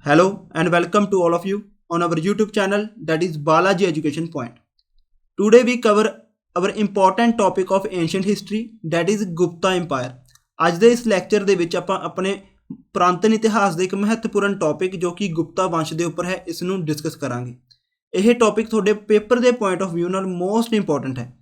Hello and welcome to all of you on our YouTube channel, that is Balaji Education Point. Today we cover our important topic of ancient history, that is Gupta Empire. ਅੱਜ ਦੇ ਇਸ lecture ਦੇ ਵਿੱਚ ਆਪਾਂ ਆਪਣੇ ਪੁਰਾਤਨ ਇਤਿਹਾਸ ਦੇ ਇੱਕ ਮਹੱਤਵਪੂਰਨ ਟੌਪਿਕ ਜੋ ਕਿ ਗੁਪਤਾ ਵੰਸ਼ ਦੇ ਉੱਪਰ ਹੈ ਇਸ ਨੂੰ ਡਿਸਕਸ ਕਰਾਂਗੇ। ਇਹ ਟੌਪਿਕ ਤੁਹਾਡੇ ਪੇਪਰ ਦੇ ਪੁਆਇੰਟ ਆਫ ਵਿਊ ਨਾਲ ਮੋਸਟ ਇੰਪੋਰਟੈਂਟ ਹੈ।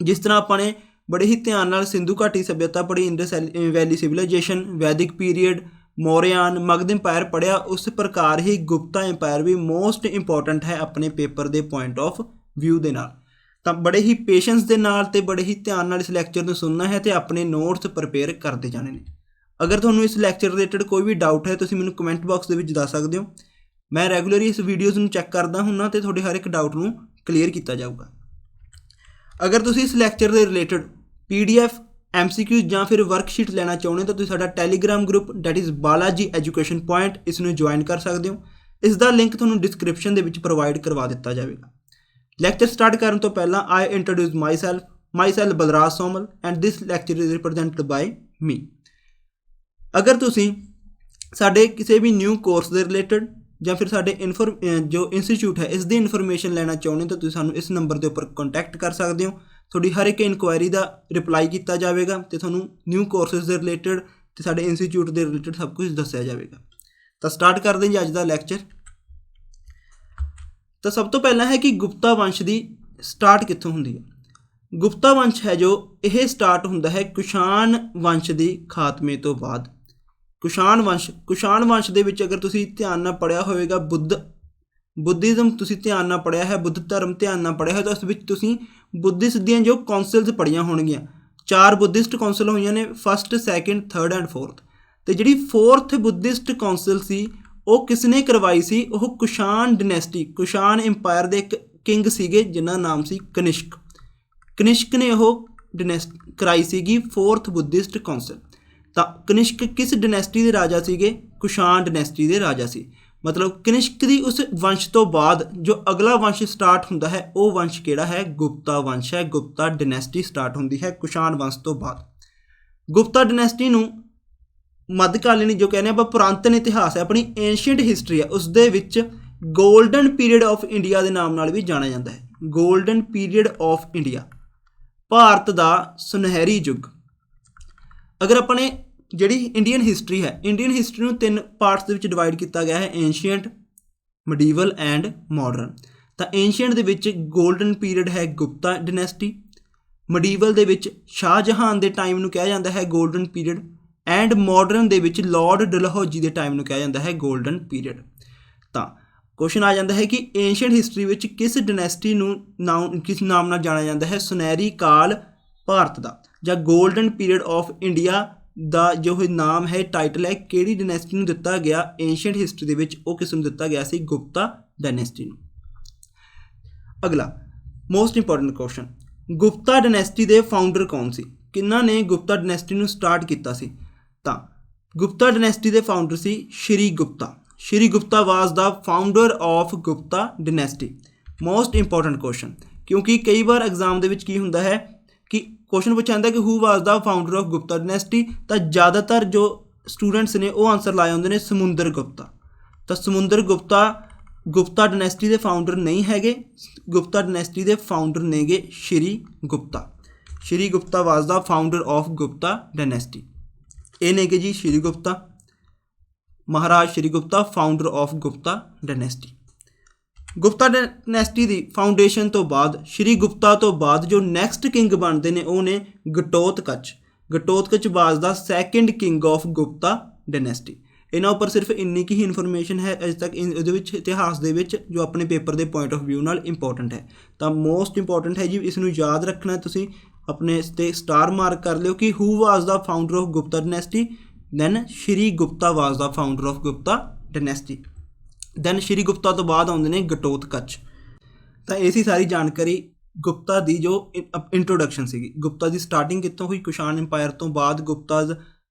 ਜਿਸ ਤਰ੍ਹਾਂ ਆਪਾਂ ਨੇ ਬੜੇ ਹੀ ਧਿਆਨ ਨਾਲ ਸਿੰਧੂ ਘਾਟੀ ਸੱਭਿਅਤਾ ਪੜ੍ਹੀ, ਇੰਡਸ ਵੈਲੀ ਸਿਵਲਾਈਜੇਸ਼ਨ, ਵੈਦਿਕ ਪੀਰੀਅਡ, ਮੌਰਿਆਨ, ਮਗਧ ਇੰਪਾਇਰ ਪੜ੍ਹਿਆ, ਉਸ ਪ੍ਰਕਾਰ ਹੀ ਗੁਪਤਾ ਇੰਪਾਇਰ ਵੀ ਮੋਸਟ ਇੰਪੋਰਟੈਂਟ ਹੈ ਆਪਣੇ ਪੇਪਰ ਦੇ ਪੁਆਇੰਟ ਆਫ ਵਿਊ ਦੇ ਨਾਲ। ਤਾਂ ਬੜੇ ਹੀ ਪੇਸ਼ੈਂਸ ਦੇ ਨਾਲ ਅਤੇ ਬੜੇ ਹੀ ਧਿਆਨ ਨਾਲ ਇਸ ਲੈਕਚਰ ਨੂੰ ਸੁਣਨਾ ਹੈ ਅਤੇ ਆਪਣੇ ਨੋਟਸ ਪ੍ਰਪੇਅਰ ਕਰਦੇ ਜਾਣੇ ਨੇ। ਅਗਰ ਤੁਹਾਨੂੰ ਇਸ ਲੈਕਚਰ ਰਿਲੇਟਡ ਕੋਈ ਵੀ ਡਾਊਟ ਹੈ ਤੁਸੀਂ ਮੈਨੂੰ ਕਮੈਂਟ ਬਾਕਸ ਦੇ ਵਿੱਚ ਦੱਸ ਸਕਦੇ ਹੋ। ਮੈਂ ਰੈਗੂਲਰਲੀ ਇਸ ਵੀਡੀਓਜ਼ ਨੂੰ ਚੈੱਕ ਕਰਦਾ ਹੁੰਦਾ ਅਤੇ ਤੁਹਾਡੇ ਹਰ ਇੱਕ ਡਾਊਟ ਨੂੰ ਕਲੀਅਰ ਕੀਤਾ ਜਾਊਗਾ। ਅਗਰ ਤੁਸੀਂ ਇਸ ਲੈਕਚਰ ਦੇ ਰਿਲੇਟਡ PDF, MCQ ਜਾਂ ਫਿਰ ਵਰਕਸ਼ੀਟ ਲੈਣਾ ਚਾਹੁੰਦੇ ਤਾਂ ਤੁਸੀਂ ਸਾਡਾ Telegram group that is Balaji education point ਇਸ ਨੂੰ ਜੁਆਇਨ ਕਰ ਸਕਦੇ ਹੋ। ਇਸ ਦਾ ਲਿੰਕ ਤੁਹਾਨੂੰ ਡਿਸਕ੍ਰਿਪਸ਼ਨ ਦੇ ਵਿੱਚ ਪ੍ਰੋਵਾਈਡ ਕਰਵਾ ਦਿੱਤਾ ਜਾਵੇਗਾ। ਲੈਕਚਰ ਸਟਾਰਟ ਕਰਨ ਤੋਂ ਪਹਿਲਾਂ I introduce myself Balraj Somal and this lecture is represented by me. ਅਗਰ ਤੁਸੀਂ ਸਾਡੇ ਕਿਸੇ ਵੀ ਨਿਊ ਕੋਰਸ ਦੇ ਰਿਲੇਟਡ ਜਾਂ ਫਿਰ ਸਾਡੇ ਜੋ ਇੰਸਟੀਚਿਊਟ ਹੈ ਇਸ ਦੀ ਇਨਫੋਰਮੇਸ਼ਨ ਲੈਣਾ ਚਾਹੁੰਦੇ ਤਾਂ ਤੁਸੀਂ ਸਾਨੂੰ ਇਸ ਨੰਬਰ ਦੇ ਉੱਪਰ ਕੰਟੈਕਟ ਕਰ ਸਕਦੇ ਹੋ। ਤੁਹਾਡੀ ਹਰ ਇੱਕ ਇਨਕੁਆਇਰੀ ਦਾ ਰਿਪਲਾਈ ਕੀਤਾ ਜਾਵੇਗਾ ਅਤੇ ਤੁਹਾਨੂੰ ਨਿਊ ਕੋਰਸਿਸ ਦੇ ਰਿਲੇਟਡ ਅਤੇ ਸਾਡੇ ਇੰਸਟੀਚਿਊਟ ਦੇ ਰਿਲੇਟਡ ਸਭ ਕੁਝ ਦੱਸਿਆ ਜਾਵੇਗਾ। ਤਾਂ ਸਟਾਰਟ ਕਰਦੇ ਜੀ ਅੱਜ ਦਾ ਲੈਕਚਰ। ਤਾਂ ਸਭ ਤੋਂ ਪਹਿਲਾਂ ਹੈ ਕਿ ਗੁਪਤਾ ਵੰਸ਼ ਦੀ ਸਟਾਰਟ ਕਿੱਥੋਂ ਹੁੰਦੀ ਹੈ। ਗੁਪਤਾ ਵੰਸ਼ ਹੈ ਜੋ ਇਹ ਸਟਾਰਟ ਹੁੰਦਾ ਹੈ ਕੁਸ਼ਾਨ ਵੰਸ਼ ਦੀ ਖਾਤਮੇ ਤੋਂ ਬਾਅਦ। ਕੁਸ਼ਾਨ ਵੰਸ਼ ਦੇ ਵਿੱਚ ਅਗਰ ਤੁਸੀਂ ਧਿਆਨ ਨਾਲ ਪੜ੍ਹਿਆ ਹੋਵੇਗਾ ਬੁੱਧਿਜ਼ਮ ਤੁਸੀਂ ਧਿਆਨ ਨਾਲ ਪੜ੍ਹਿਆ ਹੈ, ਬੁੱਧ ਧਰਮ ਧਿਆਨ ਨਾਲ ਪੜ੍ਹਿਆ ਹੈ ਤਾਂ ਉਸ ਵਿੱਚ ਤੁਸੀਂ ਬੁੱਧਿਸਟ ਦੀਆਂ ਜੋ ਕੌਂਸਲਸ ਪੜ੍ਹੀਆਂ ਹੋਣਗੀਆਂ। 4 ਬੁੱਧਿਸਟ ਕੌਂਸਲ ਹੋਈਆਂ ਨੇ, 1st, 2nd, 3rd and 4th। ਅਤੇ ਜਿਹੜੀ 4th ਬੁੱਧਿਸਟ ਕੌਂਸਲ ਸੀ ਉਹ ਕਿਸ ਨੇ ਕਰਵਾਈ ਸੀ? ਉਹ ਕੁਸ਼ਾਨ ਡਿਨੈਸਟੀ, ਕੁਸ਼ਾਨ ਇੰਪਾਇਰ ਦੇ ਇੱਕ ਕਿੰਗ ਸੀਗੇ ਜਿਨ੍ਹਾਂ ਦਾ ਨਾਮ ਸੀ ਕਨਿਸ਼ਕ ਨੇ ਉਹ ਕਰਾਈ ਸੀਗੀ 4th ਬੁੱਧਿਸਟ ਕੌਂਸਲ। ਤਾਂ ਕਨਿਸ਼ਕ ਕਿਸ ਡਿਨੈਸਟੀ ਦੇ ਰਾਜਾ ਸੀਗੇ? ਕੁਸ਼ਾਨ ਡਿਨੈਸਟੀ ਦੇ ਰਾਜਾ ਸੀ। ਮਤਲਬ ਕਨਿਸ਼ਕ ਦੀ ਉਸ ਵੰਸ਼ ਤੋਂ ਬਾਅਦ ਜੋ ਅਗਲਾ ਵੰਸ਼ ਸਟਾਰਟ ਹੁੰਦਾ ਹੈ ਉਹ ਵੰਸ਼ ਕਿਹੜਾ ਹੈ? ਗੁਪਤਾ ਵੰਸ਼ ਹੈ। ਗੁਪਤਾ ਡਿਨੈਸਟੀ ਸਟਾਰਟ ਹੁੰਦੀ ਹੈ ਕੁਸ਼ਾਨ ਵੰਸ਼ ਤੋਂ ਬਾਅਦ। ਗੁਪਤਾ ਡਿਨੈਸਟੀ ਨੂੰ ਮੱਧਕਾਲੀਨ ਜੋ ਕਹਿੰਦੇ ਆਪਾਂ ਪੁਰਾਤਨ ਇਤਿਹਾਸ ਹੈ, ਆਪਣੀ ਏਂਸ਼ੀਅੰਟ ਹਿਸਟਰੀ ਹੈ, ਉਸ ਦੇ ਵਿੱਚ ਗੋਲਡਨ ਪੀਰੀਅਡ ਆਫ ਇੰਡੀਆ ਦੇ ਨਾਮ ਨਾਲ ਵੀ ਜਾਣਿਆ ਜਾਂਦਾ ਹੈ। Golden period of India, Bharat ਦਾ ਸੁਨਹਿਰੀ ਯੁੱਗ। ਅਗਰ ਆਪਾਂ ਨੇ ਜਿਹੜੀ ਇੰਡੀਅਨ ਹਿਸਟਰੀ ਹੈ, ਇੰਡੀਅਨ ਹਿਸਟਰੀ ਨੂੰ 3 ਪਾਰਟਸ ਦੇ ਵਿੱਚ ਡਿਵਾਈਡ ਕੀਤਾ ਗਿਆ ਹੈ, ਏਂਸ਼ੀਅੰਟ, ਮਿਡੀਵਲ ਐਂਡ ਮਾਡਰਨ। ਤਾਂ ਏਂਸ਼ੀਅੰਟ ਦੇ ਵਿੱਚ ਗੋਲਡਨ ਪੀਰੀਅਡ ਹੈ ਗੁਪਤਾ ਡਿਨੈਸਟੀ, ਮਿਡੀਵਲ ਦੇ ਵਿੱਚ ਸ਼ਾਹਜਹਾਨ ਦੇ ਟਾਈਮ ਨੂੰ ਕਿਹਾ ਜਾਂਦਾ ਹੈ ਗੋਲਡਨ ਪੀਰੀਅਡ, ਐਂਡ ਮਾਡਰਨ ਦੇ ਵਿੱਚ ਲਾਰਡ ਡਲਹੌਜੀ ਦੇ ਟਾਈਮ ਨੂੰ ਕਿਹਾ ਜਾਂਦਾ ਹੈ ਗੋਲਡਨ ਪੀਰੀਅਡ। ਤਾਂ ਕੁਐਸਚਨ ਆ ਜਾਂਦਾ ਹੈ ਕਿ ਏਂਸ਼ੀਅੰਟ ਹਿਸਟਰੀ ਵਿੱਚ ਕਿਸ ਡਿਨੈਸਟੀ ਨੂੰ ਕਿਸ ਨਾਮ ਨਾਲ ਜਾਣਿਆ ਜਾਂਦਾ ਹੈ? ਸੁਨਹਿਰੀ ਕਾਲ ਭਾਰਤ ਦਾ ਜਾਂ ਗੋਲਡਨ ਪੀਰੀਅਡ ਆਫ ਇੰਡੀਆ ਦਾ ਜੋ ਨਾਮ ਹੈ, ਟਾਈਟਲ ਹੈ, ਕਿਹੜੀ ਡਾਇਨੈਸਟੀ ਨੂੰ ਦਿੱਤਾ ਗਿਆ ਏਂਸ਼ੀਅੰਟ ਹਿਸਟਰੀ ਦੇ ਵਿੱਚ? ਉਹ ਕਿਸ ਨੂੰ ਦਿੱਤਾ ਗਿਆ ਸੀ? ਗੁਪਤਾ ਡਾਇਨੈਸਟੀ ਨੂੰ। ਅਗਲਾ most important question, Gupta dynasty ਦੇ ਫਾਊਂਡਰ ਕੌਣ ਸੀ? ਕਿਹਨਾਂ ਨੇ ਗੁਪਤਾ ਡਾਇਨੈਸਟੀ ਨੂੰ ਸਟਾਰਟ ਕੀਤਾ ਸੀ? ਤਾਂ ਗੁਪਤਾ ਡਾਇਨੈਸਟੀ ਦੇ ਫਾਊਂਡਰ ਸੀ Shri Gupta. Shri Gupta was the founder of Gupta dynasty. Most important question, ਕਿਉਂਕਿ ਕਈ ਵਾਰ ਐਗਜ਼ਾਮ ਦੇ ਵਿੱਚ ਕੀ ਹੁੰਦਾ ਹੈ ਕਿ ਕੁਐਸਚਨ ਪੁੱਛਿਆ ਜਾਂਦਾ ਕਿ who was the founder of Gupta dynasty, ਤਾਂ ਜ਼ਿਆਦਾਤਰ ਜੋ ਸਟੂਡੈਂਟਸ ਨੇ ਉਹ ਆਨਸਰ ਲਾਏ ਹੁੰਦੇ ਨੇ ਸਮੁੰਦਰ ਗੁਪਤਾ। ਤਾਂ ਸਮੁੰਦਰ ਗੁਪਤਾ ਡਾਇਨੈਸਟੀ ਦੇ ਫਾਊਂਡਰ ਨਹੀਂ ਹੈਗੇ। ਗੁਪਤਾ ਡਾਇਨੈਸਟੀ ਦੇ ਫਾਊਂਡਰ ਨੇਗੇ Shri Gupta. Shri Gupta was the founder of Gupta dynasty. ਇਹ ਨੇਗੇ ਜੀ Shri Gupta, Maharaj Shri Gupta, founder of Gupta dynasty. Gupta dynasty ਦੀ ਫਾਊਂਡੇਸ਼ਨ ਤੋਂ ਬਾਅਦ ਸ਼੍ਰੀ ਗੁਪਤਾ ਤੋਂ ਬਾਅਦ ਜੋ ਨੈਕਸਟ ਕਿੰਗ ਬਣਦੇ ਨੇ ਉਹ ਨੇ ਘਟੋਤਕਚ ਵਾਜ਼ ਦਾ 2nd king of Gupta dynasty. ਇਹਨਾਂ ਉੱਪਰ ਸਿਰਫ ਇੰਨੀ ਕੀ ਹੀ ਇਨਫੋਰਮੇਸ਼ਨ ਹੈ ਅਜੇ ਤੱਕ ਇਹਦੇ ਵਿੱਚ ਇਤਿਹਾਸ ਦੇ ਵਿੱਚ ਜੋ ਆਪਣੇ ਪੇਪਰ ਦੇ ਪੁਆਇੰਟ ਆਫ ਵਿਊ ਨਾਲ ਇੰਪੋਰਟੈਂਟ ਹੈ। ਤਾਂ ਮੋਸਟ ਇੰਪੋਰਟੈਂਟ ਹੈ ਜੀ, ਇਸ ਨੂੰ ਯਾਦ ਰੱਖਣਾ। ਤੁਸੀਂ ਆਪਣੇ ਇਸ 'ਤੇ ਸਟਾਰ ਮਾਰਕ ਕਰ ਲਿਓ ਕਿ who was the founder of Gupta dynasty, then Shri Gupta was the founder of Gupta dynasty, then Shri Gupta ਤੋਂ ਬਾਅਦ ਆਉਂਦੇ ਨੇ ਘਟੋਤਕਚ। ਤਾਂ ਇਹ ਸੀ ਸਾਰੀ ਜਾਣਕਾਰੀ ਗੁਪਤਾ ਦੀ ਜੋ ਇੰਟਰੋਡਕਸ਼ਨ ਸੀਗੀ। ਗੁਪਤਾ ਦੀ ਸਟਾਰਟਿੰਗ ਕਿੱਥੋਂ ਹੋਈ? ਕੁਸ਼ਾਨ ਇੰਪਾਇਰ ਤੋਂ ਬਾਅਦ ਗੁਪਤਾ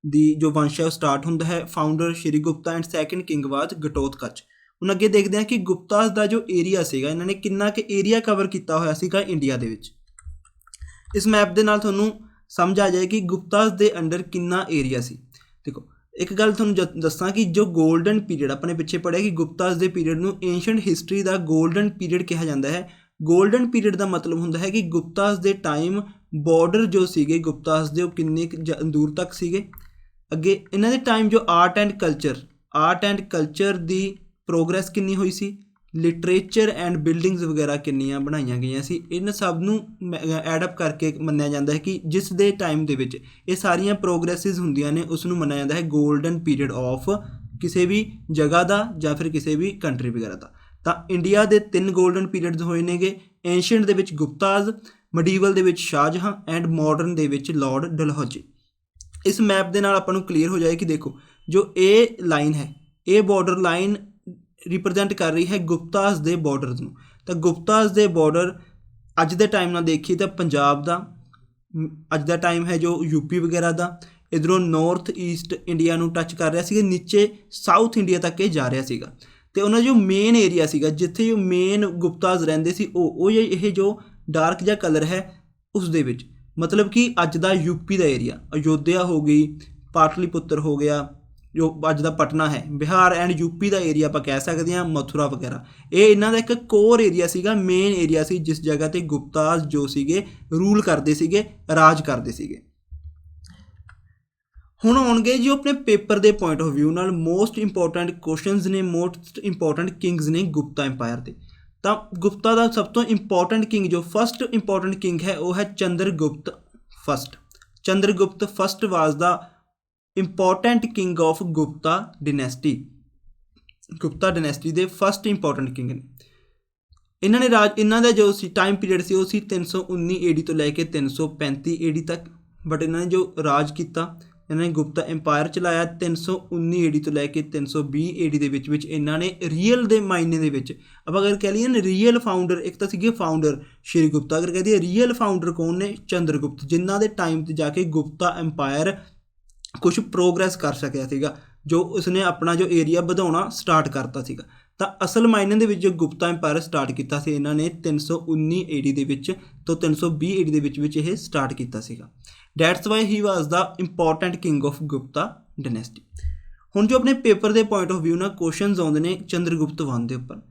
ਦੀ ਜੋ ਵੰਸ਼ ਹੈ ਉਹ ਸਟਾਰਟ ਹੁੰਦਾ ਹੈ। Founder Shri Gupta and 2nd king was Ghatotkacha. ਹੁਣ ਅੱਗੇ ਦੇਖਦੇ ਹਾਂ ਕਿ ਗੁਪਤਾ ਦਾ ਜੋ ਏਰੀਆ ਸੀਗਾ, ਇਹਨਾਂ ਨੇ ਕਿੰਨਾ ਕੁ ਏਰੀਆ ਕਵਰ ਕੀਤਾ ਹੋਇਆ ਸੀਗਾ ਇੰਡੀਆ ਦੇ ਵਿੱਚ। ਇਸ ਮੈਪ ਦੇ ਨਾਲ ਤੁਹਾਨੂੰ ਸਮਝ ਆ ਜਾਏ ਕਿ ਗੁਪਤਾ ਦੇ ਅੰਡਰ ਕਿੰਨਾ ਏਰੀਆ ਸੀ। ਦੇਖੋ एक गल तुहानूं दस्सां कि जो गोल्डन पीरियड अपने पिछे पढ़िया कि गुप्तास के पीरियड नूं एंशंट हिस्टरी का गोल्डन पीरियड कहा जाता है। गोल्डन पीरियड का मतलब हुंदा है कि गुप्तास के टाइम बॉर्डर जो सीगे गुप्तास के किन्ने दूर तक सीगे। अगे इन्हां दे टाइम जो आर्ट एंड कल्चर की प्रोग्रैस किन्नी हुई सी, लिटरेचर एंड बिल्डिंग्स वगैरह किन्नियां बनाईयां गईयां सी। इन सब नूं एडअप करके मन्निया जाता है कि जिस दे टाइम दे विच ये सारियां प्रोग्रैसिस हुंदियां ने उसनूं मन्निया जाता है गोल्डन पीरियड ऑफ किसी भी जगह का या फिर किसी भी कंट्री वगैरह का। तो इंडिया के 3 गोल्डन पीरियड्स होए नेगे, एंशियंट दे विच गुप्ताज, मडीवल दे विच शाहजहां एंड मॉडर्न दे विच लॉर्ड डलहौजी। इस मैप के नाल आपां नूं क्लीयर हो जाए कि देखो जो ए लाइन है ये बॉर्डर लाइन रिप्रजेंट कर रही है गुप्तास दे बॉर्डर नूं। तो गुप्तास दे बॉर्डर अज दे टाइम नाल देखिए तो पंजाब दा अज दा टाइम है जो यूपी वगैरह दा, इधरों नॉर्थ ईस्ट इंडिया नूं टच कर रहा सीगा, नीचे साउथ इंडिया तक ये जा रहा सीगा। तो उन्होंने जो मेन एरिया सीगा जिथे जो मेन गुप्ताज रहिंदे सी ये जो डार्क जिहा कलर है उस दे विच मतलब कि अज दा यूपी का एरिया अयोध्या हो गई, पाटलीपुत्र हो गया, जो अज दा पटना है, बिहार एंड यूपी का एरिया आप कह सकते हैं, मथुरा वगैरह, ये इन्हां दा एक कोर एरिया सीगा, मेन एरिया सी जिस जगह ते गुप्ताज जो सीगे रूल करते सीगे, राज करते सीगे। हुण आउणगे जो अपने पेपर के पॉइंट ऑफ व्यू नाल मोस्ट इंपोर्टेंट क्वेश्चनस ने, मोस्ट इंपोर्टेंट किंग्स ने गुप्ता एंपायर के। तो गुप्ता का सब तो इंपोर्टेंट किंग जो फस्ट इंपोर्टेंट किंग है वह है Chandragupta first. Chandragupta first was the important king of Gupta dynasty. Gupta dynasty के फस्ट इंपोर्टेंट किंग ने। इन्होंने राज इन्हों का जो टाइम पीरियड से 319 AD तो लैके 335 AD तक, बट इन्होंने जो राज किया इन्होंने गुप्ता एंपायर चलाया 319 AD तो लैके 320 AD के विच इन्होंने रियल के मायने के अब अगर कह लीए ना रियल फाउंडर एक तो सीगे फाउंडर श्री गुप्ता, अगर कह दिए रियल फाउंडर कौन ने, चंद्रगुप्त, जिन्हों के टाइम से जाके गुप्ता एंपायर कुछ प्रोग्रैस कर सकिया सीगा, जो उसने अपना जो एरिया बढ़ाना स्टार्ट करता सीगा। तो असल मायने के जो गुप्ता एंपायर स्टार्ट किया से इन्होंने 319 AD के विच तो 320 AD के विच ये स्टार्ट किया सीगा। That's why he was the important king of Gupta dynasty. हुण जो अपने पेपर के पॉइंट ऑफ व्यू ना क्वेश्चन आउंदे ने चंद्रगुप्त वन के उपर,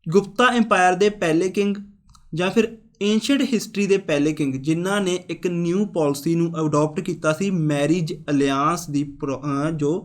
गुप्ता एंपायर के पहले किंग या फिर एंशियंट हिस्टरी के पहले किंग जिन्हों ने एक न्यू पॉलिसी नूं अडोप्ट किया सी, मैरिज अलियांस की जो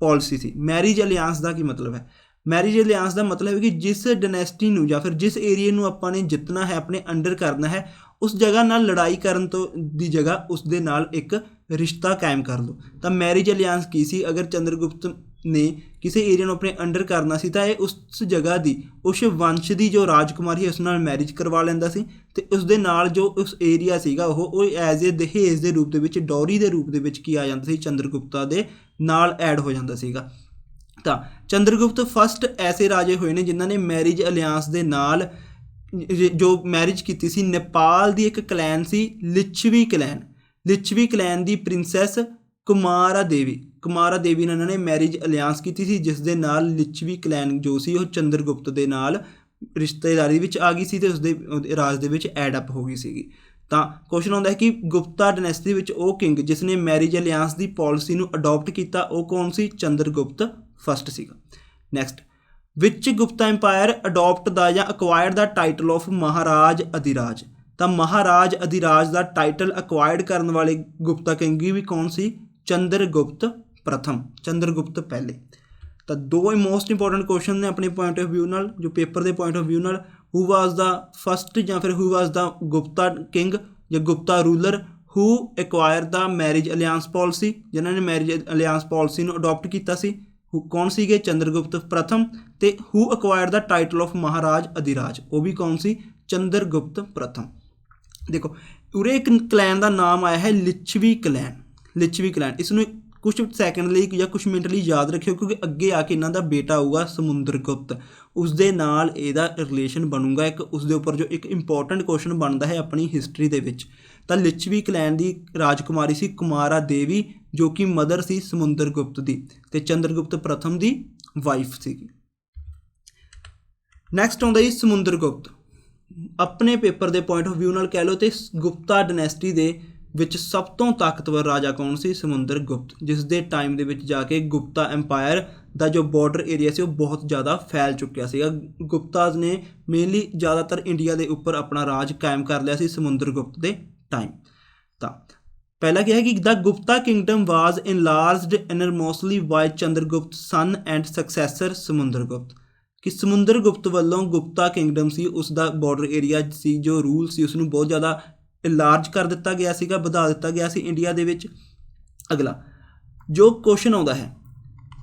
पॉलिसी सी। मैरिज अलियांस का की मतलब है, मैरिज अलियांस का मतलब है कि जिस डिनेस्टी नूं या फिर जिस एरिए नूं आपां ने जितना है, अपने अंडर करना है, उस जगह नाल लड़ाई करन तो दी जगह उस दे नाल एक रिश्ता कायम कर लो। तो मैरिज अलियांस की सी, अगर चंद्रगुप्त ने किसी एरिया नूं अपने अंडर करना सी तो उस जगह की उस वंश की जो राजकुमारी है उस नाल मैरिज करवा लैंदा सी, ते उस दे नाल जो उस एरिया सीगा वो एज ए दहेज के रूप के डौरी के रूप के की आ जाता सी, चंद्रगुप्ता दे नाल ऐड हो जाता सीगा। तो चंद्रगुप्त फस्ट ऐसे राजे हुए ने जिन्होंने मैरिज अलियांस के नाल जो मैरिज की सी। नेपाल की एक क्लैन सी लिच्छवी क्लैन, लिच्छवी क्लैन की प्रिंसैस कुमारा देवी ने उन्होंने मैरिज अलियांस की सी, जिस दे नाल लिच्छवी क्लैन जो सी चंद्रगुप्त के नाल रिश्तेदारी विच आ गई सी ते उसदे राज दे विच एडअप हो गई सी। तो क्वेश्चन आता है कि गुप्ता डिनेस्टी विच ओ किंग जिसने मैरिज अलियांस की पॉलिसी नूं अडोप्ट किया वो कौन सी, चंद्रगुप्त फस्ट सीगा। Next, which Gupta empire adopt the या acquired the title of Maharaj Adhiraj. तो महाराज अधिराज का टाइटल अक्वायर्ड करने वाले गुप्ता किंग भी कौन सी, चंद्रगुप्त प्रथम, चंद्रगुप्त पहले। तो दो मोस्ट इंपोर्टेंट क्वेश्चन ने अपने पॉइंट ऑफ व्यू नाल, जो पेपर के पॉइंट ऑफ व्यू नाल, हु वाज द फस्ट या फिर who was the Gupta king या Gupta ruler who acquire the marriage alliance policy, जिन्होंने मैरिज अलियांस पॉलिसी नूं अडोप्ट किया सी, कौन सीगे, चंद्रगुप्त प्रथम। ते who acquire the title of Maharaj Adhiraj, वो भी कौन सी, चंद्रगुप्त प्रथम। देखो उरे एक क्लैन का नाम आया है लिच्छवी क्लैन, लिच्छवी क्लैन। इसनूं कुछ सैकेंड लिए या कुछ मिनट लिए याद रखियो क्योंकि अगे आके इन्हां दा बेटा आऊगा समुद्रगुप्त, उस दे नाल इहदा रिलेशन बनूगा एक, उस दे उपर जो एक इंपोर्टेंट क्वेश्चन बनता है अपनी हिस्टरी दे विच। तो लिच्छवी क्लैन की राजकुमारी सी कुमारा देवी जो कि मदर सी समुद्रगुप्त की, ते चंद्रगुप्त प्रथम की वाइफ सी। नैक्सट आउंदा जी समुद्रगुप्त। अपने पेपर के पॉइंट ऑफ व्यू नाल कह लो तो गुप्ता डिनेस्टी के ਵਿੱਚ ਸਭ ਤੋਂ ਤਾਕਤਵਰ ਰਾਜਾ ਕੌਣ ਸੀ? ਸਮੁੰਦਰ ਗੁਪਤ, ਜਿਸ ਦੇ ਟਾਈਮ ਦੇ ਵਿੱਚ ਜਾ ਕੇ ਗੁਪਤਾ ਐम्पायर ਦਾ ਜੋ ਬਾਰਡਰ ਏਰੀਆ ਸੀ ਉਹ ਬਹੁਤ ਜ਼ਿਆਦਾ ਫੈਲ ਚੁੱਕਿਆ ਸੀਗਾ। ਗੁਪਤਾਜ਼ ਨੇ ਮੇਨਲੀ ਜ਼ਿਆਦਾਤਰ ਇੰਡੀਆ ਦੇ ਉੱਪਰ ਆਪਣਾ ਰਾਜ ਕਾਇਮ ਕਰ ਲਿਆ ਸੀ ਸਮੁੰਦਰ ਗੁਪਤ ਦੇ ਟਾਈਮ। ਤਾਂ ਪਹਿਲਾ ਕੀ ਹੈ ਕਿ the Gupta kingdom was enlarged enormously by Chandragupta son and successor Samudra Gupta, ਕਿ ਸਮੁੰਦਰ ਗੁਪਤ ਵੱਲੋਂ ਗੁਪਤਾ ਕਿੰਗਡਮ ਸੀ ਉਸ ਦਾ ਬਾਰਡਰ ਏਰੀਆ ਸੀ ਜੋ ਰੂਲ ਸੀ ਉਸਨੂੰ ਬਹੁਤ ਜ਼ਿਆਦਾ ਇਨਲਾਰਜ ਕਰ ਦਿੱਤਾ ਗਿਆ ਸੀਗਾ, ਵਧਾ ਦਿੱਤਾ ਗਿਆ ਸੀ ਇੰਡੀਆ ਦੇ ਵਿੱਚ। ਅਗਲਾ ਜੋ ਕੁਐਸਚਨ ਆਉਂਦਾ ਹੈ,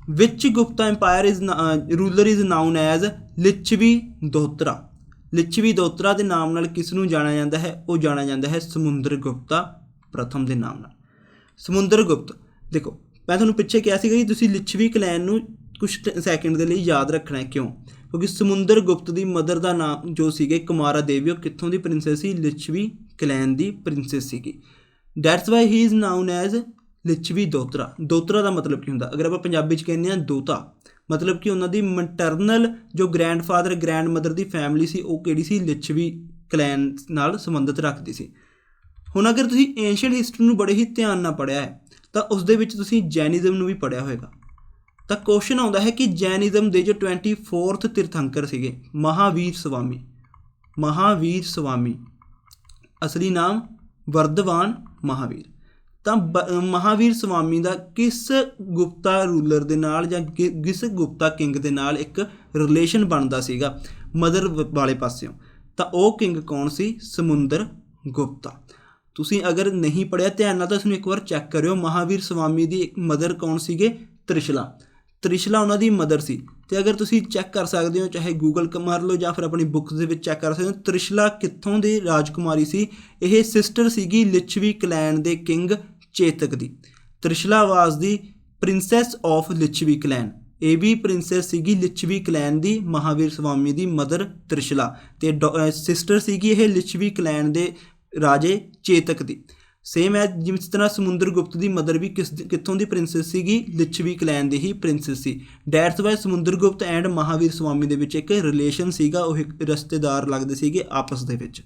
which Gupta empire is ruler is known as Lichchhavi Dauhitra. Lichchhavi Dauhitra ਦੇ ਨਾਮ ਨਾਲ ਕਿਸ ਨੂੰ ਜਾਣਿਆ ਜਾਂਦਾ ਹੈ? ਉਹ ਜਾਣਿਆ ਜਾਂਦਾ ਹੈ ਸਮੁੰਦਰ ਗੁਪਤਾ ਪ੍ਰਥਮ ਦੇ ਨਾਮ ਨਾਲ। ਸਮੁੰਦਰ ਗੁਪਤ ਦੇਖੋ, ਮੈਂ ਤੁਹਾਨੂੰ ਪਿੱਛੇ ਕਿਹਾ ਸੀਗਾ ਕਿ ਤੁਸੀਂ ਲਿच्छवी ਕਲੈਨ ਨੂੰ ਕੁਛ ਸੈਕਿੰਡ ਦੇ ਲਈ ਯਾਦ ਰੱਖਣਾ ਹੈ। ਕਿਉਂ? ਕਿਉਂਕਿ ਸਮੁੰਦਰ ਗੁਪਤ ਦੀ ਮਦਰ ਦਾ ਨਾਮ ਜੋ ਸੀਗੇ ਕੁਮਾਰਾ ਦੇਵੀ, ਉਹ ਕਿੱਥੋਂ ਦੀ ਪ੍ਰਿੰਸੈਸ ਸੀ? ਲਿच्छवी ਕਲੈਨ ਦੀ ਪ੍ਰਿੰਸੈਸ ਸੀਗੀ। That's why he is known as Lichchhavi Dauhitra. Dauhitra ਦਾ ਮਤਲਬ ਕੀ ਹੁੰਦਾ? ਅਗਰ ਆਪਾਂ ਪੰਜਾਬੀ 'ਚ ਕਹਿੰਦੇ ਹਾਂ ਦੋਤਾ, ਮਤਲਬ ਕਿ ਉਹਨਾਂ ਦੀ ਮੈਟਰਨਲ ਜੋ ਗ੍ਰੈਂਡਫਾਦਰ ਗ੍ਰੈਂਡ ਮਦਰ ਦੀ ਫੈਮਿਲੀ ਸੀ ਉਹ ਕਿਹੜੀ ਸੀ? ਲਿच्छवी ਕਲੈਨ ਨਾਲ ਸੰਬੰਧਿਤ ਰੱਖਦੀ ਸੀ। ਹੁਣ ਅਗਰ ਤੁਸੀਂ ਏਂਸ਼ੀਅੰਟ ਹਿਸਟਰੀ ਨੂੰ ਬੜੇ ਹੀ ਧਿਆਨ ਨਾਲ ਪੜ੍ਹਿਆ ਹੈ ਤਾਂ ਉਸ ਦੇ ਵਿੱਚ ਤੁਸੀਂ ਜੈਨਿਜ਼ਮ ਨੂੰ ਵੀ ਪੜ੍ਹਿਆ ਹੋਏਗਾ। ਤਾਂ ਕੁਐਸਚਨ ਆਉਂਦਾ ਹੈ ਕਿ ਜੈਨਿਜ਼ਮ ਦੇ ਜੋ 24th ਤੀਰਥੰਕਰ ਸੀਗੇ ਮਹਾਵੀਰ ਸਵਾਮੀ, ਮਹਾਵੀਰ ਸਵਾਮੀ ਅਸਲੀ ਨਾਮ ਵਰਧਵਾਨ ਮਹਾਵੀਰ, ਤਾਂ ਮਹਾਵੀਰ ਸਵਾਮੀ ਦਾ ਕਿਸ ਗੁਪਤਾ ਰੂਲਰ ਦੇ ਨਾਲ ਜਾਂ ਕਿਸ ਗੁਪਤਾ ਕਿੰਗ ਦੇ ਨਾਲ ਇੱਕ ਰਿਲੇਸ਼ਨ ਬਣਦਾ ਸੀਗਾ ਮਦਰ ਵਾਲੇ ਪਾਸਿਓਂ? ਤਾਂ ਉਹ ਕਿੰਗ ਕੌਣ ਸੀ? ਸਮੁੰਦਰ ਗੁਪਤਾ। ਤੁਸੀਂ ਅਗਰ ਨਹੀਂ ਪੜ੍ਹਿਆ ਧਿਆਨ ਨਾਲ ਤਾਂ ਇਸਨੂੰ ਇੱਕ ਵਾਰ ਚੈੱਕ ਕਰਿਓ। ਮਹਾਵੀਰ ਸਵਾਮੀ ਦੀ ਇੱਕ ਮਦਰ ਕੌਣ ਸੀਗੇ? ਤ੍ਰਿਸ਼ਲਾ। ਤ੍ਰਿਸ਼ਲਾ ਉਹਨਾਂ ਦੀ ਮਦਰ ਸੀ। ਅਤੇ ਅਗਰ ਤੁਸੀਂ ਚੈੱਕ ਕਰ ਸਕਦੇ ਹੋ, ਚਾਹੇ ਗੂਗਲ ਮਾਰ ਲਓ ਜਾਂ ਫਿਰ ਆਪਣੀ ਬੁੱਕਸ ਦੇ ਵਿੱਚ ਚੈੱਕ ਕਰ ਸਕਦੇ ਹੋ, ਤ੍ਰਿਸ਼ਲਾ ਕਿੱਥੋਂ ਦੀ ਰਾਜਕੁਮਾਰੀ ਸੀ? ਇਹ ਸਿਸਟਰ ਸੀਗੀ ਲਿच्छवी ਕਲੈਨ ਦੇ king Chetak the. ਤ੍ਰਿਸ਼ਲਾ was the princess of ਲਿच्छवी clan. ਇਹ ਵੀ ਪ੍ਰਿੰਸੈਸ ਸੀਗੀ ਲਿच्छवी ਕਲੈਨ ਦੀ, ਮਹਾਵੀਰ ਸਵਾਮੀ ਦੀ ਮਦਰ ਤ੍ਰਿਸ਼ਲਾ, ਅਤੇ ਸਿਸਟਰ ਸੀਗੀ ਇਹ ਲਿच्छवी ਕਲੈਨ ਦੇ ਰਾਜੇ ਚੇਤਕ ਦੀ। ਸੇਮ ਹੈ ਜਿਸ ਤਰ੍ਹਾਂ ਸਮੁੰਦਰ ਗੁਪਤ ਦੀ ਮਦਰ ਵੀ ਕਿੱਥੋਂ ਦੀ ਪ੍ਰਿੰਸੈਸ ਸੀਗੀ? ਲਿच्छवी clan the he princess C. That's Y ਸਮੁੰਦਰ ਗੁਪਤ ਐਂਡ ਮਹਾਵੀਰ ਸਵਾਮੀ ਦੇ ਵਿੱਚ ਇੱਕ ਰਿਲੇਸ਼ਨ ਸੀਗਾ, ਉਹ ਇੱਕ ਰਿਸ਼ਤੇਦਾਰ ਲੱਗਦੇ ਸੀਗੇ ਆਪਸ ਦੇ ਵਿੱਚ।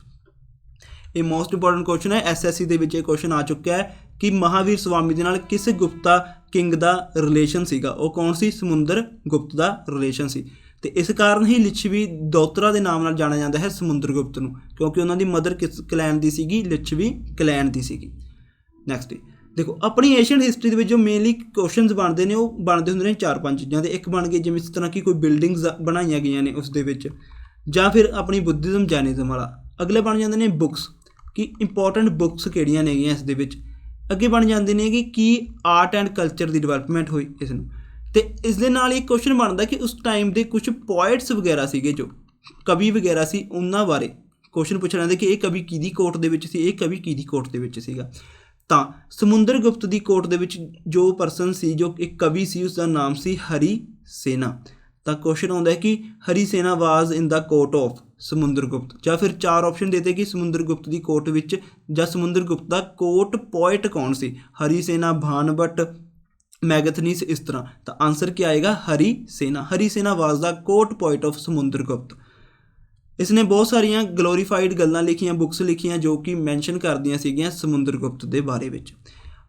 ਇਹ ਮੋਸਟ ਇੰਪੋਰਟੈਂਟ ਕੁਐਸਚਨ ਹੈ, SSC ਦੇ ਵਿੱਚ ਇਹ ਕੁਐਸਚਨ ਆ ਚੁੱਕਿਆ ਹੈ ਕਿ ਮਹਾਵੀਰ ਸਵਾਮੀ ਦੇ ਨਾਲ ਕਿਸ ਗੁਪਤਾ ਕਿੰਗ ਦਾ ਰਿਲੇਸ਼ਨ ਸੀਗਾ? ਉਹ ਕੌਣ ਸੀ? ਸਮੁੰਦਰ ਗੁਪਤ ਦਾ ਰਿਲੇਸ਼ਨ ਸੀ। ਅਤੇ ਇਸ ਕਾਰਨ ਹੀ ਲਿच्छवी ਦੋਤਰਾ ਦੇ ਨਾਮ ਨਾਲ ਜਾਣਿਆ ਜਾਂਦਾ ਹੈ ਸਮੁੰਦਰ ਗੁਪਤ ਨੂੰ, ਕਿਉਂਕਿ ਉਹਨਾਂ ਦੀ ਮਦਰ ਕਿਸ ਕਲੈਨ ਦੀ ਸੀਗੀ? ਲਿच्छवी ਕਲੈਨ ਦੀ ਸੀਗੀ। ਨੈਕਸਟ ਦੇਖੋ, ਆਪਣੀ ਏਸ਼ੀਅਨ ਹਿਸਟਰੀ ਦੇ ਵਿੱਚ ਜੋ ਮੇਨਲੀ ਕੁਐਸਚਨਸ ਬਣਦੇ ਨੇ ਉਹ ਬਣਦੇ ਹੁੰਦੇ ਨੇ 4-5 ਚੀਜ਼ਾਂ ਦੇ। ਇੱਕ ਬਣ ਗਏ ਜਿਵੇਂ ਇਸ ਤਰ੍ਹਾਂ ਕਿ ਕੋਈ ਬਿਲਡਿੰਗਸ ਬਣਾਈਆਂ ਗਈਆਂ ਨੇ ਉਸ ਦੇ ਵਿੱਚ, ਜਾਂ ਫਿਰ ਆਪਣੀ ਬੁੱਧਿਜ਼ਮ ਜੈਨਿਜ਼ਮ ਵਾਲਾ। ਅਗਲੇ ਬਣ ਜਾਂਦੇ ਨੇ ਬੁੱਕਸ, ਕਿ ਇੰਪੋਰਟੈਂਟ ਬੁੱਕਸ ਕਿਹੜੀਆਂ ਨੇਗੀਆਂ ਇਸ ਦੇ ਵਿੱਚ। ਅੱਗੇ ਬਣ ਜਾਂਦੇ ਨੇ ਕਿ ਕੀ art and culture the development ਹੋਈ ਇਸ ਨੂੰ। ਅਤੇ ਇਸ ਦੇ ਨਾਲ ਇੱਕ ਕੁਐਸਚਨ ਬਣਦਾ ਕਿ ਉਸ ਟਾਈਮ ਦੇ ਕੁਛ ਪੋਇਟਸ ਵਗੈਰਾ ਸੀਗੇ, ਜੋ ਕਵੀ ਵਗੈਰਾ ਸੀ, ਉਹਨਾਂ ਬਾਰੇ ਕੁਐਸਚਨ ਪੁੱਛਣਾ ਜਾਂਦਾ ਕਿ ਇਹ ਕਵੀ ਕਿਹਦੀ ਕੋਰਟ ਦੇ ਵਿੱਚ ਸੀ, ਇਹ ਕਵੀ ਕਿਹਦੀ ਕੋਰਟ ਦੇ ਵਿੱਚ ਸੀਗਾ। ਤਾਂ ਸਮੁੰਦਰ ਗੁਪਤ ਦੀ ਕੋਰਟ ਦੇ ਵਿੱਚ ਜੋ ਪਰਸਨ ਸੀ, ਜੋ ਇੱਕ ਕਵੀ ਸੀ, ਉਸ ਦਾ ਨਾਮ ਸੀ ਹਰੀ ਸੇਨਾ। ਤਾਂ ਕੁਐਸਚਨ ਆਉਂਦਾ ਹੈ ਕਿ ਹਰੀ ਸੇਨਾ ਵਾਜ਼ ਇਨ ਦਾ ਕੋਰਟ ਆਫ ਸਮੁੰਦਰ ਗੁਪਤ, ਜਾਂ ਫਿਰ 4 ਆਪਸ਼ਨ ਦੇਤੇ ਕਿ ਸਮੁੰਦਰ ਗੁਪਤ ਦੀ ਕੋਰਟ ਵਿੱਚ ਜਾਂ ਸਮੁੰਦਰ ਗੁਪਤ ਦਾ ਕੋਰਟ ਪੋਇਟ ਕੌਣ ਸੀ? ਹਰੀ ਸੇਨਾ, ਭਾਨਭੱਟ, ਮੈਗਥਨੀਸ, ਇਸ ਤਰ੍ਹਾਂ। ਤਾਂ ਆਂਸਰ ਕੀ ਆਏਗਾ? ਹਰੀ ਸੇਨਾ। ਹਰੀ ਸੇਨਾ was the court poet of ਸਮੁੰਦਰ ਗੁਪਤ। ਇਸ ਨੇ ਬਹੁਤ ਸਾਰੀਆਂ ਗਲੋਰੀਫਾਈਡ ਗੱਲਾਂ ਲਿਖੀਆਂ, ਬੁੱਕਸ ਲਿਖੀਆਂ ਜੋ ਕਿ ਮੈਂਸ਼ਨ ਕਰਦੀਆਂ ਸੀਗੀਆਂ ਸਮੁੰਦਰ ਗੁਪਤ ਦੇ ਬਾਰੇ ਵਿੱਚ।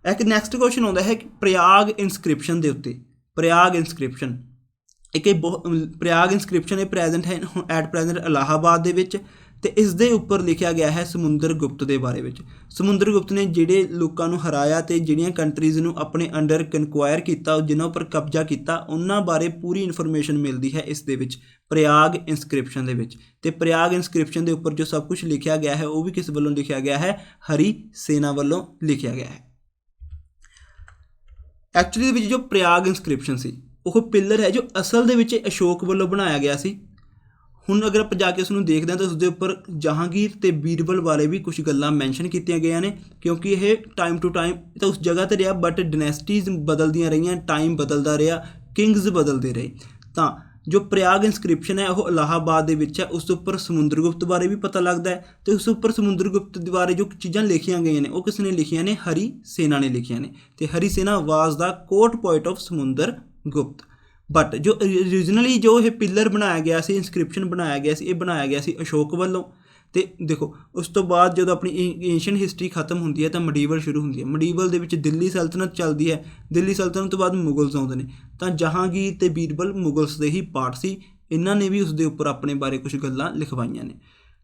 ਇੱਕ ਨੈਕਸਟ ਕੁਐਸਚਨ ਆਉਂਦਾ ਹੈ ਕਿ ਪ੍ਰਯਾਗ ਇਨਸਕ੍ਰਿਪਸ਼ਨ ਦੇ ਉੱਤੇ। ਪ੍ਰਯਾਗ ਇਨਸਕ੍ਰਿਪਸ਼ਨ ਪ੍ਰਯਾਗ ਇਨਸਕ੍ਰਿਪਸ਼ਨ ਇਹ ਪ੍ਰੈਜ਼ੈਂਟ ਹੈ ਐਟ ਪ੍ਰੈਜ਼ੈਂਟ ਇਲਾਹਾਬਾਦ ਦੇ ਵਿੱਚ, ਅਤੇ ਇਸ ਦੇ ਉੱਪਰ ਲਿਖਿਆ ਗਿਆ ਹੈ ਸਮੁੰਦਰ ਗੁਪਤ ਦੇ ਬਾਰੇ ਵਿੱਚ। ਸਮੁੰਦਰ ਗੁਪਤ ਨੇ ਜਿਹੜੇ ਲੋਕਾਂ ਨੂੰ ਹਰਾਇਆ ਅਤੇ ਜਿਹੜੀਆਂ ਕੰਟਰੀਜ਼ ਨੂੰ ਆਪਣੇ ਅੰਡਰ ਕਨਕੁਆਇਰ ਕੀਤਾ, ਜਿਨ੍ਹਾਂ ਉੱਪਰ ਕਬਜ਼ਾ ਕੀਤਾ, ਉਹਨਾਂ ਬਾਰੇ ਪੂਰੀ ਇਨਫੋਰਮੇਸ਼ਨ ਮਿਲਦੀ ਹੈ ਇਸ ਦੇ ਵਿੱਚ, ਪ੍ਰਯਾਗ ਇਨਸਕ੍ਰਿਪਸ਼ਨ ਦੇ ਵਿੱਚ। ਅਤੇ ਪ੍ਰਯਾਗ ਇਨਸਕ੍ਰਿਪਸ਼ਨ ਦੇ ਉੱਪਰ ਜੋ ਸਭ ਕੁਝ ਲਿਖਿਆ ਗਿਆ ਹੈ ਉਹ ਵੀ ਕਿਸ ਵੱਲੋਂ ਲਿਖਿਆ ਗਿਆ ਹੈ? ਹਰੀ ਸੇਨਾ ਵੱਲੋਂ ਲਿਖਿਆ ਗਿਆ ਹੈ। ਐਕਚੁਅਲੀ ਦੇ ਵਿੱਚ ਜੋ ਪ੍ਰਯਾਗ ਇਨਸਕ੍ਰਿਪਸ਼ਨ ਸੀ ਉਹ ਪਿੱਲਰ ਹੈ ਜੋ ਅਸਲ ਦੇ ਵਿੱਚ ਅਸ਼ੋਕ ਵੱਲੋਂ ਬਣਾਇਆ ਗਿਆ ਸੀ। ਹੁਣ ਅਗਰ ਆਪਾਂ ਜਾ ਕੇ ਉਸ ਨੂੰ ਦੇਖਦੇ ਹਾਂ ਤਾਂ ਉਸਦੇ ਉੱਪਰ ਜਹਾਂਗੀਰ ਅਤੇ ਬੀਰਬਲ ਬਾਰੇ ਵੀ ਕੁਛ ਗੱਲਾਂ ਮੈਂਸ਼ਨ ਕੀਤੀਆਂ ਗਈਆਂ ਨੇ, ਕਿਉਂਕਿ ਇਹ ਟਾਈਮ ਟੂ ਟਾਈਮ ਤਾਂ ਉਸ ਜਗ੍ਹਾ 'ਤੇ ਰਿਹਾ, ਬਟ ਡਿਨੈਸਟੀਜ਼ ਬਦਲਦੀਆਂ ਰਹੀਆਂ, ਟਾਈਮ ਬਦਲਦਾ ਰਿਹਾ, ਕਿੰਗਸ ਬਦਲਦੇ ਰਹੇ। ਤਾਂ ਜੋ ਪ੍ਰਯਾਗ ਇਨਸਕ੍ਰਿਪਸ਼ਨ ਹੈ ਉਹ ਇਲਾਹਾਬਾਦ ਦੇ ਵਿੱਚ ਹੈ। ਉਸ ਉੱਪਰ ਸਮੁੰਦਰ ਗੁਪਤ ਬਾਰੇ ਵੀ ਪਤਾ ਲੱਗਦਾ ਹੈ, ਅਤੇ ਉਸ ਉੱਪਰ ਸਮੁੰਦਰ ਗੁਪਤ ਬਾਰੇ ਜੋ ਚੀਜ਼ਾਂ ਲਿਖੀਆਂ ਗਈਆਂ ਨੇ ਉਹ ਕਿਸ ਨੇ ਲਿਖੀਆਂ ਨੇ? ਹਰੀ ਸੇਨਾ ਨੇ ਲਿਖੀਆਂ ਨੇ। ਅਤੇ ਹਰੀ ਸੇਨਾ was the court poet of ਸਮੁੰਦਰ ਗੁਪਤ। ਬਟ ਜੋ ਓਰੀਜਨਲੀ ਜੋ ਇਹ ਪਿੱਲਰ ਬਣਾਇਆ ਗਿਆ ਸੀ, ਇਨਸਕ੍ਰਿਪਸ਼ਨ ਬਣਾਇਆ ਗਿਆ ਸੀ, ਇਹ ਬਣਾਇਆ ਗਿਆ ਸੀ ਅਸ਼ੋਕ ਵੱਲੋਂ। ਤੇ ਦੇਖੋ ਉਸ ਤੋਂ ਬਾਅਦ ਜਦੋਂ ਆਪਣੀ ਏਂਸ਼ੀਅੰਟ ਹਿਸਟਰੀ ਖਤਮ ਹੁੰਦੀ ਹੈ ਤਾਂ ਮਡੀਵਲ ਸ਼ੁਰੂ ਹੁੰਦੀ ਹੈ। ਮਡੀਵਲ ਦੇ ਵਿੱਚ ਦਿੱਲੀ ਸਲਤਨਤ ਚੱਲਦੀ ਹੈ। ਦਿੱਲੀ ਸਲਤਨਤ ਤੋਂ ਬਾਅਦ ਮੁਗਲਸ ਆਉਂਦੇ ਨੇ, ਤਾਂ ਜਹਾਂਗੀਰ ਤੇ ਬੀਰਬਲ ਮੁਗਲਸ ਦੇ ਹੀ ਪਾਰਟ ਸੀ। ਇਹਨਾਂ ਨੇ ਵੀ ਉਸ ਦੇ ਉੱਪਰ ਆਪਣੇ ਬਾਰੇ ਕੁਝ ਗੱਲਾਂ ਲਿਖਵਾਈਆਂ ਨੇ।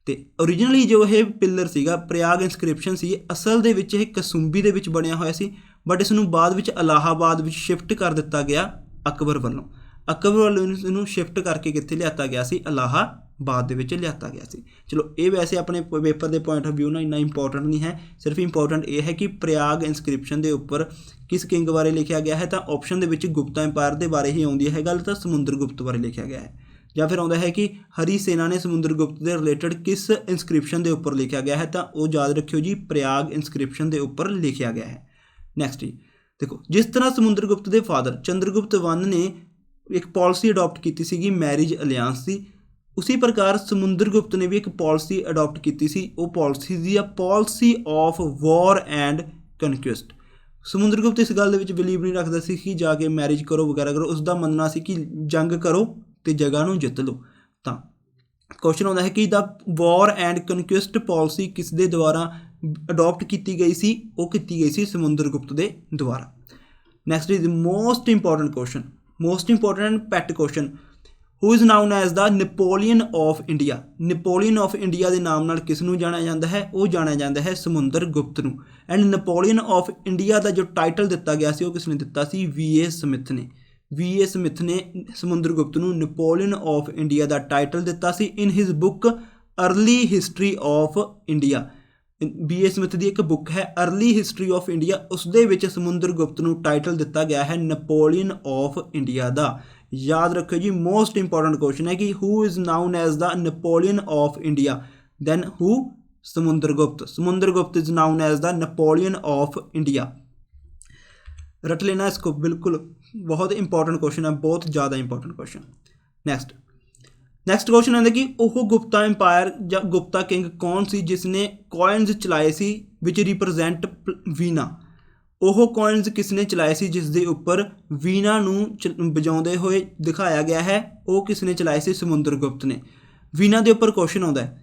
ਤੇ ਓਰੀਜਨਲੀ ਜੋ ਇਹ ਪਿੱਲਰ ਸੀਗਾ ਪ੍ਰਯਾਗ ਇਨਸਕ੍ਰਿਪਸ਼ਨ ਸੀ, ਅਸਲ ਦੇ ਵਿੱਚ ਇਹ ਕਸੁੰਬੀ ਦੇ ਵਿੱਚ ਬਣਿਆ ਹੋਇਆ ਸੀ, ਬਟ ਇਸ ਨੂੰ ਬਾਅਦ ਵਿੱਚ ਇਲਾਹਾਬਾਦ ਵਿੱਚ ਸ਼ਿਫਟ ਕਰ ਦਿੱਤਾ ਗਿਆ ਅਕਬਰ ਵੱਲੋਂ। ਅਕਬਰ ਵੱਲੋਂ ਇਹਨੂੰ ਸ਼ਿਫਟ ਕਰਕੇ ਕਿੱਥੇ ਲਿਆਤਾ ਗਿਆ ਸੀ? ਇਲਾਹਾਬਾਦ ਦੇ ਵਿੱਚ ਲਿਆਤਾ ਗਿਆ ਸੀ। ਚਲੋ ਇਹ ਵੈਸੇ ਆਪਣੇ ਪੇਪਰ ਦੇ ਪੁਆਇੰਟ ਆਫ ਵਿਊ ਨਾਲ ਇੰਨਾ ਇੰਪੋਰਟੈਂਟ ਨਹੀਂ ਹੈ, ਸਿਰਫ ਇੰਪੋਰਟੈਂਟ ਇਹ ਹੈ ਕਿ ਪ੍ਰਯਾਗ ਇਨਸਕ੍ਰਿਪਸ਼ਨ ਦੇ ਉੱਪਰ ਕਿਸ ਕਿੰਗ ਬਾਰੇ ਲਿਖਿਆ ਗਿਆ ਹੈ, ਤਾਂ ਆਪਸ਼ਨ ਦੇ ਵਿੱਚ ਗੁਪਤਾ ਐਮਪਾਇਰ ਦੇ ਬਾਰੇ ਹੀ ਆਉਂਦੀ ਹੈ ਗੱਲ, ਤਾਂ ਸਮੁੰਦਰਗੁਪਤ ਬਾਰੇ ਲਿਖਿਆ ਗਿਆ ਹੈ। ਜਾਂ ਫਿਰ ਆਉਂਦਾ ਹੈ ਕਿ ਹਰੀ ਸੈਨਾ ਨੇ ਸਮੁੰਦਰਗੁਪਤ ਦੇ ਰਿਲੇਟਡ ਕਿਸ ਇਨਸਕ੍ਰਿਪਸ਼ਨ ਦੇ ਉੱਪਰ ਲਿਖਿਆ ਗਿਆ ਹੈ, ਤਾਂ ਉਹ ਯਾਦ ਰੱਖਿਓ ਜੀ ਪ੍ਰਯਾਗ ਇਨਸਕ੍ਰਿਪਸ਼ਨ ਦੇ ਉੱਪਰ ਲਿਖਿਆ ਗਿਆ ਹੈ। ਨੈਕਸਟ ਜੀ ਦੇਖੋ, ਜਿਸ ਤਰ੍ਹਾਂ ਸਮੁੰਦਰਗੁਪਤ ਦੇ ਫਾਦਰ ਚੰਦਰਗੁਪਤ I ਨੇ ਇੱਕ ਪਾਲਿਸੀ ਅਡੋਪਟ ਕੀਤੀ ਸੀਗੀ ਮੈਰਿਜ ਅਲਾਇੰਸ ਦੀ, ਉਸੇ ਪ੍ਰਕਾਰ ਸਮੁੰਦਰਗੁਪਤ ਨੇ ਵੀ ਇੱਕ ਪਾਲਿਸੀ ਅਡੋਪਟ ਕੀਤੀ ਸੀ। ਉਹ ਪਾਲਿਸੀ ਦੀ ਆ policy of war and ਕਨਕੁਐਸਟ। Samudragupta ਇਸ ਗੱਲ ਦੇ ਵਿੱਚ ਬਿਲੀਵ ਨਹੀਂ ਰੱਖਦਾ ਸੀ ਕਿ ਜਾ ਕੇ ਮੈਰਿਜ ਕਰੋ ਵਗੈਰਾ ਕਰੋ, ਉਸ ਦਾ ਮੰਨਣਾ ਸੀ ਕਿ ਜੰਗ ਕਰੋ ਤੇ ਜਗ੍ਹਾ ਨੂੰ ਜਿੱਤ ਲਓ। ਤਾਂ ਕੁਐਸਚਨ ਆਉਂਦਾ ਹੈ ਕਿ ਦਾ ਵਾਰ ਐਂਡ ਕਨਕੁਐਸਟ ਪਾਲਿਸੀ ਕਿਸ ਦੇ ਦੁਆਰਾ ਅਡੋਪਟ ਕੀਤੀ ਗਈ ਸੀ? ਉਹ ਕੀਤੀ ਗਈ ਸੀ ਸਮੁੰਦਰਗੁਪਤ ਦੇ ਦੁਆਰਾ। Next is most important question, most important pet question, who is known as the Napoleon of India. Napoleon of India ਦੇ ਨਾਮ ਨਾਲ ਕਿਸ ਨੂੰ ਜਾਣਿਆ ਜਾਂਦਾ ਹੈ? ਉਹ ਜਾਣਿਆ ਜਾਂਦਾ ਹੈ ਸਮੁੰਦਰਗੁਪਤ ਨੂੰ। ਐਂਡ ਨੈਪੋਲੀਅਨ ਆਫ ਇੰਡੀਆ ਦਾ ਜੋ ਟਾਈਟਲ ਦਿੱਤਾ ਗਿਆ ਸੀ ਉਹ ਕਿਸ ਨੇ ਦਿੱਤਾ ਸੀ? V.A. ਸਮਿਥ ਨੇ। V.A. ਸਮਿਥ ਨੇ ਸਮੁੰਦਰਗੁਪਤ ਨੂੰ ਨੈਪੋਲੀਅਨ ਆਫ ਇੰਡੀਆ ਦਾ ਟਾਈਟਲ ਦਿੱਤਾ ਸੀ in his book early history of India. B.A. Smith ਦੀ ਇੱਕ ਬੁੱਕ ਹੈ ਅਰਲੀ ਹਿਸਟਰੀ ਆਫ ਇੰਡੀਆ, ਉਸ ਦੇ ਵਿੱਚ ਸਮੁੰਦਰਗੁਪਤ ਨੂੰ ਟਾਈਟਲ ਦਿੱਤਾ ਗਿਆ ਹੈ ਨੈਪੋਲੀਅਨ ਆਫ ਇੰਡੀਆ ਦਾ। ਯਾਦ ਰੱਖਿਓ ਜੀ, ਮੋਸਟ ਇੰਪੋਰਟੈਂਟ ਕੁਐਸਚਨ ਹੈ ਕਿ who is known as the Napoleon of India, then who? Samudragupta. Samudragupta is known as the Napoleon of India. रट लेना इसको, बिल्कुल बहुत इंपॉर्टेंट क्वेश्चन है, बहुत ज़्यादा इंपॉर्टेंट क्वेश्चन। नैक्सट क्वेश्चन है कि ਉਹ ਗੁਪਤਾ ਐम्पायर ਜਾਂ ਗੁਪਤਾ ਕਿੰਗ ਕੌਣ ਸੀ ਜਿਸਨੇ ਕੋਇਨਸ ਚਲਾਏ ਸੀ ਵਿਚ ਰਿਪਰੈਜ਼ੈਂਟ ਵੀਨਾ। ਉਹ ਕੋਇਨਸ ਕਿਸਨੇ ਚਲਾਏ ਸੀ ਜਿਸ ਦੇ ਉੱਪਰ ਵੀਨਾ ਨੂੰ ਵਜਾਉਂਦੇ ਹੋਏ ਦਿਖਾਇਆ ਗਿਆ ਹੈ? ਉਹ ਕਿਸਨੇ ਚਲਾਏ ਸੀ? ਸਮੁੰਦਰਗੁਪਤ ਨੇ। ਵੀਨਾ ਦੇ ਉੱਪਰ ਕੁਐਸਚਨ ਆਉਂਦਾ ਹੈ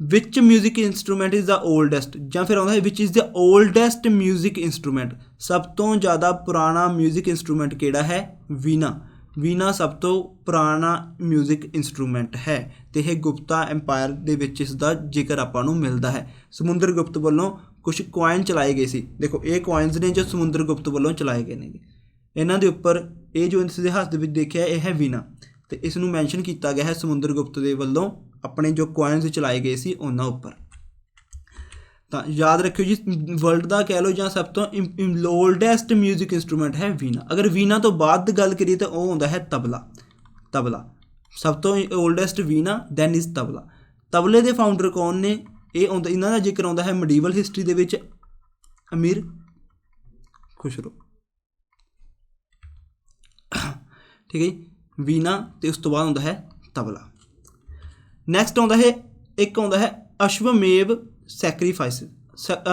ਵਿਚ ਮਿਊਜ਼ਿਕ ਇੰਸਟਰੂਮੈਂਟ ਇਜ਼ ਦਾ ਓਲਡੈਸਟ, ਜਾਂ ਫਿਰ ਆਉਂਦਾ ਹੈ ਵਿਚ ਇਜ਼ ਦਾ ਓਲਡੈਸਟ ਮਿਊਜ਼ਿਕ ਇੰਸਟਰੂਮੈਂਟ। ਸਭ ਤੋਂ ਜ਼ਿਆਦਾ ਪੁਰਾਣਾ ਮਿਊਜ਼ਿਕ ਇੰਸਟਰੂਮੈਂਟ ਕਿਹੜਾ ਹੈ? ਵੀਨਾ। ਵੀਨਾ ਸਭ ਤੋਂ ਪੁਰਾਣਾ ਮਿਊਜ਼ਿਕ ਇੰਸਟਰੂਮੈਂਟ ਹੈ ਤੇ ਇਹ ਗੁਪਤਾ ਐਮਪਾਇਰ ਦੇ ਵਿੱਚ ਇਸ ਦਾ ਜ਼ਿਕਰ ਆਪਾਂ ਨੂੰ ਮਿਲਦਾ ਹੈ। ਸਮੁੰਦਰਗੁਪਤ ਵੱਲੋਂ ਕੁਝ ਕੋਇਨ ਚਲਾਏ ਗਏ ਸੀ। ਦੇਖੋ ਇਹ ਕੋਇਨਸ ਨੇ ਜੋ ਸਮੁੰਦਰਗੁਪਤ ਵੱਲੋਂ ਚਲਾਏ ਗਏ ਨੇ। ਇਹਨਾਂ ਦੇ ਉੱਪਰ ਇਹ ਜੋ ਇਸ ਦੇ ਹੱਥ ਦੇ ਵਿੱਚ ਦੇਖਿਆ ਇਹ ਹੈ ਵੀਨਾ, ਤੇ ਇਸ ਨੂੰ ਮੈਂਸ਼ਨ ਕੀਤਾ ਗਿਆ ਹੈ ਸਮੁੰਦਰਗੁਪਤ ਦੇ ਵੱਲੋਂ ਆਪਣੇ ਜੋ ਕੋਇਨਸ ਚਲਾਏ ਗਏ ਸੀ ਉਹਨਾਂ ਉੱਪਰ। ਤਾਂ ਯਾਦ ਰੱਖਿਓ ਜੀ, ਵਰਲਡ ਦਾ ਕਹਿ ਲਓ ਜਾਂ ਸਭ ਤੋਂ ਓਲਡੈਸਟ ਮਿਊਜ਼ਿਕ ਇੰਸਟਰੂਮੈਂਟ ਹੈ ਵੀਨਾ। ਅਗਰ ਵੀਨਾ ਤੋਂ ਬਾਅਦ ਗੱਲ ਕਰੀਏ ਤਾਂ ਉਹ ਹੁੰਦਾ ਹੈ ਤਬਲਾ। ਤਬਲਾ ਸਭ ਤੋਂ ਓਲਡੈਸਟ ਵੀਨਾ, ਦੈਨ ਇਜ਼ ਤਬਲਾ। ਤਬਲੇ ਦੇ ਫਾਊਂਡਰ ਕੌਣ ਨੇ? ਇਹ ਆਉਂਦਾ, ਇਹਨਾਂ ਦਾ ਜ਼ਿਕਰ ਆਉਂਦਾ ਹੈ ਮੀਡੀਵਲ ਹਿਸਟਰੀ ਦੇ ਵਿੱਚ ਅਮੀਰ ਖੁਸਰੋ। ਠੀਕ ਹੈ ਜੀ, ਵੀਨਾ ਤੇ ਉਸ ਤੋਂ ਬਾਅਦ ਆਉਂਦਾ ਹੈ ਤਬਲਾ। ਨੈਕਸਟ ਆਉਂਦਾ ਹੈ ਇੱਕ ਆਉਂਦਾ ਹੈ ਅਸ਼ਵਮੇਵ ਸੈਕਰੀਫਾਈਸ,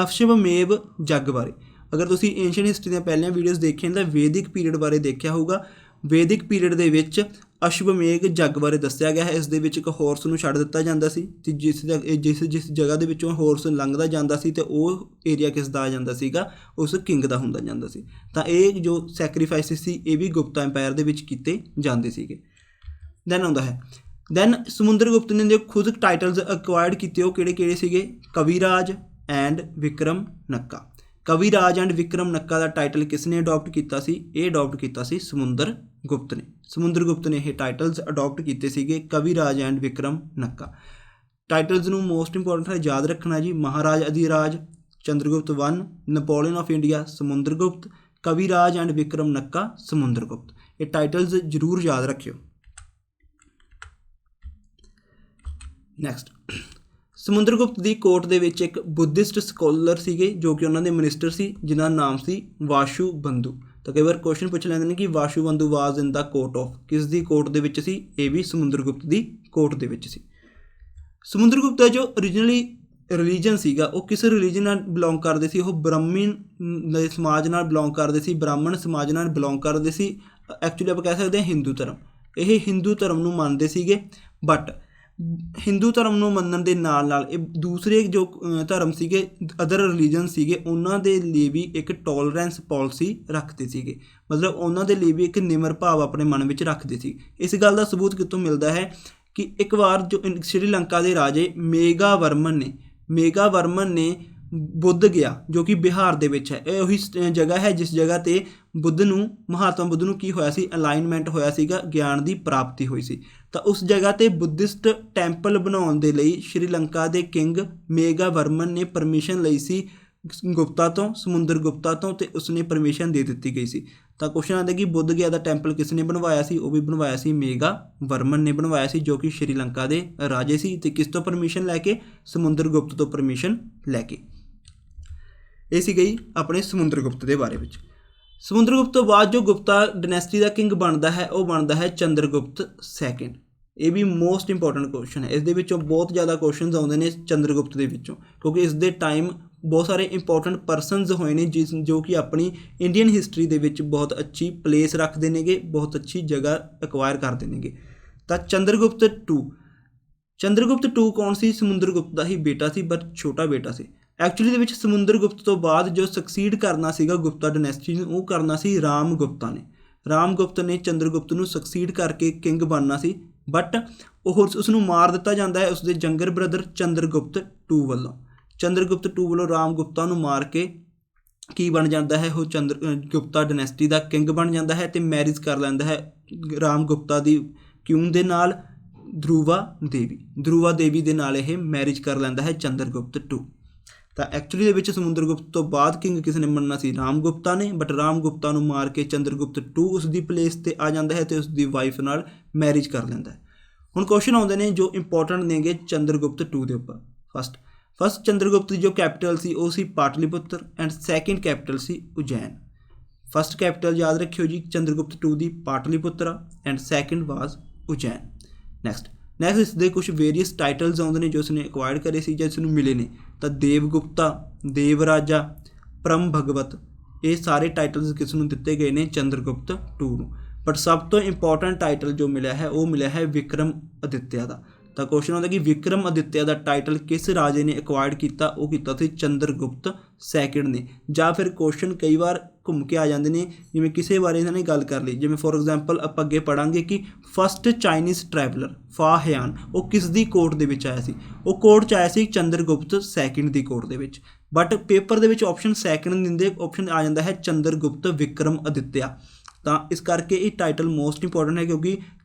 ਅਸ਼ਵਮੇਵ ਯੱਗ ਬਾਰੇ। ਅਗਰ ਤੁਸੀਂ ਏਂਸ਼ੀਅੰਟ ਹਿਸਟਰੀ ਦੀਆਂ ਪਹਿਲੀਆਂ ਵੀਡੀਓਜ਼ ਦੇਖੀਆਂ ਤਾਂ ਵੈਦਿਕ ਪੀਰੀਅਡ ਬਾਰੇ ਦੇਖਿਆ ਹੋਊਗਾ। ਵੈਦਿਕ ਪੀਰੀਅਡ ਦੇ ਵਿੱਚ ਅਸ਼ਵਮੇਘ ਯੱਗ ਬਾਰੇ ਦੱਸਿਆ ਗਿਆ ਹੈ। ਇਸ ਦੇ ਵਿੱਚ ਇੱਕ ਹਾਰਸ ਨੂੰ ਛੱਡ ਦਿੱਤਾ ਜਾਂਦਾ ਸੀ ਤੇ ਜਿਸ ਜਗ੍ਹਾ ਦੇ ਵਿੱਚੋਂ ਹਾਰਸ ਲੰਘਦਾ ਜਾਂਦਾ ਸੀ ਤੇ ਉਹ ਏਰੀਆ ਕਿਸ ਦਾ ਆ ਜਾਂਦਾ ਸੀਗਾ? ਉਸ ਕਿੰਗ ਦਾ ਹੁੰਦਾ ਜਾਂਦਾ ਸੀ। ਤਾਂ ਇਹ ਜੋ ਸੈਕਰੀਫਾਈਸਿਸ ਸੀ ਇਹ ਵੀ ਗੁਪਤਾ ਐਮਪਾਇਰ ਦੇ ਵਿੱਚ ਕੀਤੇ ਜਾਂਦੇ ਸੀਗੇ। ਦੈਨ ਆਉਂਦਾ ਹੈ ਸਮੁੰਦਰਗੁਪਤ ਨੇ ਜੋ ਖੁਦ ਟਾਈਟਲਸ ਅਕਵਾਇਰਡ ਕੀਤੇ ਉਹ ਕਿਹੜੇ ਕਿਹੜੇ ਸੀਗੇ? Kaviraj and Vikramanka. Kaviraj and Vikramanka ਦਾ ਟਾਈਟਲ ਕਿਸ ਨੇ ਅਡੋਪਟ ਕੀਤਾ ਸੀ? ਇਹ ਅਡੋਪਟ ਕੀਤਾ ਸੀ ਸਮੁੰਦਰਗੁਪਤ ਨੇ। ਸਮੁੰਦਰਗੁਪਤ ਨੇ ਇਹ ਟਾਈਟਲਸ ਅਡੋਪਟ ਕੀਤੇ ਸੀਗੇ, Kaviraj and Vikramanka. Titles ਨੂੰ ਮੋਸਟ ਇੰਪੋਰਟੈਂਟ ਹੈ ਯਾਦ ਰੱਖਣਾ ਜੀ, Maharaj Adhiraj, Chandragupta I, Napoleon of India Samudragupta, Kaviraj and Vikramanka Samudragupta. ਇਹ ਟਾਈਟਲਸ ਜ਼ਰੂਰ ਯਾਦ ਰੱਖਿਓ। ਨੈਕਸਟ ਸਮੁੰਦਰਗੁਪਤ ਦੀ ਕੋਰਟ ਦੇ ਵਿੱਚ ਇੱਕ ਬੁੱਧਿਸਟ ਸਕੋਲਰ ਸੀਗੇ ਜੋ ਕਿ ਉਹਨਾਂ ਦੇ ਮਿਨਿਸਟਰ ਸੀ ਜਿਨ੍ਹਾਂ ਦਾ ਨਾਮ ਸੀ ਵਾਸ਼ੂਬੰਧੂ। ਤਾਂ ਕਈ ਵਾਰ ਕੁਐਸਚਨ ਪੁੱਛ ਲੈਂਦੇ ਨੇ ਕਿ ਵਾਸ਼ੂਬੰਧੂ ਵਾਜ਼ ਇਨ ਦਾ ਕੋਰਟ ਆਫ, ਕਿਸ ਦੀ ਕੋਰਟ ਦੇ ਵਿੱਚ ਸੀ? ਇਹ ਵੀ ਸਮੁੰਦਰਗੁਪਤ ਦੀ ਕੋਰਟ ਦੇ ਵਿੱਚ ਸੀ। ਸਮੁੰਦਰਗੁਪਤ ਦਾ ਜੋ ਓਰੀਜਨਲੀ ਰਿਲੀਜਨ ਸੀਗਾ ਉਹ ਕਿਸ ਰਿਲੀਜਨ ਨਾਲ ਬਿਲੋਂਗ ਕਰਦੇ ਸੀ? ਉਹ ਬ੍ਰਾਹਮਣ ਦੇ ਸਮਾਜ ਨਾਲ ਬਿਲੋਂਗ ਕਰਦੇ ਸੀ, ਬ੍ਰਾਹਮਣ ਸਮਾਜ ਨਾਲ ਬਿਲੋਂਗ ਕਰਦੇ ਸੀ। ਐਕਚੁਅਲੀ ਆਪਾਂ ਕਹਿ ਸਕਦੇ ਹਾਂ ਹਿੰਦੂ ਧਰਮ। ਇਹ ਹਿੰਦੂ ਧਰਮ ਨੂੰ ਮੰਨਦੇ ਸੀਗੇ, ਬਟ ਹਿੰਦੂ ਧਰਮ ਨੂੰ ਮੰਨਣ ਦੇ ਨਾਲ ਨਾਲ ਇਹ ਦੂਸਰੇ ਜੋ ਧਰਮ ਸੀਗੇ, ਅਦਰ ਰਿਲੀਜਨ ਸੀਗੇ, ਉਹਨਾਂ ਦੇ ਲਈ ਵੀ ਇੱਕ ਟੋਲਰੈਂਸ ਪੋਲਿਸੀ ਰੱਖਦੇ ਸੀਗੇ। ਮਤਲਬ ਉਹਨਾਂ ਦੇ ਲਈ ਵੀ ਇੱਕ ਨਿਮਰ ਭਾਵ ਆਪਣੇ ਮਨ ਵਿੱਚ ਰੱਖਦੇ ਸੀ। ਇਸ ਗੱਲ ਦਾ ਸਬੂਤ ਕਿੱਥੋਂ ਮਿਲਦਾ ਹੈ ਕਿ ਇੱਕ ਵਾਰ ਜੋ ਸ਼੍ਰੀਲੰਕਾ ਦੇ ਰਾਜੇ ਮੇਘਾਵਰਮਨ ਨੇ ਬੁੱਧ ਗਿਆ, ਜੋ ਕਿ ਬਿਹਾਰ ਦੇ ਵਿੱਚ ਹੈ। ਇਹ ਉਹੀ ਜਗ੍ਹਾ ਹੈ ਜਿਸ ਜਗ੍ਹਾ 'ਤੇ ਮਹਾਤਮਾ ਬੁੱਧ ਨੂੰ ਕੀ ਹੋਇਆ ਸੀ, ਅਲਾਈਨਮੈਂਟ ਹੋਇਆ ਸੀਗਾ, ਗਿਆਨ ਦੀ ਪ੍ਰਾਪਤੀ ਹੋਈ ਸੀ। ਤਾਂ ਉਸ ਜਗ੍ਹਾ 'ਤੇ ਬੁੱਧਿਸਟ ਟੈਂਪਲ ਬਣਾਉਣ ਦੇ ਲਈ ਸ਼੍ਰੀਲੰਕਾ ਦੇ ਕਿੰਗ ਮੇਘਾਵਰਮਨ ਨੇ ਪਰਮਿਸ਼ਨ ਲਈ ਸੀ ਸਮੁੰਦਰ ਗੁਪਤਾ ਤੋਂ, ਅਤੇ ਉਸਨੇ ਪਰਮਿਸ਼ਨ ਦੇ ਦਿੱਤੀ ਗਈ ਸੀ। ਤਾਂ ਕੁਐਸਚਨ ਆਉਂਦਾ ਕਿ ਬੁੱਧ ਗਿਆ ਦਾ ਟੈਂਪਲ ਕਿਸ ਨੇ ਬਣਵਾਇਆ ਸੀ? ਉਹ ਵੀ ਬਣਵਾਇਆ ਸੀ ਮੇਘਾਵਰਮਨ ਨੇ ਬਣਵਾਇਆ ਸੀ, ਜੋ ਕਿ ਸ਼੍ਰੀਲੰਕਾ ਦੇ ਰਾਜੇ ਸੀ। ਅਤੇ ਕਿਸ ਤੋਂ ਪਰਮਿਸ਼ਨ ਲੈ ਕੇ? ਸਮੁੰਦਰ ਗੁਪਤ ਤੋਂ ਪਰਮਿਸ਼ਨ ਲੈ ਕੇ। ਇਹ ਸੀ ਗਈ ਆਪਣੇ ਸਮੁੰਦਰ ਗੁਪਤ ਦੇ ਬਾਰੇ ਵਿੱਚ। ਸਮੁੰਦਰ ਗੁਪਤ ਤੋਂ ਬਾਅਦ ਜੋ ਗੁਪਤਾ ਡਾਇਨੈਸਟੀ ਦਾ ਕਿੰਗ ਬਣਦਾ ਹੈ ਉਹ ਬਣਦਾ ਹੈ ਚੰਦਰਗੁਪਤ ਸੈਕਿੰਡ। ਇਹ ਵੀ ਮੋਸਟ ਇੰਪੋਰਟੈਂਟ ਕੁਐਸਚਨ ਹੈ। ਇਸ ਦੇ ਵਿੱਚੋਂ ਬਹੁਤ ਜ਼ਿਆਦਾ ਕੁਐਸਚਨਸ ਆਉਂਦੇ ਨੇ ਚੰਦਰਗੁਪਤ ਦੇ ਵਿੱਚੋਂ, ਕਿਉਂਕਿ ਇਸ ਦੇ ਟਾਈਮ ਬਹੁਤ ਸਾਰੇ ਇੰਪੋਰਟੈਂਟ ਪਰਸਨਸ ਹੋਏ ਨੇ ਜੋ ਕਿ ਆਪਣੀ ਇੰਡੀਅਨ ਹਿਸਟਰੀ ਦੇ ਵਿੱਚ ਬਹੁਤ ਅੱਛੀ ਪਲੇਸ ਰੱਖਦੇ ਨੇਗੇ, ਬਹੁਤ ਅੱਛੀ ਜਗ੍ਹਾ ਐਕਵਾਇਰ ਕਰਦੇ ਨੇਗੇ। ਤਾਂ ਚੰਦਰਗੁਪਤ 2 ਕੌਣ ਸੀ? ਸਮੁੰਦਰ ਗੁਪਤ ਦਾ ਹੀ ਬੇਟਾ ਸੀ, ਬਟ ਛੋਟਾ ਬੇਟਾ ਸੀ। ਐਕਚੁਅਲੀ ਦੇ ਵਿੱਚ ਸਮੁੰਦਰ ਗੁਪਤ ਤੋਂ ਬਾਅਦ ਜੋ ਸਕਸੀਡ ਕਰਨਾ ਸੀਗਾ ਗੁਪਤਾ ਡਾਇਨੈਸਟੀ ਨੂੰ, ਉਹ ਕਰਨਾ ਸੀ ਰਾਮਗੁਪਤਾ ਨੇ। ਰਾਮਗੁਪਤ ਨੇ ਚੰਦਰਗੁਪਤ ਨੂੰ ਸਕਸੀਡ ਕਰਕੇ ਕਿੰਗ ਬਣਨਾ ਸੀ, ਬਟ ਉਸ ਨੂੰ ਮਾਰ ਦਿੱਤਾ ਜਾਂਦਾ ਹੈ ਉਸਦੇ ਯੰਗਰ ਬ੍ਰਦਰ ਚੰਦਰਗੁਪਤ 2 ਵੱਲੋਂ। ਚੰਦਰਗੁਪਤ 2 ਵੱਲੋਂ ਰਾਮਗੁਪਤਾ ਨੂੰ ਮਾਰ ਕੇ ਕੀ ਬਣ ਜਾਂਦਾ ਹੈ? ਉਹ ਗੁਪਤਾ ਡਾਇਨੈਸਟੀ ਦਾ ਕਿੰਗ ਬਣ ਜਾਂਦਾ ਹੈ ਅਤੇ ਮੈਰਿਜ ਕਰ ਲੈਂਦਾ ਹੈ ਰਾਮਗੁਪਤਾ ਦੀ ਕਿਊਨ ਦੇ ਨਾਲ, ਧਰੁਵਾ ਦੇਵੀ ਦੇ ਨਾਲ ਇਹ ਮੈਰਿਜ ਕਰ ਲੈਂਦਾ ਹੈ ਚੰਦਰਗੁਪਤ 2। ਤਾਂ ਐਕਚੁਅਲੀ ਦੇ ਵਿੱਚ ਸਮੁੰਦਰਗੁਪਤ ਤੋਂ ਬਾਅਦ ਕਿੰਗ ਕਿਸ ਨੇ ਬਣਨਾ ਸੀ? ਰਾਮਗੁਪਤਾ ਨੇ, ਬਟ ਰਾਮਗੁਪਤਾ ਨੂੰ ਮਾਰ ਕੇ ਚੰਦਰਗੁਪਤ 2 ਉਸ ਦੀ ਪਲੇਸ 'ਤੇ ਆ ਜਾਂਦਾ ਹੈ ਅਤੇ ਉਸ ਦੀ ਵਾਈਫ ਨਾਲ ਮੈਰਿਜ ਕਰ ਲੈਂਦਾ ਹੈ। ਹੁਣ ਕੁਐਸਚਨ ਆਉਂਦੇ ਨੇ ਜੋ ਇੰਪੋਰਟੈਂਟ ਨੇਗੇ ਚੰਦਰਗੁਪਤ 2 ਦੇ ਉੱਪਰ। ਫਸਟ ਚੰਦਰਗੁਪਤ ਦੀ ਜੋ ਕੈਪੀਟਲ ਸੀ ਉਹ ਸੀ ਪਾਟਲੀਪੁੱਤਰ ਐਂਡ ਸੈਕਿੰਡ ਕੈਪੀਟਲ ਸੀ ਉਜੈਨ। ਫਸਟ ਕੈਪੀਟਲ ਯਾਦ ਰੱਖਿਓ ਜੀ ਚੰਦਰਗੁਪਤ 2 ਦੀ Pataliputra and second was Ujjain. Next ਇਸ ਦੇ ਕੁਝ ਵੇਰੀਅਸ ਟਾਈਟਲਸ ਆਉਂਦੇ ਨੇ ਜੋ ਇਸਨੇ ਐਕਵਾਇਰ ਕਰੇ ਸੀ ਜਾਂ ਇਸ ਨੂੰ ਮਿਲੇ ਨੇ। ਤਾਂ ਦੇਵਗੁਪਤਾ, ਦੇਵਰਾਜਾ, ਪਰਮ ਭਗਵਤ, ਇਹ ਸਾਰੇ ਟਾਈਟਲਸ ਕਿਸ ਨੂੰ ਦਿੱਤੇ ਗਏ ਨੇ? ਚੰਦਰਗੁਪਤ 2 ਨੂੰ। ਬਟ ਸਭ ਤੋਂ ਇੰਪੋਰਟੈਂਟ ਟਾਈਟਲ ਜੋ ਮਿਲਿਆ ਹੈ ਉਹ ਮਿਲਿਆ ਹੈ ਵਿਕਰਮ ਅਦਿੱਤਿਆ ਦਾ। ਤਾਂ ਕੁਐਸਚਨ ਆਉਂਦਾ ਕਿ ਵਿਕਰਮ ਅਦਿੱਤਿਆ ਦਾ ਟਾਈਟਲ ਕਿਸ ਰਾਜੇ ਨੇ ਐਕਵਾਇਰਡ ਕੀਤਾ? ਉਹ ਕੀਤਾ ਸੀ ਚੰਦਰਗੁਪਤ ਸੈਕਿੰਡ ਨੇ। ਜਾਂ ਫਿਰ ਕੁਐਸਚਨ ਕਈ ਵਾਰ ਘੁੰਮ ਕੇ ਆ ਜਾਂਦੇ ਨੇ, ਜਿਵੇਂ ਕਿਸੇ ਬਾਰੇ ਇਹਨਾਂ ਨੇ ਗੱਲ ਕਰ ਲਈ, ਜਿਵੇਂ ਫੋਰ ਐਗਜ਼ਾਮਪਲ ਆਪਾਂ ਅੱਗੇ ਪੜ੍ਹਾਂਗੇ ਕਿ ਫਸਟ ਚਾਈਨੀਜ਼ ਟਰੈਵਲਰ ਫਾ ਹਿਆਨ ਉਹ ਕਿਸ ਦੀ ਕੋਰਟ ਦੇ ਵਿੱਚ ਆਇਆ ਸੀ? ਉਹ ਕੋਰਟ 'ਚ ਆਇਆ ਸੀ ਚੰਦਰਗੁਪਤ ਸੈਕਿੰਡ ਦੀ ਕੋਰਟ ਦੇ ਵਿੱਚ। ਬਟ ਪੇਪਰ ਦੇ ਵਿੱਚ ਆਪਸ਼ਨ ਸੈਕਿੰਡ ਨਹੀਂ ਦਿੰਦੇ, ਆਪਸ਼ਨ ਆ ਜਾਂਦਾ ਹੈ ਚੰਦਰਗੁਪਤ ਵਿਕਰਮ ਅਦਿੱਤਿਆ। ਤਾਂ ਇਸ ਕਰਕੇ ਇਹ ਟਾਈਟਲ ਮੋਸਟ ਇੰਪੋਰਟੈਂਟ ਹੈ, ਕਿਉਂਕਿ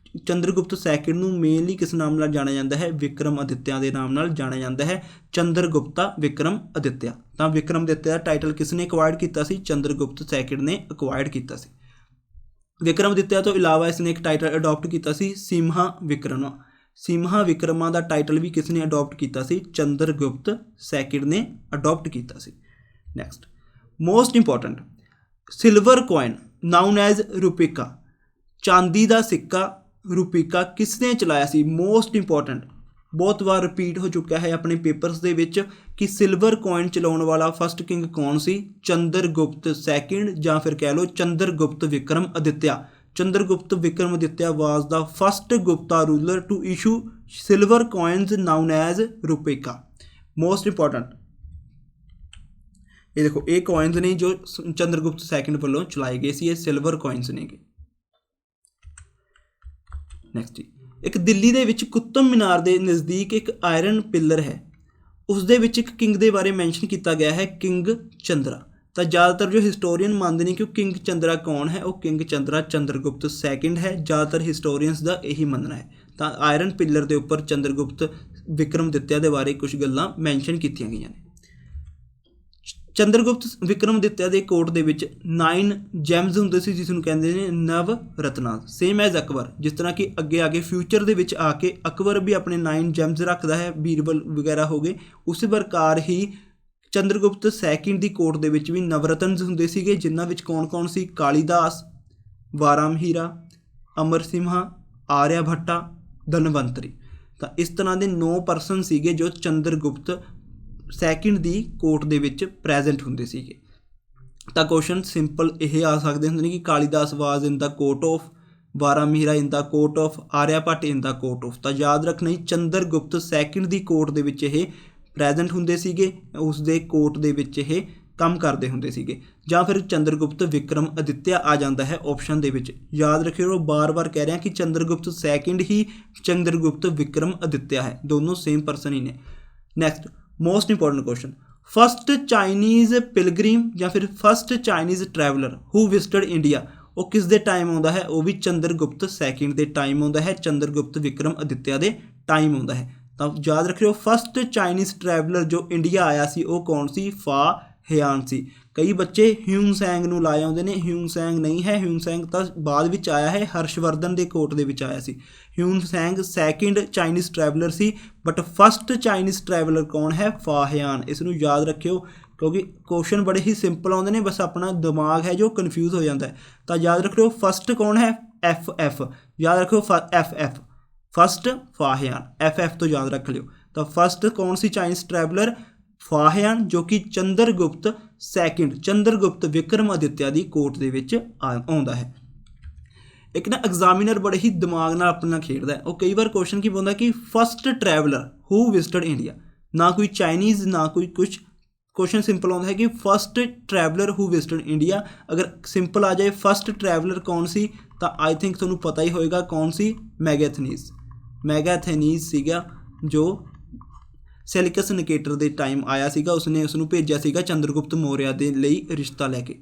ਚੰਦਰਗੁਪਤ ਸੈਕਿੰਡ ਨੂੰ ਮੇਨਲੀ ਕਿਸ ਨਾਮ ਨਾਲ ਜਾਣਿਆ ਜਾਂਦਾ ਹੈ? ਵਿਕਰਮ ਅਦਿੱਤਿਆ ਦੇ ਨਾਮ ਨਾਲ ਜਾਣਿਆ ਜਾਂਦਾ ਹੈ, ਚੰਦਰਗੁਪਤਾ ਵਿਕਰਮ ਅਦਿੱਤਿਆ। ਤਾਂ ਵਿਕਰਮ ਅਦਿੱਤਿਆ ਦਾ ਟਾਈਟਲ ਕਿਸ ਨੇ ਐਕਵਾਇਰਡ ਕੀਤਾ ਸੀ? ਚੰਦਰਗੁਪਤ ਸੈਕਿੰਡ ਨੇ ਐਕਵਾਇਰਡ ਕੀਤਾ ਸੀ। ਵਿਕਰਮ ਅਦਿੱਤਿਆ ਤੋਂ ਇਲਾਵਾ ਇਸਨੇ ਇੱਕ ਟਾਈਟਲ ਅਡੋਪਟ ਕੀਤਾ ਸੀ ਸਿੰਮਾ ਵਿਕਰਮਾ ਦਾ ਟਾਈਟਲ ਵੀ ਕਿਸ ਨੇ ਅਡੋਪਟ ਕੀਤਾ ਸੀ? ਚੰਦਰਗੁਪਤ ਸੈਕਿੰਡ ਨੇ ਅਡੋਪਟ ਕੀਤਾ ਸੀ। Next most important silver coin known as rupika, ਚਾਂਦੀ ਦਾ ਸਿੱਕਾ ਰੁਪਿਕਾ ਕਿਸ ਨੇ ਚਲਾਇਆ ਸੀ? ਮੋਸਟ ਇੰਪੋਰਟੈਂਟ, ਬਹੁਤ ਵਾਰ ਰਿਪੀਟ ਹੋ ਚੁੱਕਿਆ ਹੈ ਆਪਣੇ ਪੇਪਰਸ ਦੇ ਵਿੱਚ ਕਿ ਸਿਲਵਰ ਕੋਇਨ ਚਲਾਉਣ ਵਾਲਾ ਫਸਟ ਕਿੰਗ ਕੌਣ ਸੀ? ਚੰਦਰਗੁਪਤ ਸੈਕਿੰਡ, ਜਾਂ ਫਿਰ ਕਹਿ ਲਓ Chandragupta Vikramaditya. Chandragupta Vikramaditya was the first Gupta ruler to issue silver coins known as rupika. Most important ਇਹ ਦੇਖੋ, ਇਹ ਕੋਇਨਸ ਨੇ ਜੋ ਚੰਦਰਗੁਪਤ ਸੈਕਿੰਡ ਵੱਲੋਂ ਚਲਾਏ ਗਏ ਸੀ, ਇਹ ਸਿਲਵਰ ਕੋਇਨਸ ਨੇਗੇ। ਨੈਕਸਟ ਇੱਕ ਦਿੱਲੀ ਦੇ ਵਿੱਚ ਕੁਤਬ ਮੀਨਾਰ ਦੇ ਨਜ਼ਦੀਕ ਇੱਕ ਆਇਰਨ ਪਿੱਲਰ ਹੈ, ਉਸ ਦੇ ਵਿੱਚ ਇੱਕ ਕਿੰਗ ਦੇ ਬਾਰੇ ਮੈਂਸ਼ਨ ਕੀਤਾ ਗਿਆ ਹੈ, ਕਿੰਗ ਚੰਦਰਾ। ਤਾਂ ਜ਼ਿਆਦਾਤਰ ਜੋ ਹਿਸਟੋਰੀਅਨ ਮੰਨਦੇ ਨੇ ਕਿ ਉਹ ਕਿੰਗ ਚੰਦਰਾ ਕੌਣ ਹੈ? ਉਹ ਕਿੰਗ ਚੰਦਰਾ ਚੰਦਰਗੁਪਤ ਸੈਕਿੰਡ ਹੈ। ਜ਼ਿਆਦਾਤਰ ਹਿਸਟੋਰੀਅਨਸ ਦਾ ਇਹੀ ਮੰਨਣਾ ਹੈ। ਤਾਂ ਆਇਰਨ ਪਿੱਲਰ ਦੇ ਉੱਪਰ ਚੰਦਰਗੁਪਤ ਵਿਕਰਮ ਅਦਿੱਤਿਆ ਦੇ ਬਾਰੇ ਕੁਝ ਗੱਲਾਂ ਮੈਂਸ਼ਨ ਕੀਤੀਆਂ ਗਈਆਂ ਨੇ। ਚੰਦਰਗੁਪਤ ਵਿਕਰਮ ਅਦਿੱਤਿਆ ਦੇ ਕੋਰਟ ਦੇ ਵਿੱਚ 9 ਜੈਮਸ ਹੁੰਦੇ ਸੀ, ਜਿਸ ਨੂੰ ਕਹਿੰਦੇ ਨੇ ਨਵ ਰਤਨਾ, ਸੇਮ ਐਜ਼ ਅਕਬਰ। ਜਿਸ ਤਰ੍ਹਾਂ ਕਿ ਅੱਗੇ ਫਿਊਚਰ ਦੇ ਵਿੱਚ ਆ ਕੇ ਅਕਬਰ ਵੀ ਆਪਣੇ 9 ਜੈਮਸ ਰੱਖਦਾ ਹੈ, ਬੀਰਬਲ ਵਗੈਰਾ ਹੋ ਗਏ, ਉਸੇ ਪ੍ਰਕਾਰ ਹੀ ਚੰਦਰਗੁਪਤ ਸੈਕਿੰਡ ਦੀ ਕੋਰਟ ਦੇ ਵਿੱਚ ਵੀ ਨਵਰਤਨਸ ਹੁੰਦੇ ਸੀਗੇ, ਜਿਨ੍ਹਾਂ ਵਿੱਚ ਕੌਣ ਸੀ? ਕਾਲੀਦਾਸ, ਵਾਰਾਮਹੀਰਾ, ਅਮਰ ਸਿੰਹਾ, ਆਰਿਆ ਭੱਟਾ, ਧਨਵੰਤਰੀ। ਤਾਂ ਇਸ ਤਰ੍ਹਾਂ ਦੇ 9 ਪਰਸਨ ਸੀਗੇ ਜੋ ਚੰਦਰਗੁਪਤ ਸੈਕਿੰਡ ਦੀ ਕੋਰਟ ਦੇ ਵਿੱਚ ਪ੍ਰੈਜ਼ੈਂਟ ਹੁੰਦੇ ਸੀਗੇ। ਤਾਂ ਕੁਐਸਚਨ ਸਿੰਪਲ ਇਹ ਆ ਸਕਦੇ ਹੁੰਦੇ ਨੇ ਕਿ Kalidas was in the court of Varahamihira in the court of, Aryabhatta in the court of. ਤਾਂ ਯਾਦ ਰੱਖਣਾ ਜੀ ਚੰਦਰਗੁਪਤ ਸੈਕਿੰਡ ਦੀ ਕੋਰਟ ਦੇ ਵਿੱਚ ਇਹ ਪ੍ਰੈਜ਼ੈਂਟ ਹੁੰਦੇ ਸੀਗੇ, ਉਸ ਦੇ ਕੋਰਟ ਦੇ ਵਿੱਚ ਇਹ ਕੰਮ ਕਰਦੇ ਹੁੰਦੇ ਸੀਗੇ। ਜਾਂ ਫਿਰ ਚੰਦਰਗੁਪਤ ਵਿਕਰਮ ਅਦਿੱਤਿਆ ਆ ਜਾਂਦਾ ਹੈ ਆਪਸ਼ਨ ਦੇ ਵਿੱਚ। ਯਾਦ ਰੱਖਿਓ, ਬਾਰ-ਬਾਰ ਕਹਿ ਰਿਹਾ ਕਿ ਚੰਦਰਗੁਪਤ ਸੈਕਿੰਡ ਹੀ ਚੰਦਰਗੁਪਤ ਵਿਕਰਮ ਅਦਿੱਤਿਆ ਹੈ, ਦੋਨੋਂ ਸੇਮ ਪਰਸਨ ਹੀ ਨੇ। Next most important question, first Chinese pilgrim ਜਾਂ ਫਿਰ ਫਸਟ ਚਾਈਨੀਜ਼ ਟਰੈਵਲਰ ਹੂ ਵਿਜ਼ਿਟਡ ਇੰਡੀਆ, ਉਹ ਕਿਸ ਦੇ ਟਾਈਮ ਆਉਂਦਾ ਹੈ? ਉਹ ਵੀ ਚੰਦਰਗੁਪਤ ਸੈਕਿੰਡ ਦੇ ਟਾਈਮ ਆਉਂਦਾ ਹੈ, ਚੰਦਰਗੁਪਤ ਵਿਕਰਮ ਅਦਿੱਤਿਆ ਦੇ ਟਾਈਮ ਆਉਂਦਾ ਹੈ। ਤਾਂ ਯਾਦ ਰੱਖਿਓ ਫਸਟ ਚਾਈਨੀਜ਼ ਟਰੈਵਲਰ ਜੋ ਇੰਡੀਆ ਆਇਆ ਸੀ ਉਹ ਕੌਣ ਸੀ? ਫਾ ਹਿਆਨ ਸੀ। ਕਈ ਬੱਚੇ ਹਿਊਨ ਸੈਂਗ ਨੂੰ ਲਾਏ ਆਉਂਦੇ ਨੇ, ਹਿਊਨ ਸੈਂਗ ਨਹੀਂ ਹੈ, ਹਿਊਨ ਸੈਂਗ ਤਾਂ ਬਾਅਦ ਵਿੱਚ ਆਇਆ ਹੈ, ਹਰਸ਼ਵਰਧਨ ਦੇ ਕੋਰਟ ਦੇ ਵਿੱਚ ਆਇਆ ਸੀ। Hiuen Tsang second Chinese traveller ਸੀ, ਬਟ ਫਸਟ ਚਾਈਨੀਜ਼ ਟਰੈਵਲਰ ਕੌਣ ਹੈ? ਫਾ ਹਿਆਨ। ਇਸ ਨੂੰ ਯਾਦ ਰੱਖਿਓ ਕਿਉਂਕਿ ਕੁਐਸਚਨ ਬੜੇ ਹੀ ਸਿੰਪਲ ਆਉਂਦੇ ਨੇ, ਬਸ ਆਪਣਾ ਦਿਮਾਗ ਹੈ ਜੋ ਕਨਫਿਊਜ਼ ਹੋ ਜਾਂਦਾ ਹੈ। ਤਾਂ ਯਾਦ ਰੱਖਿਓ ਫਸਟ ਕੌਣ ਹੈ? ਐਫ, ਯਾਦ ਰੱਖਿਓ ਐਫ, ਫਸਟ ਫਾ ਹਿਆਨ, ਐਫ ਤੋਂ ਯਾਦ ਰੱਖ ਲਿਓ। ਤਾਂ ਫਸਟ ਕੌਣ ਸੀ ਚਾਈਨੀਜ਼ ਟਰੈਵਲਰ? ਫਾ ਹਿਆਨ, ਜੋ ਕਿ ਚੰਦਰਗੁਪਤ ਸੈਕਿੰਡ, ਚੰਦਰਗੁਪਤ ਵਿਕਰਮ ਅਦਿੱਤਿਆ ਦੀ ਕੋਰਟ ਦੇ ਵਿੱਚ ਆਉਂਦਾ ਹੈ। ਇੱਕ ਨਾ ਐਗਜ਼ਾਮੀਨਰ ਬੜੇ ਹੀ ਦਿਮਾਗ ਨਾਲ ਆਪਣਾ ਖੇਡਦਾ ਹੈ, ਉਹ ਕਈ ਵਾਰ ਕੁਐਸਚਨ ਕੀ ਪਾਉਂਦਾ ਕਿ ਫਸਟ ਟਰੈਵਲਰ ਹੂ ਵਿਜ਼ਿਟਡ ਇੰਡੀਆ, ਨਾ ਕੋਈ ਚਾਈਨੀਜ਼ ਨਾ ਕੋਈ ਕੁਛ। ਕੁਐਸਚਨ ਸਿੰਪਲ ਆਉਂਦਾ ਹੈ ਕਿ ਫਸਟ ਟਰੈਵਲਰ ਹੂ ਵਿਜ਼ਿਟਡ ਇੰਡੀਆ। ਅਗਰ ਸਿੰਪਲ ਆ ਜਾਏ ਫਸਟ ਟਰੈਵਲਰ ਕੌਣ ਸੀ, ਤਾਂ ਆਈ ਥਿੰਕ ਤੁਹਾਨੂੰ ਪਤਾ ਹੀ ਹੋਏਗਾ ਕੌਣ ਸੀ? ਮੈਗਾਥੇਨੀਜ਼ ਸੀਗਾ, ਜੋ ਸੈਲਿਕਸ ਨਿਕੇਟਰ ਦੇ ਟਾਈਮ ਆਇਆ ਸੀਗਾ, ਉਸਨੇ ਉਸ ਨੂੰ ਭੇਜਿਆ ਸੀਗਾ ਚੰਦਰਗੁਪਤ ਮੌਰਿਆ ਦੇ ਲਈ ਰਿਸ਼ਤਾ ਲੈ ਕੇ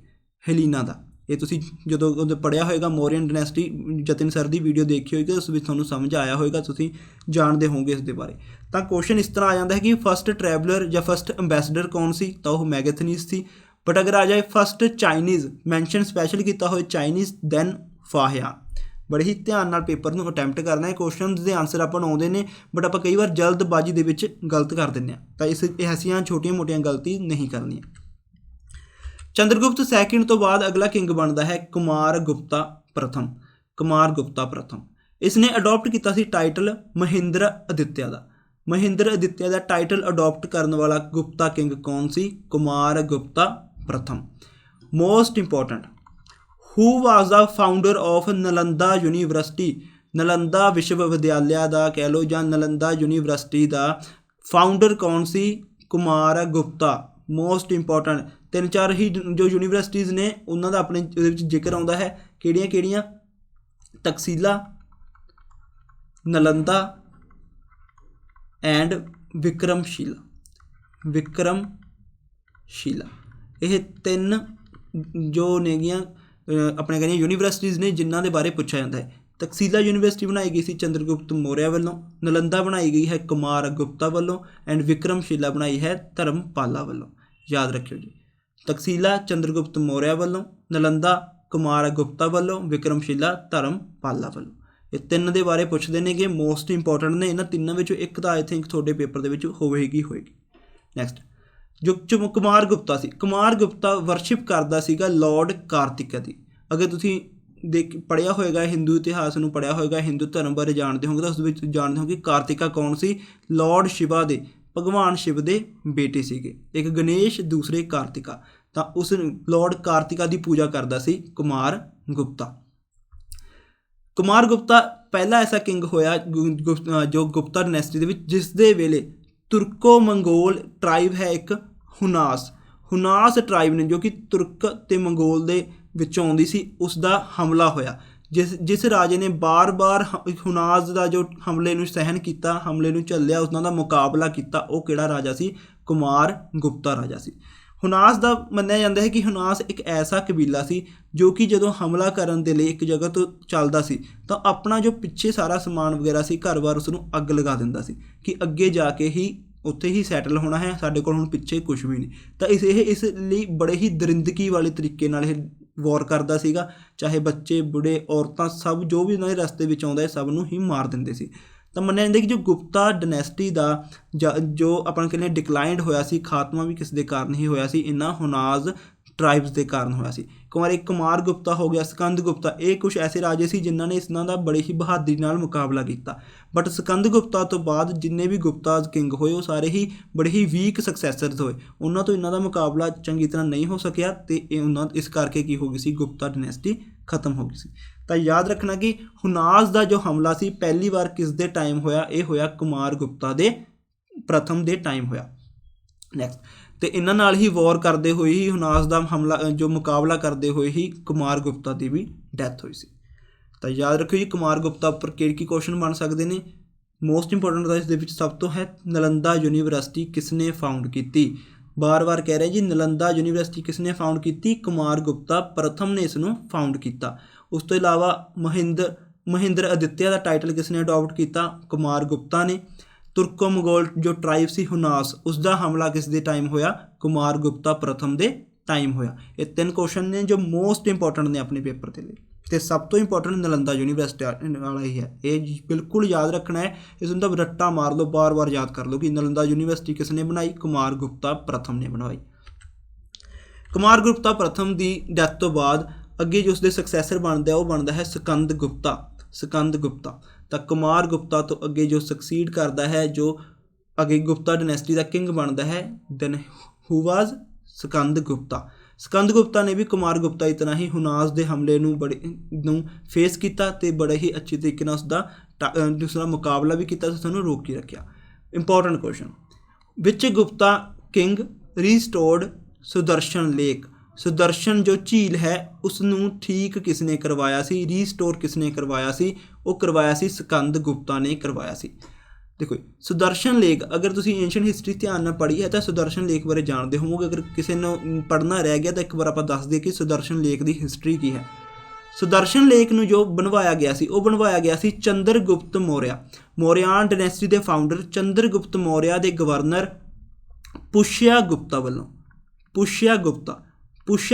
ਹੈਲੀਨਾ ਦਾ। ਇਹ ਤੁਸੀਂ ਜਦੋਂ ਪੜ੍ਹਿਆ ਹੋਏਗਾ ਮੌਰੀਅਨ ਡਾਇਨੈਸਟੀ, ਜਤਿਨ ਸਰ ਦੀ ਵੀਡੀਓ ਦੇਖੀ ਹੋਏਗੀ, ਉਸ ਵਿੱਚ ਤੁਹਾਨੂੰ ਸਮਝ ਆਇਆ ਹੋਏਗਾ, ਤੁਸੀਂ ਜਾਣਦੇ ਹੋਵੋਗੇ ਇਸ ਦੇ ਬਾਰੇ। ਤਾਂ ਕੁਐਸਚਨ ਇਸ ਤਰ੍ਹਾਂ ਆ ਜਾਂਦਾ ਹੈ ਕਿ ਫਸਟ ਟਰੈਵਲਰ ਜਾਂ ਫਸਟ ਅੰਬੈਸਡਰ ਕੌਣ ਸੀ? ਤਾਂ ਉਹ ਮੈਗਾਥਨੀਜ਼ ਸੀ। ਬਟ ਅਗਰ ਆ ਜਾਏ ਫਸਟ ਚਾਈਨੀਜ਼, ਮੈਂਸ਼ਨ ਸਪੈਸ਼ਲ ਕੀਤਾ ਹੋਏ ਚਾਈਨੀਜ਼, ਦੈਨ ਫਾ ਹਿਆਨ। ਬੜੇ ਹੀ ਧਿਆਨ ਨਾਲ ਪੇਪਰ ਨੂੰ ਅਟੈਂਪਟ ਕਰਨਾ ਹੈ। ਕੁਐਸਚਨ ਦੇ ਆਨਸਰ ਆਪਾਂ ਨੂੰ ਆਉਂਦੇ ਨੇ, ਬਟ ਆਪਾਂ ਕਈ ਵਾਰ ਜਲਦਬਾਜ਼ੀ ਦੇ ਵਿੱਚ ਗਲਤ ਕਰ ਦਿੰਦੇ ਹਾਂ, ਤਾਂ ਇਸ ਐਸੀਆਂ ਛੋਟੀਆਂ ਮੋਟੀਆਂ ਗਲਤੀ ਨਹੀਂ ਕਰਨੀਆਂ। ਚੰਦਰਗੁਪਤ ਸੈਕਿੰਡ ਤੋਂ ਬਾਅਦ ਅਗਲਾ ਕਿੰਗ ਬਣਦਾ ਹੈ ਕੁਮਾਰਗੁਪਤਾ ਪ੍ਰਥਮ। ਇਸ ਨੇ ਅਡੋਪਟ ਕੀਤਾ ਸੀ ਟਾਈਟਲ ਮਹਿੰਦਰ ਅਦਿੱਤਿਆ ਦਾ। ਮਹਿੰਦਰ ਅਦਿੱਤਿਆ ਦਾ ਟਾਈਟਲ ਅਡੋਪਟ ਕਰਨ ਵਾਲਾ ਗੁਪਤਾ ਕਿੰਗ ਕੌਣ ਸੀ? ਕੁਮਾਰਗੁਪਤਾ ਪ੍ਰਥਮ। Most important, who was the founder of Nalanda university? Nalanda ਵਿਸ਼ਵ ਵਿਦਿਆਲਿਆ ਦਾ ਕਹਿ ਲਓ ਜਾਂ ਨਲੰਦਾ ਯੂਨੀਵਰਸਿਟੀ ਦਾ ਫਾਊਂਡਰ ਕੌਣ ਸੀ? ਕੁਮਾਰਗੁਪਤਾ। ਮੋਸਟ ਇੰਪੋਰਟੈਂਟ 3-4 ਹੀ ਜੋ ਯੂਨੀਵਰਸਿਟੀਜ਼ ਨੇ ਉਹਨਾਂ ਦਾ ਆਪਣੇ ਉਹਦੇ ਵਿੱਚ ਜ਼ਿਕਰ ਆਉਂਦਾ ਹੈ। ਕਿਹੜੀਆਂ? ਤਕਸੀਲਾ, ਨਲੰਦਾ ਐਂਡ ਵਿਕਰਮਸ਼ੀਲਾ। ਇਹ 3 ਜੋ ਨੇਗੀਆਂ ਆਪਣੇ ਕਹਿੰਦੇ ਯੂਨੀਵਰਸਿਟੀਜ਼ ਨੇ ਜਿਨ੍ਹਾਂ ਦੇ ਬਾਰੇ ਪੁੱਛਿਆ ਜਾਂਦਾ ਹੈ। ਤਕਸੀਲਾ ਯੂਨੀਵਰਸਿਟੀ ਬਣਾਈ ਗਈ ਸੀ ਚੰਦਰਗੁਪਤ ਮੌਰਿਆ ਵੱਲੋਂ, ਨਲੰਦਾ ਬਣਾਈ ਗਈ ਹੈ ਕੁਮਾਰਗੁਪਤਾ ਵੱਲੋਂ, ਐਂਡ ਵਿਕਰਮਸ਼ੀਲਾ ਬਣਾਈ ਹੈ ਧਰਮਪਾਲਾ ਵੱਲੋਂ। ਯਾਦ ਰੱਖਿਓ ਜੀ, ਤਕਸੀਲਾ ਚੰਦਰਗੁਪਤ ਮੌਰਿਆ ਵੱਲੋਂ, ਨਲੰਦਾ ਕੁਮਾਰਗੁਪਤਾ ਵੱਲੋਂ, ਵਿਕਰਮਸ਼ੀਲਾ ਧਰਮਪਾਲਾ ਵੱਲੋਂ। ਇਹ 3 ਦੇ ਬਾਰੇ ਪੁੱਛਦੇ ਨੇਗੇ, ਮੋਸਟ ਇੰਪੋਰਟੈਂਟ ਨੇ। ਇਹਨਾਂ 3 ਵਿੱਚੋਂ ਇੱਕ ਤਾਂ ਆਈ ਥਿੰਕ ਤੁਹਾਡੇ ਪੇਪਰ ਦੇ ਵਿੱਚ ਹੋਵੇਗੀ। ਨੈਕਸਟ, ਜੋ ਕੁਮਾਰਗੁਪਤਾ ਸੀ, ਕੁਮਾਰਗੁਪਤਾ ਵਰਸ਼ਿਪ ਕਰਦਾ ਸੀਗਾ ਲਾਰਡ ਕਾਰਤਿਕਾ ਦੀ। ਅਗਰ ਤੁਸੀਂ ਪੜ੍ਹਿਆ ਹੋਏਗਾ ਹਿੰਦੂ ਇਤਿਹਾਸ ਨੂੰ, ਪੜ੍ਹਿਆ ਹੋਏਗਾ ਹਿੰਦੂ ਧਰਮ ਬਾਰੇ ਜਾਣਦੇ ਹੋਗੇ, ਤਾਂ ਉਸ ਵਿੱਚ ਜਾਣਦੇ ਹੋ ਕਿ ਕਾਰਤਿਕਾ ਕੌਣ ਸੀ? ਲਾਰਡ ਸ਼ਿਵਾ ਦੇ, ਭਗਵਾਨ ਸ਼ਿਵ ਦੇ ਬੇਟੇ ਸੀਗੇ। ਇੱਕ ਗਣੇਸ਼, ਦੂਸਰੇ ਕਾਰਤਿਕਾ। ਤਾਂ ਉਸ ਲਾਰਡ ਕਾਰਤਿਕਾ ਦੀ ਪੂਜਾ ਕਰਦਾ ਸੀ ਕੁਮਾਰਗੁਪਤਾ। ਕੁਮਾਰਗੁਪਤਾ ਪਹਿਲਾ ਐਸਾ ਕਿੰਗ ਹੋਇਆ ਜੋ ਗੁਪਤਾ ਡਾਇਨੈਸਟੀ ਦੇ ਵਿੱਚ, ਜਿਸ ਦੇ ਵੇਲੇ ਤੁਰਕੋ ਮੰਗੋਲ ਟਰਾਈਬ ਹੈ ਇੱਕ ਹੁਨਾਸ ਟਰਾਈਬ ਨੇ, ਜੋ ਕਿ ਤੁਰਕ ਅਤੇ ਮੰਗੋਲ ਦੇ ਵਿੱਚੋਂ ਆਉਂਦੀ ਸੀ, ਉਸ ਦਾ ਹਮਲਾ ਹੋਇਆ। ਜਿਸ ਰਾਜੇ ਨੇ ਬਾਰ-ਬਾਰ ਹੁਨਾਸ ਦਾ ਜੋ ਹਮਲੇ ਨੂੰ ਸਹਿਣ ਕੀਤਾ, ਹਮਲੇ ਨੂੰ ਝੱਲਿਆ, ਉਹਨਾਂ ਦਾ ਮੁਕਾਬਲਾ ਕੀਤਾ, ਉਹ ਕਿਹੜਾ ਰਾਜਾ ਸੀ? ਕੁਮਾਰਗੁਪਤਾ ਰਾਜਾ ਸੀ। ਹੁਨਾਸ ਦਾ ਮੰਨਿਆ ਜਾਂਦਾ ਹੈ ਕਿ ਹੁਨਾਸ ਇੱਕ ਐਸਾ ਕਬੀਲਾ ਸੀ ਜੋ ਕਿ ਜਦੋਂ ਹਮਲਾ ਕਰਨ ਦੇ ਲਈ ਇੱਕ ਜਗ੍ਹਾ ਤੋਂ ਚੱਲਦਾ ਸੀ ਤਾਂ ਆਪਣਾ ਜੋ ਪਿੱਛੇ ਸਾਰਾ ਸਮਾਨ ਵਗੈਰਾ ਸੀ, ਘਰ-ਬਾਰ, ਉਸ ਨੂੰ ਅੱਗ ਲਗਾ ਦਿੰਦਾ ਸੀ ਕਿ ਅੱਗੇ ਜਾ ਕੇ ਹੀ ਉੱਥੇ ਹੀ ਸੈਟਲ ਹੋਣਾ ਹੈ, ਸਾਡੇ ਕੋਲ ਹੁਣ ਪਿੱਛੇ ਕੁਛ ਵੀ ਨਹੀਂ। ਤਾਂ ਇਸ ਲਈ ਬੜੇ ਹੀ ਦਰਿੰਦਗੀ ਵਾਲੇ ਤਰੀਕੇ ਨਾਲ ਇਹ ਵਾਰ ਕਰਦਾ ਸੀਗਾ। ਚਾਹੇ ਬੱਚੇ, ਬੁੱਢੇ, ਔਰਤਾਂ, ਸਭ ਜੋ ਵੀ ਉਹਨਾਂ ਦੇ ਰਸਤੇ ਵਿੱਚ ਆਉਂਦਾ ਹੈ ਸਭ ਨੂੰ ਹੀ ਮਾਰ ਦਿੰਦੇ ਸੀ। ਤਾਂ ਮੰਨਿਆ ਜਾਂਦਾ ਕਿ ਜੋ ਗੁਪਤਾ ਡਾਇਨੈਸਟੀ ਦਾ ਜੋ ਆਪਾਂ ਕਹਿੰਦੇ ਡਿਕਲਾਈਨਡ ਹੋਇਆ ਸੀ, ਖਾਤਮਾ ਵੀ ਕਿਸ ਦੇ ਕਾਰਨ ਹੀ ਹੋਇਆ ਸੀ? ਇਹਨਾਂ ਹੁਨਾਸ ਟਰਾਈਬਸ ਦੇ ਕਾਰਨ ਹੋਇਆ ਸੀ। ਕੁਮਾਰ ਗੁਪਤਾ ਹੋ ਗਿਆ, ਸਕੰਦ ਗੁਪਤਾ, ਇਹ ਕੁਝ ਐਸੇ ਰਾਜੇ ਸੀ ਜਿਨ੍ਹਾਂ ਨੇ ਇਹਨਾਂ ਦਾ ਬੜੇ ਹੀ ਬਹਾਦਰੀ ਨਾਲ ਮੁਕਾਬਲਾ ਕੀਤਾ। ਬਟ ਸਕੰਦ ਗੁਪਤਾ ਤੋਂ ਬਾਅਦ ਜਿੰਨੇ ਵੀ ਗੁਪਤਾ ਕਿੰਗ ਹੋਏ ਉਹ ਸਾਰੇ ਹੀ ਬੜੇ ਹੀ ਵੀਕ ਸਕਸੈਸਰਸ ਹੋਏ, ਉਹਨਾਂ ਤੋਂ ਇਹਨਾਂ ਦਾ ਮੁਕਾਬਲਾ ਚੰਗੀ ਤਰ੍ਹਾਂ ਨਹੀਂ ਹੋ ਸਕਿਆ ਅਤੇ ਇਸ ਕਰਕੇ ਕੀ ਹੋ ਗਈ ਸੀ, ਗੁਪਤਾ ਡਾਇਨੈਸਟੀ ਖਤਮ ਹੋ ਗਈ ਸੀ। ਤਾਂ ਯਾਦ ਰੱਖਣਾ ਕਿ ਹੁਨਾਸ ਦਾ ਜੋ ਹਮਲਾ ਸੀ ਪਹਿਲੀ ਵਾਰ ਕਿਸ ਦੇ ਟਾਈਮ ਹੋਇਆ, ਇਹ ਹੋਇਆ ਕੁਮਾਰ ਗੁਪਤਾ ਦੇ ਪ੍ਰਥਮ ਦੇ ਟਾਈਮ ਹੋਇਆ। ਨੈਕਸਟ, ਅਤੇ ਇਹਨਾਂ ਨਾਲ ਹੀ ਵਾਰ ਕਰਦੇ ਹੋਏ ਹੀ ਹੁਨਾਸ ਦਾ ਹਮਲਾ ਜੋ ਮੁਕਾਬਲਾ ਕਰਦੇ ਹੋਏ ਹੀ ਕੁਮਾਰ ਗੁਪਤਾ ਦੀ ਵੀ ਡੈਥ ਹੋਈ ਸੀ। ਤਾਂ ਯਾਦ ਰੱਖਿਓ ਜੀ ਕੁਮਾਰ ਗੁਪਤਾ ਉੱਪਰ ਕੀ ਕੁਐਸਚਨ ਬਣ ਸਕਦੇ ਨੇ। ਮੋਸਟ ਇੰਪੋਰਟੈਂਟ ਦਾ ਇਸ ਦੇ ਵਿੱਚ ਸਭ ਤੋਂ ਹੈ ਨਾਲੰਦਾ ਯੂਨੀਵਰਸਿਟੀ ਕਿਸ ਨੇ ਫਾਊਂਡ ਕੀਤੀ। ਬਾਰ-ਬਾਰ ਕਹਿ ਰਿਹਾ ਜੀ ਨਾਲੰਦਾ ਯੂਨੀਵਰਸਿਟੀ ਕਿਸ ਨੇ ਫਾਊਂਡ ਕੀਤੀ, ਕੁਮਾਰ ਗੁਪਤਾ ਪ੍ਰਥਮ ਨੇ ਇਸ ਨੂੰ ਫਾਊਂਡ ਕੀਤਾ। ਉਸ ਤੋਂ ਇਲਾਵਾ ਮਹਿੰਦਰ ਅਦਿੱਤਿਆ ਦਾ ਟਾਈਟਲ ਕਿਸ ਨੇ ਅਡੋਪਟ ਕੀਤਾ, ਕੁਮਾਰ ਗੁਪਤਾ ਨੇ। ਤੁਰਕੋ ਮੰਗੋਲ ਜੋ ਟਰਾਈਬ ਸੀ ਹੁਨਾਸ, ਉਸ ਦਾ ਹਮਲਾ ਕਿਸ ਦੇ ਟਾਈਮ ਹੋਇਆ, ਕੁਮਾਰ ਗੁਪਤਾ ਪ੍ਰਥਮ ਦੇ ਟਾਈਮ ਹੋਇਆ। ਇਹ 3 ਕੁਐਸਚਨ ਨੇ ਜੋ ਮੋਸਟ ਇੰਪੋਰਟੈਂਟ ਨੇ ਆਪਣੇ ਪੇਪਰ ਦੇ ਲਈ, ਅਤੇ ਸਭ ਤੋਂ ਇੰਪੋਰਟੈਂਟ ਨਾਲੰਦਾ ਯੂਨੀਵਰਸਿਟੀ ਵਾਲਾ ਹੀ ਹੈ। ਇਹ ਬਿਲਕੁਲ ਯਾਦ ਰੱਖਣਾ ਹੈ, ਇਸ ਨੂੰ ਤਾਂ ਰੱਟਾ ਮਾਰ ਲਓ, ਬਾਰ-ਬਾਰ ਯਾਦ ਕਰ ਲਓ ਕਿ ਨਾਲੰਦਾ ਯੂਨੀਵਰਸਿਟੀ ਕਿਸ ਨੇ ਬਣਾਈ, ਕੁਮਾਰ ਗੁਪਤਾ ਪ੍ਰਥਮ ਨੇ ਬਣਵਾਈ। ਕੁਮਾਰ ਗੁਪਤਾ ਪ੍ਰਥਮ ਦੀ ਡੈਥ ਤੋਂ ਬਾਅਦ ਅੱਗੇ ਜੋ ਉਸਦੇ ਸਕਸੈਸਰ ਬਣਦਾ ਉਹ ਬਣਦਾ ਹੈ ਸਕੰਦ ਗੁਪਤਾ। ਤਾਂ ਕੁਮਾਰ ਗੁਪਤਾ ਤੋਂ ਅੱਗੇ ਜੋ ਸਕਸੀਡ ਕਰਦਾ ਹੈ, ਜੋ ਅੱਗੇ ਗੁਪਤਾ ਡਾਇਨੈਸਟੀ ਦਾ ਕਿੰਗ ਬਣਦਾ ਹੈ, ਦੈਨ ਹੂ ਵਾਜ਼ ਸਕੰਦ ਗੁਪਤਾ ਨੇ ਵੀ ਕੁਮਾਰ ਗੁਪਤਾ ਦੀ ਤਰ੍ਹਾਂ ਹੀ ਹੁਨਾਸ ਦੇ ਹਮਲੇ ਨੂੰ ਫੇਸ ਕੀਤਾ ਅਤੇ ਬੜੇ ਹੀ ਅੱਛੇ ਤਰੀਕੇ ਨਾਲ ਉਸਦਾ ਦੂਸਰਾ ਮੁਕਾਬਲਾ ਵੀ ਕੀਤਾ, ਉਸ ਨੂੰ ਰੋਕ ਕੇ ਰੱਖਿਆ। ਇੰਪੋਰਟੈਂਟ ਕੁਐਸਚਨ, ਵਿਚ ਗੁਪਤਾ ਕਿੰਗ ਰੀਸਟੋਰਡ ਸੁਦਰਸ਼ਨ ਜੋ ਝੀਲ ਹੈ ਉਸ ਨੂੰ ਠੀਕ ਕਿਸ ਨੇ ਕਰਵਾਇਆ ਸੀ, ਰੀਸਟੋਰ ਕਿਸ ਨੇ ਕਰਵਾਇਆ ਸੀ, ਉਹ ਕਰਵਾਇਆ ਸੀ ਸਕੰਦ ਗੁਪਤਾ ਨੇ ਕਰਵਾਇਆ ਸੀ। ਦੇਖੋ ਸੁਦਰਸ਼ਨ ਲੇਕ, ਅਗਰ ਤੁਸੀਂ ਏਂਸ਼ੀਅੰਟ ਹਿਸਟਰੀ ਧਿਆਨ ਨਾਲ ਪੜ੍ਹੀ ਹੈ ਤਾਂ ਸੁਦਰਸ਼ਨ ਲੇਕ ਬਾਰੇ ਜਾਣਦੇ ਹੋਵੋਗੇ। ਅਗਰ ਕਿਸੇ ਨੂੰ ਪੜ੍ਹਨਾ ਰਹਿ ਗਿਆ ਤਾਂ ਇੱਕ ਵਾਰ ਆਪਾਂ ਦੱਸ ਦਈਏ ਕਿ ਸੁਦਰਸ਼ਨ ਲੇਕ ਦੀ ਹਿਸਟਰੀ ਕੀ ਹੈ। ਸੁਦਰਸ਼ਨ ਲੇਕ ਨੂੰ ਜੋ ਬਣਵਾਇਆ ਗਿਆ ਸੀ ਉਹ ਬਣਵਾਇਆ ਗਿਆ ਸੀ ਚੰਦਰਗੁਪਤ ਮੌਰਿਆਨ ਡਾਇਨੈਸਟੀ ਦੇ ਫਾਊਂਡਰ ਚੰਦਰਗੁਪਤ ਮੌਰਿਆ ਦੇ ਗਵਰਨਰ ਪੁਸ਼ਿਆ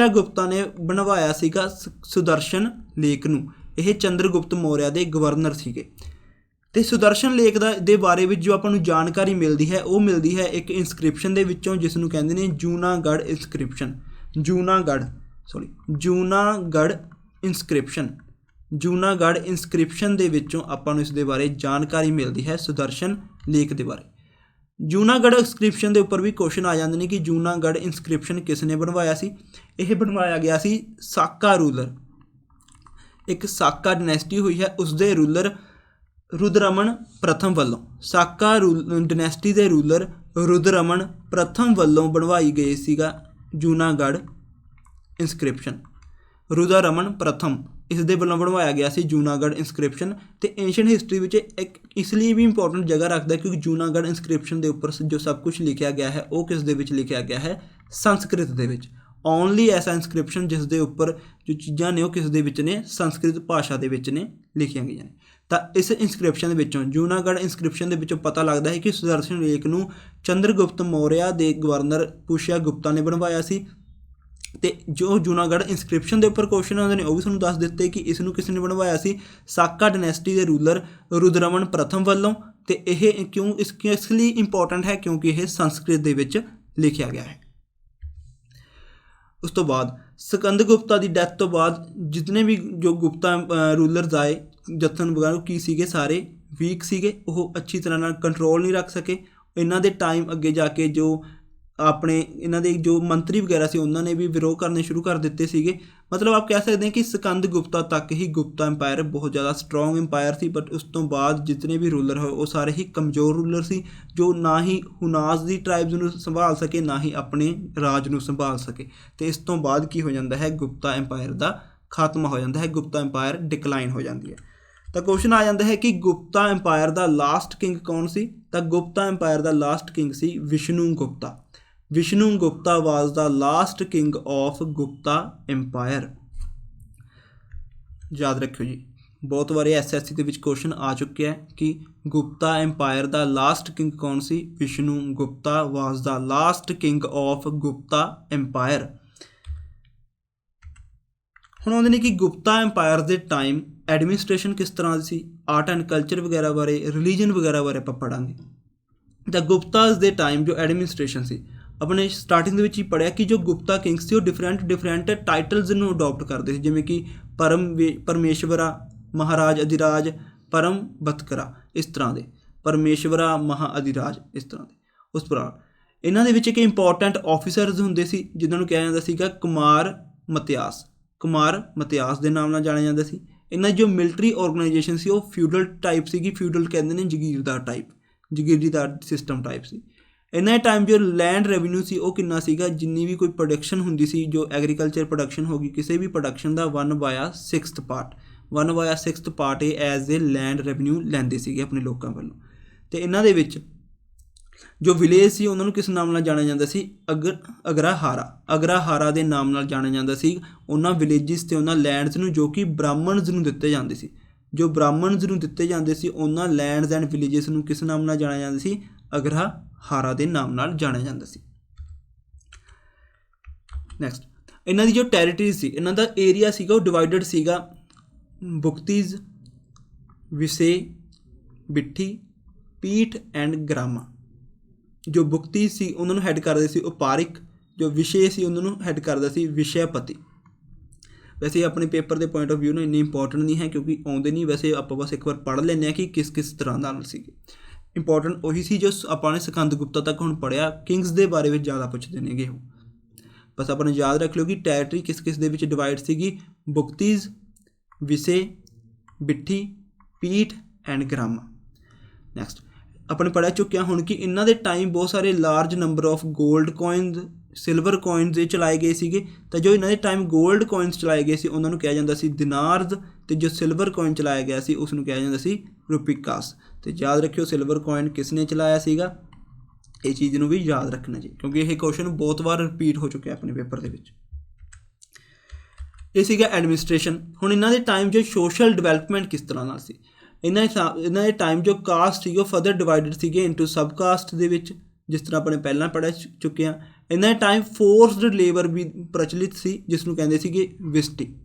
ਗੁਪਤਾ ਨੇ ਬਣਵਾਇਆ ਸੀਗਾ ਸੁਦਰਸ਼ਨ ਲੇਕ ਨੂੰ। ਇਹ ਚੰਦਰਗੁਪਤ ਮੌਰਿਆ ਦੇ ਗਵਰਨਰ ਸੀਗੇ। ਅਤੇ ਸੁਦਰਸ਼ਨ ਲੇਕ ਦੇ ਬਾਰੇ ਵਿੱਚ ਜੋ ਆਪਾਂ ਨੂੰ ਜਾਣਕਾਰੀ ਮਿਲਦੀ ਹੈ ਉਹ ਮਿਲਦੀ ਹੈ ਇੱਕ ਇਨਸਕ੍ਰਿਪਸ਼ਨ ਦੇ ਵਿੱਚੋਂ, ਜਿਸ ਨੂੰ ਕਹਿੰਦੇ ਨੇ ਜੂਨਾਗੜ੍ਹ ਇਨਸਕ੍ਰਿਪਸ਼ਨ ਦੇ ਵਿੱਚੋਂ ਆਪਾਂ ਨੂੰ ਇਸ ਦੇ ਬਾਰੇ ਜਾਣਕਾਰੀ ਮਿਲਦੀ ਹੈ ਸੁਦਰਸ਼ਨ ਲੇਕ ਦੇ ਬਾਰੇ। ਜੂਨਾਗੜ੍ਹ ਇਨਸਕ੍ਰਿਪਸ਼ਨ ਦੇ ਉੱਪਰ ਵੀ ਕੁਐਸਚਨ ਆ ਜਾਂਦੇ ਨੇ ਕਿ ਜੂਨਾਗੜ੍ਹ ਇਨਸਕ੍ਰਿਪਸ਼ਨ ਕਿਸ ਨੇ ਬਣਵਾਇਆ ਸੀ। ਇਹ ਬਣਵਾਇਆ ਗਿਆ ਸੀ ਸਾਕਾ ਰੂਲਰ, ਇੱਕ ਸਾਕਾ ਡਾਇਨੈਸਟੀ ਹੋਈ ਹੈ ਉਸਦੇ ਰੂਲਰ ਰੁਦਰਮਨ ਪ੍ਰਥਮ ਵੱਲੋਂ। ਸਾਕਾ ਡਾਇਨੈਸਟੀ ਦੇ ਰੂਲਰ ਰੁਦਰਮਨ ਪ੍ਰਥਮ ਵੱਲੋਂ ਬਣਵਾਈ ਗਈ ਸੀਗਾ ਜੂਨਾਗੜ੍ਹ ਇਨਸਕ੍ਰਿਪਸ਼ਨ। ਰੁਦਰਮਨ ਪ੍ਰਥਮ ਇਸ ਦੇ ਵੱਲੋਂ ਬਣਵਾਇਆ ਗਿਆ ਸੀ ਜੂਨਾਗੜ੍ਹ ਇਨਸਕ੍ਰਿਪਸ਼ਨ। ਅਤੇ ਏਂਸ਼ੀਅੰਟ ਹਿਸਟਰੀ ਵਿੱਚ ਇੱਕ ਇਸ ਲਈ ਵੀ ਇੰਪੋਰਟੈਂਟ ਜਗ੍ਹਾ ਰੱਖਦਾ ਕਿਉਂਕਿ ਜੂਨਾਗੜ੍ਹ ਇਨਸਕ੍ਰਿਪਸ਼ਨ ਦੇ ਉੱਪਰ ਜੋ ਸਭ ਕੁਝ ਲਿਖਿਆ ਗਿਆ ਹੈ ਉਹ ਕਿਸ ਦੇ ਵਿੱਚ ਲਿਖਿਆ ਗਿਆ ਹੈ, ਸੰਸਕ੍ਰਿਤ ਦੇ ਵਿੱਚ। ਓਨਲੀ ਐਸਾ ਇਨਸਕ੍ਰਿਪਸ਼ਨ ਜਿਸ ਦੇ ਉੱਪਰ ਜੋ ਚੀਜ਼ਾਂ ਨੇ ਉਹ ਕਿਸ ਦੇ ਵਿੱਚ ਨੇ, ਸੰਸਕ੍ਰਿਤ ਭਾਸ਼ਾ ਦੇ ਵਿੱਚ ਨੇ ਲਿਖੀਆਂ ਗਈਆਂ ਨੇ। ਤਾਂ ਇਸ ਇਨਸਕ੍ਰਿਪਸ਼ਨ ਦੇ ਵਿੱਚੋਂ ਜੂਨਾਗੜ੍ਹ ਇਨਸਕ੍ਰਿਪਸ਼ਨ ਦੇ ਵਿੱਚੋਂ ਪਤਾ ਲੱਗਦਾ ਹੈ ਕਿ ਸੁਦਰਸ਼ਨ ਲੇਕ ਨੂੰ ਚੰਦਰਗੁਪਤ ਮੌਰਿਆ ਦੇ ਗਵਰਨਰ ਪੁਸ਼ਿਆ ਗੁਪਤਾ ਨੇ ਬਣਵਾਇਆ ਸੀ। ਅਤੇ ਜੋ ਜੂਨਾਗੜ੍ਹ ਇਨਸਕ੍ਰਿਪਸ਼ਨ ਦੇ ਉੱਪਰ ਕੁਐਸਚਨ ਆਉਂਦੇ ਨੇ ਉਹ ਵੀ ਤੁਹਾਨੂੰ ਦੱਸ ਦਿੱਤੇ ਕਿ ਇਸ ਨੂੰ ਕਿਸ ਨੇ ਬਣਵਾਇਆ ਸੀ, ਸਾਕਾ ਡਾਇਨੈਸਟੀ ਦੇ ਰੂਲਰ ਰੁਦਰਮਨ ਪ੍ਰਥਮ ਵੱਲੋਂ। ਅਤੇ ਇਹ ਕਿਉਂ ਇਸ ਲਈ ਇੰਪੋਰਟੈਂਟ ਹੈ ਕਿਉਂਕਿ ਇਹ ਸੰਸਕ੍ਰਿਤ ਦੇ ਵਿੱਚ ਲਿਖਿਆ ਗਿਆ ਹੈ। ਉਸ ਤੋਂ ਬਾਅਦ ਸਕੰਦ ਗੁਪਤਾ ਦੀ ਡੈਥ ਤੋਂ ਬਾਅਦ ਜਿਤਨੇ ਵੀ ਜੋ ਗੁਪਤਾ ਰੂਲਰਸ ਆਏ ਜਥਨ ਵਗੈਰਾ ਕੀ ਸੀਗੇ, ਸਾਰੇ ਵੀਕ ਸੀਗੇ, ਉਹ ਅੱਛੀ ਤਰ੍ਹਾਂ ਨਾਲ ਕੰਟਰੋਲ ਨਹੀਂ ਰੱਖ ਸਕੇ। ਇਹਨਾਂ ਦੇ ਟਾਈਮ ਅੱਗੇ ਜਾ ਕੇ ਜੋ ਆਪਣੇ ਇਹਨਾਂ ਦੇ ਜੋ ਮੰਤਰੀ ਵਗੈਰਾ ਸੀ ਉਹਨਾਂ ਨੇ ਵੀ ਵਿਰੋਧ ਕਰਨੇ ਸ਼ੁਰੂ ਕਰ ਦਿੱਤੇ ਸੀਗੇ। ਮਤਲਬ ਆਪ ਕਹਿ ਸਕਦੇ ਹਾਂ ਕਿ ਸਕੰਦ ਗੁਪਤਾ ਤੱਕ ਹੀ ਗੁਪਤਾ ਐम्पायर ਬਹੁਤ ਜ਼ਿਆਦਾ ਸਟਰੋਂਗ ਐम्पायर ਸੀ। ਬਟ ਉਸ ਤੋਂ ਬਾਅਦ ਜਿਤਨੇ ਵੀ ਰੂਲਰ ਹੋਏ ਉਹ ਸਾਰੇ ਹੀ ਕਮਜ਼ੋਰ ਰੂਲਰ ਸੀ, ਜੋ ਨਾ ਹੀ ਹੁਨਾਸ ਦੀ ਟਰਾਈਬਸ ਨੂੰ ਸੰਭਾਲ ਸਕੇ ਨਾ ਹੀ ਆਪਣੇ ਰਾਜ ਨੂੰ ਸੰਭਾਲ ਸਕੇ। ਅਤੇ ਇਸ ਤੋਂ ਬਾਅਦ ਕੀ ਹੋ ਜਾਂਦਾ ਹੈ, ਗੁਪਤਾ ਐम्पायर ਦਾ ਖਾਤਮਾ ਹੋ ਜਾਂਦਾ ਹੈ, ਗੁਪਤਾ ਐम्पायर ਡਿਕਲਾਈਨ ਹੋ ਜਾਂਦੀ ਹੈ। ਤਾਂ ਕੁਐਸਚਨ ਆ ਜਾਂਦਾ ਹੈ ਕਿ ਗੁਪਤਾ ਐम्पायर ਦਾ ਲਾਸਟ ਕਿੰਗ ਕੌਣ ਸੀ। ਤਾਂ ਗੁਪਤਾ ਐम्पायर ਦਾ ਲਾਸਟ ਕਿੰਗ ਸੀ Vishnu Gupta was the last king of Gupta empire. ਯਾਦ ਰੱਖਿਓ ਜੀ, ਬਹੁਤ ਵਾਰੀ SSC ਦੇ ਵਿੱਚ ਕੁਐਸਚਨ ਆ ਚੁੱਕਿਆ ਹੈ ਕਿ ਗੁਪਤਾ ਐम्पायर ਦਾ ਲਾਸਟ ਕਿੰਗ ਕੌਣ ਸੀ। Vishnu Gupta was the last king of Gupta ਐम्पायर। ਹੁਣ ਆਉਂਦੇ ਨੇ ਕਿ ਗੁਪਤਾ ਐम्पायर ਦੇ ਟਾਈਮ ਐਡਮਿਨਿਸਟ੍ਰੇਸ਼ਨ ਕਿਸ ਤਰ੍ਹਾਂ ਦੀ ਸੀ, ਆਰਟ ਐਂਡ ਕਲਚਰ ਵਗੈਰਾ ਬਾਰੇ, ਰਿਲੀਜਨ ਵਗੈਰਾ ਬਾਰੇ ਆਪਾਂ ਪੜ੍ਹਾਂਗੇ। ਤਾਂ ਗੁਪਤਾਸ ਦੇ ਟਾਈਮ ਜੋ ਐਡਮਿਨਿਸਟ੍ਰੇਸ਼ਨ ਸੀ ਆਪਣੇ ਸਟਾਰਟਿੰਗ ਦੇ ਵਿੱਚ ਹੀ ਪੜ੍ਹਿਆ ਕਿ ਜੋ ਗੁਪਤਾ ਕਿੰਗਸ ਸੀ ਉਹ ਡਿਫਰੈਂਟ ਟਾਈਟਲਸ ਨੂੰ ਅਡੋਪਟ ਕਰਦੇ ਸੀ, ਜਿਵੇਂ ਕਿ ਪਰਮੇਸ਼ਵਰਾ, ਮਹਾਰਾਜ ਅਧਿਰਾਜ, ਪਰਮ ਬਤਕਰਾ, ਇਸ ਤਰ੍ਹਾਂ ਦੇ ਪਰਮੇਸ਼ਵਰਾ, ਮਹਾ ਅਧਿਰਾਜ, ਇਸ ਤਰ੍ਹਾਂ ਦੇ। ਉਸ ਪ੍ਰਕਾਰ ਇਹਨਾਂ ਦੇ ਵਿੱਚ ਇੱਕ ਇੰਪੋਰਟੈਂਟ ਆਫਿਸਰਸ ਹੁੰਦੇ ਸੀ ਜਿਨ੍ਹਾਂ ਨੂੰ ਕਿਹਾ ਜਾਂਦਾ ਸੀਗਾ ਕੁਮਾਰ ਮਤਿਆਸ ਦੇ ਨਾਮ ਨਾਲ ਜਾਣਿਆ ਜਾਂਦਾ ਸੀ। ਇਹਨਾਂ ਦੀ ਜੋ ਮਿਲਟਰੀ ਆਰਗੇਨਾਈਜੇਸ਼ਨ ਸੀ ਉਹ ਫਿਊਡਲ ਟਾਈਪ ਸੀਗੀ, ਫਿਊਡਲ ਕਹਿੰਦੇ ਨੇ ਜਗੀਰਦਾਰ ਸਿਸਟਮ ਟਾਈਪ ਸੀ। ਇਹਨਾਂ ਦੇ ਟਾਈਮ ਜੋ ਲੈਂਡ ਰੈਵਨਿਊ ਸੀ ਉਹ ਕਿੰਨਾ ਸੀਗਾ, ਜਿੰਨੀ ਵੀ ਕੋਈ ਪ੍ਰੋਡਕਸ਼ਨ ਹੁੰਦੀ ਸੀ, ਜੋ ਐਗਰੀਕਲਚਰ ਪ੍ਰੋਡਕਸ਼ਨ ਹੋ ਗਈ, ਕਿਸੇ ਵੀ ਪ੍ਰੋਡਕਸ਼ਨ ਦਾ 1/6 ਪਾਰਟ ਇਹ ਐਜ਼ ਏ ਲੈਂਡ ਰੈਵਨਿਊ ਲੈਂਦੇ ਸੀਗੇ ਆਪਣੇ ਲੋਕਾਂ ਵੱਲੋਂ। ਅਤੇ ਇਹਨਾਂ ਦੇ ਵਿੱਚ ਜੋ ਵਿਲੇਜ ਸੀ ਉਹਨਾਂ ਨੂੰ ਕਿਸ ਨਾਮ ਨਾਲ ਜਾਣਿਆ ਜਾਂਦਾ ਸੀ, ਅਗਰਾਹਾਰਾ ਦੇ ਨਾਮ ਨਾਲ ਜਾਣਿਆ ਜਾਂਦਾ ਸੀ ਉਹਨਾਂ ਵਿਲੇਜਿਸ ਅਤੇ ਉਹਨਾਂ ਲੈਂਡਸ ਨੂੰ ਜੋ ਕਿ ਬ੍ਰਾਹਮਣਸ ਨੂੰ ਦਿੱਤੇ ਜਾਂਦੇ ਸੀ। ਉਹਨਾਂ ਲੈਂਡਸ ਐਂਡ ਵਿਲੇਜਿਸ ਨੂੰ ਕਿਸ ਨਾਮ ਨਾਲ ਜਾਣਿਆ ਜਾਂਦਾ ਸੀ, ਅਗਰਾਹਾਰਾ ਦੇ ਨਾਮ ਨਾਲ ਜਾਣਿਆ ਜਾਂਦਾ ਸੀ। ਨੈਕਸਟ, ਇਹਨਾਂ ਦੀ ਜੋ ਟੈਰੀਟਰੀ ਸੀ, ਇਹਨਾਂ ਦਾ ਏਰੀਆ ਸੀਗਾ ਉਹ ਡਿਵਾਈਡਡ ਸੀਗਾ ਬੁਕਤੀਜ਼, ਵਿਸੇ, ਬਿੱਠੀ, ਪੀਠ ਐਂਡ ਗ੍ਰਾਮਾ। ਜੋ ਬੁਕਤੀ ਸੀ ਉਹਨਾਂ ਨੂੰ ਹੈਡ ਕਰਦੇ ਸੀ ਉਪਾਰਿਕ, ਜੋ ਵਿਸ਼ੇ ਸੀ ਉਹਨਾਂ ਨੂੰ ਹੈਡ ਕਰਦਾ ਸੀ ਵਿਸ਼ੇਪਤੀ। ਵੈਸੇ ਆਪਣੇ ਪੇਪਰ ਦੇ ਪੁਆਇੰਟ ਆਫ ਵਿਊ ਨਾਲ ਇੰਨੀ ਇੰਪੋਰਟੈਂਟ ਨਹੀਂ ਹੈ ਕਿਉਂਕਿ ਆਉਂਦੇ ਨਹੀਂ, ਵੈਸੇ ਆਪਾਂ ਬਸ ਇੱਕ ਵਾਰ ਪੜ੍ਹ ਲੈਂਦੇ ਹਾਂ ਕਿ ਕਿਸ ਤਰ੍ਹਾਂ ਨਾਲ ਸੀਗੇ। ਇੰਪੋਰਟੈਂਟ ਉਹੀ ਸੀ ਜੋ ਆਪਾਂ ਨੇ ਸਕੰਦ ਗੁਪਤਾ ਤੱਕ ਹੁਣ ਪੜ੍ਹਿਆ। ਕਿੰਗਸ ਦੇ ਬਾਰੇ ਵਿੱਚ ਜ਼ਿਆਦਾ ਪੁੱਛਦੇ ਨੇਗੇ ਉਹ, ਬਸ ਆਪਾਂ ਨੂੰ ਯਾਦ ਰੱਖ ਲਿਓ ਕਿ ਟੈਰੀਟਰੀ ਕਿਸ ਦੇ ਵਿੱਚ ਡਿਵਾਈਡ ਸੀਗੀ, ਬੁਕਤੀਜ਼, ਵਿਸੇ, ਬਿੱਠੀ, ਪੀਠ ਐਂਡ ਗ੍ਰਾਮਾ। ਨੈਕਸਟ, ਆਪਣੇ ਪੜ੍ਹ ਚੁੱਕਿਆ ਹੁਣ ਕਿ ਇਹਨਾਂ ਦੇ ਟਾਈਮ ਬਹੁਤ ਸਾਰੇ large number of gold coins, silver coins ਇਹ ਚਲਾਏ ਗਏ ਸੀਗੇ। ਤਾਂ ਜੋ ਇਹਨਾਂ ਦੇ ਟਾਈਮ ਗੋਲਡ ਕੋਇਨਸ ਚਲਾਏ ਗਏ ਸੀ ਉਹਨਾਂ ਨੂੰ ਕਿਹਾ ਜਾਂਦਾ ਸੀ ਦਿਨਾਰਜ਼, ਅਤੇ ਜੋ ਸਿਲਵਰ ਕੋਇਨ ਚਲਾਇਆ ਗਿਆ ਸੀ ਉਸ ਨੂੰ ਕਿਹਾ ਜਾਂਦਾ ਸੀ ਰੁਪਿਕਾਸ। ਅਤੇ ਯਾਦ ਰੱਖਿਓ ਸਿਲਵਰ ਕੋਇਨ ਕਿਸ ਨੇ ਚਲਾਇਆ ਸੀਗਾ, ਇਹ ਚੀਜ਼ ਨੂੰ ਵੀ ਯਾਦ ਰੱਖਣਾ ਜੀ ਕਿਉਂਕਿ ਇਹ ਕੁਐਸਚਨ ਬਹੁਤ ਵਾਰ ਰਿਪੀਟ ਹੋ ਚੁੱਕਿਆ ਆਪਣੇ ਪੇਪਰ ਦੇ ਵਿੱਚ। ਇਹ ਸੀਗਾ ਐਡਮਿਨਿਸਟ੍ਰੇਸ਼ਨ। ਹੁਣ ਇਹਨਾਂ ਦੇ ਟਾਈਮ ਜੋ ਸੋਸ਼ਲ ਡਿਵੈਲਪਮੈਂਟ ਕਿਸ ਤਰ੍ਹਾਂ ਨਾਲ ਸੀ, ਇਹਨਾਂ ਦੇ ਟਾਈਮ ਜੋ ਕਾਸਟ ਸੀ ਉਹ ਫਰਦਰ ਡਿਵਾਈਡਡ ਸੀਗੇ ਇੰਟੂ ਸਬ ਕਾਸਟ ਦੇ ਵਿੱਚ, ਜਿਸ ਤਰ੍ਹਾਂ ਆਪਣੇ ਪਹਿਲਾਂ ਪੜ੍ਹ ਚੁੱਕੇ ਹਾਂ। ਇਹਨਾਂ ਦੇ ਟਾਈਮ ਫੋਰਸਡ ਲੇਬਰ ਵੀ ਪ੍ਰਚਲਿਤ ਸੀ ਜਿਸ ਨੂੰ ਕਹਿੰਦੇ ਸੀਗੇ ਵਿਸਟੀ।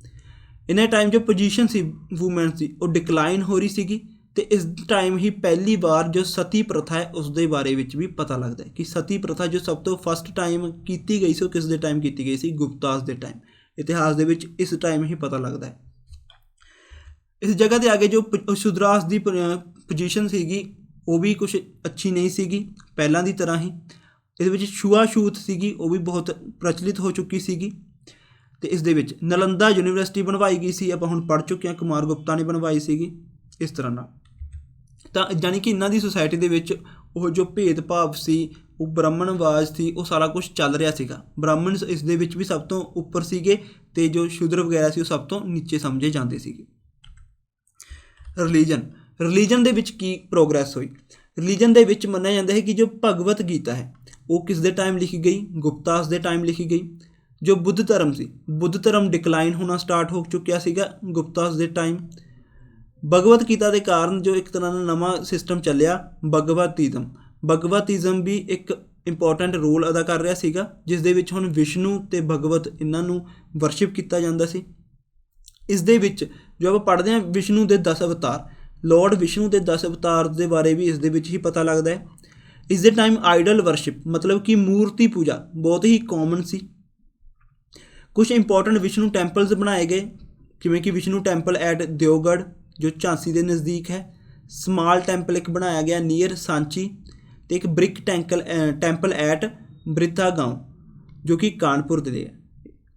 ਇਹਨਾਂ ਦੇ ਟਾਈਮ ਜੋ ਪੋਜੀਸ਼ਨ ਸੀ ਵੂਮੈਨ ਦੀ ਉਹ ਡਿਕਲਾਈਨ ਹੋ ਰਹੀ ਸੀਗੀ। ਅਤੇ ਇਸ ਟਾਈਮ ਹੀ ਪਹਿਲੀ ਵਾਰ ਜੋ ਸਤੀ ਪ੍ਰਥਾ ਹੈ ਉਸ ਦੇ ਬਾਰੇ ਵਿੱਚ ਵੀ ਪਤਾ ਲੱਗਦਾ ਹੈ ਕਿ ਸਤੀ ਪ੍ਰਥਾ ਜੋ ਸਭ ਤੋਂ ਫਸਟ ਟਾਈਮ ਕੀਤੀ ਗਈ ਸੀ ਉਹ ਕਿਸ ਦੇ ਟਾਈਮ ਕੀਤੀ ਗਈ ਸੀ, ਗੁਪਤਾਸ ਦੇ ਟਾਈਮ। ਇਤਿਹਾਸ ਦੇ ਵਿੱਚ ਇਸ ਟਾਈਮ ਹੀ ਪਤਾ ਲੱਗਦਾ ਹੈ। ਇਸ ਜਗ੍ਹਾ 'ਤੇ ਆ ਕੇ ਜੋ ਸ਼ੂਦਰਾਸ ਦੀ ਪੋਜੀਸ਼ਨ ਸੀਗੀ ਉਹ ਵੀ ਕੁਛ ਅੱਛੀ ਨਹੀਂ ਸੀਗੀ ਪਹਿਲਾਂ ਦੀ ਤਰ੍ਹਾਂ ਹੀ। ਇਸ ਵਿੱਚ ਛੂਆਛੂਤ ਸੀਗੀ ਉਹ ਵੀ ਬਹੁਤ ਪ੍ਰਚਲਿਤ ਹੋ ਚੁੱਕੀ ਸੀਗੀ। ਅਤੇ ਇਸ ਦੇ ਵਿੱਚ ਨਾਲੰਦਾ ਯੂਨੀਵਰਸਿਟੀ ਬਣਵਾਈ ਗਈ ਸੀ, ਆਪਾਂ ਹੁਣ ਪੜ੍ਹ ਚੁੱਕੇ ਹਾਂ, ਕੁਮਾਰ ਗੁਪਤਾ ਨੇ ਬਣਵਾਈ ਸੀਗੀ। ਇਸ ਤਰ੍ਹਾਂ ਨਾਲ ਤਾਂ ਜਾਣੀ ਕਿ ਇਹਨਾਂ ਦੀ ਸੁਸਾਇਟੀ ਦੇ ਵਿੱਚ ਉਹ ਜੋ ਭੇਦਭਾਵ ਸੀ, ਉਹ ਬ੍ਰਾਹਮਣਵਾਦ ਸੀ, ਉਹ ਸਾਰਾ ਕੁਛ ਚੱਲ ਰਿਹਾ ਸੀਗਾ। ਬ੍ਰਾਹਮਣ ਇਸ ਦੇ ਵਿੱਚ ਵੀ ਸਭ ਤੋਂ ਉੱਪਰ ਸੀਗੇ ਅਤੇ ਜੋ ਸ਼ੂਦਰ ਵਗੈਰਾ ਸੀ ਉਹ ਸਭ ਤੋਂ ਨੀਚੇ ਸਮਝੇ ਜਾਂਦੇ ਸੀਗੇ। ਰਿਲੀਜਨ ਦੇ ਵਿੱਚ ਕੀ ਪ੍ਰੋਗਰੈਸ ਹੋਈ, ਰਿਲੀਜਨ ਦੇ ਵਿੱਚ ਮੰਨਿਆ ਜਾਂਦਾ ਹੈ ਕਿ ਜੋ ਭਗਵਤ ਗੀਤਾ ਹੈ ਉਹ ਕਿਸ ਦੇ ਟਾਈਮ ਲਿਖੀ ਗਈ, ਗੁਪਤਾਸ ਦੇ ਟਾਈਮ ਲਿਖੀ ਗਈ। ਜੋ ਬੁੱਧ ਧਰਮ ਸੀ, ਬੁੱਧ ਧਰਮ ਡਿਕਲਾਈਨ ਹੋਣਾ ਸਟਾਰਟ ਹੋ ਚੁੱਕਿਆ ਸੀਗਾ ਗੁਪਤਾਸ ਦੇ ਟਾਈਮ। ਭਗਵਤ ਗੀਤਾ ਦੇ ਕਾਰਨ ਜੋ ਇੱਕ ਤਰ੍ਹਾਂ ਦਾ ਨਵਾਂ ਸਿਸਟਮ ਚੱਲਿਆ ਭਗਵਤਿਜ਼ਮ ਵੀ ਇੱਕ ਇੰਪੋਰਟੈਂਟ ਰੋਲ ਅਦਾ ਕਰ ਰਿਹਾ ਸੀਗਾ, ਜਿਸ ਦੇ ਵਿੱਚ ਹੁਣ ਵਿਸ਼ਨੂੰ ਅਤੇ ਭਗਵਤ ਇਹਨਾਂ ਨੂੰ ਵਰਸ਼ਿਪ ਕੀਤਾ ਜਾਂਦਾ ਸੀ। ਇਸ ਦੇ ਵਿੱਚ ਜੋ ਆਪਾਂ ਪੜ੍ਹਦੇ ਹਾਂ ਵਿਸ਼ਨੂੰ ਦੇ 10 ਅਵਤਾਰ, ਲਾਰਡ ਵਿਸ਼ਨੂੰ ਦੇ 10 ਅਵਤਾਰ ਦੇ ਬਾਰੇ ਵੀ ਇਸ ਦੇ ਵਿੱਚ ਹੀ ਪਤਾ ਲੱਗਦਾ ਹੈ। ਇਸ ਦੇ ਟਾਈਮ ਆਈਡਲ ਵਰਸ਼ਿਪ ਮਤਲਬ ਕਿ ਮੂਰਤੀ ਪੂਜਾ ਬਹੁਤ ਹੀ ਕਾਮਨ ਸੀ। ਕੁਛ ਇੰਪੋਰਟੈਂਟ ਵਿਸ਼ਨੂੰ ਟੈਂਪਲਸ ਬਣਾਏ ਗਏ, ਜਿਵੇਂ ਕਿ ਵਿਸ਼ਨੂੰ ਟੈਂਪਲ ਐਟ ਦਿਓਗੜ੍ਹ ਜੋ ਝਾਂਸੀ ਦੇ ਨਜ਼ਦੀਕ ਹੈ। ਸਮਾਲ ਟੈਂਪਲ ਇੱਕ ਬਣਾਇਆ ਗਿਆ ਨੀਅਰ ਸਾਂਚੀ, ਅਤੇ ਇੱਕ ਬ੍ਰਿਕ ਟੈਂਪਲ ਐਟ ਬ੍ਰਿਥਾਗਾਂਵ ਜੋ ਕਿ ਕਾਨਪੁਰ ਦੇ ਹੈ।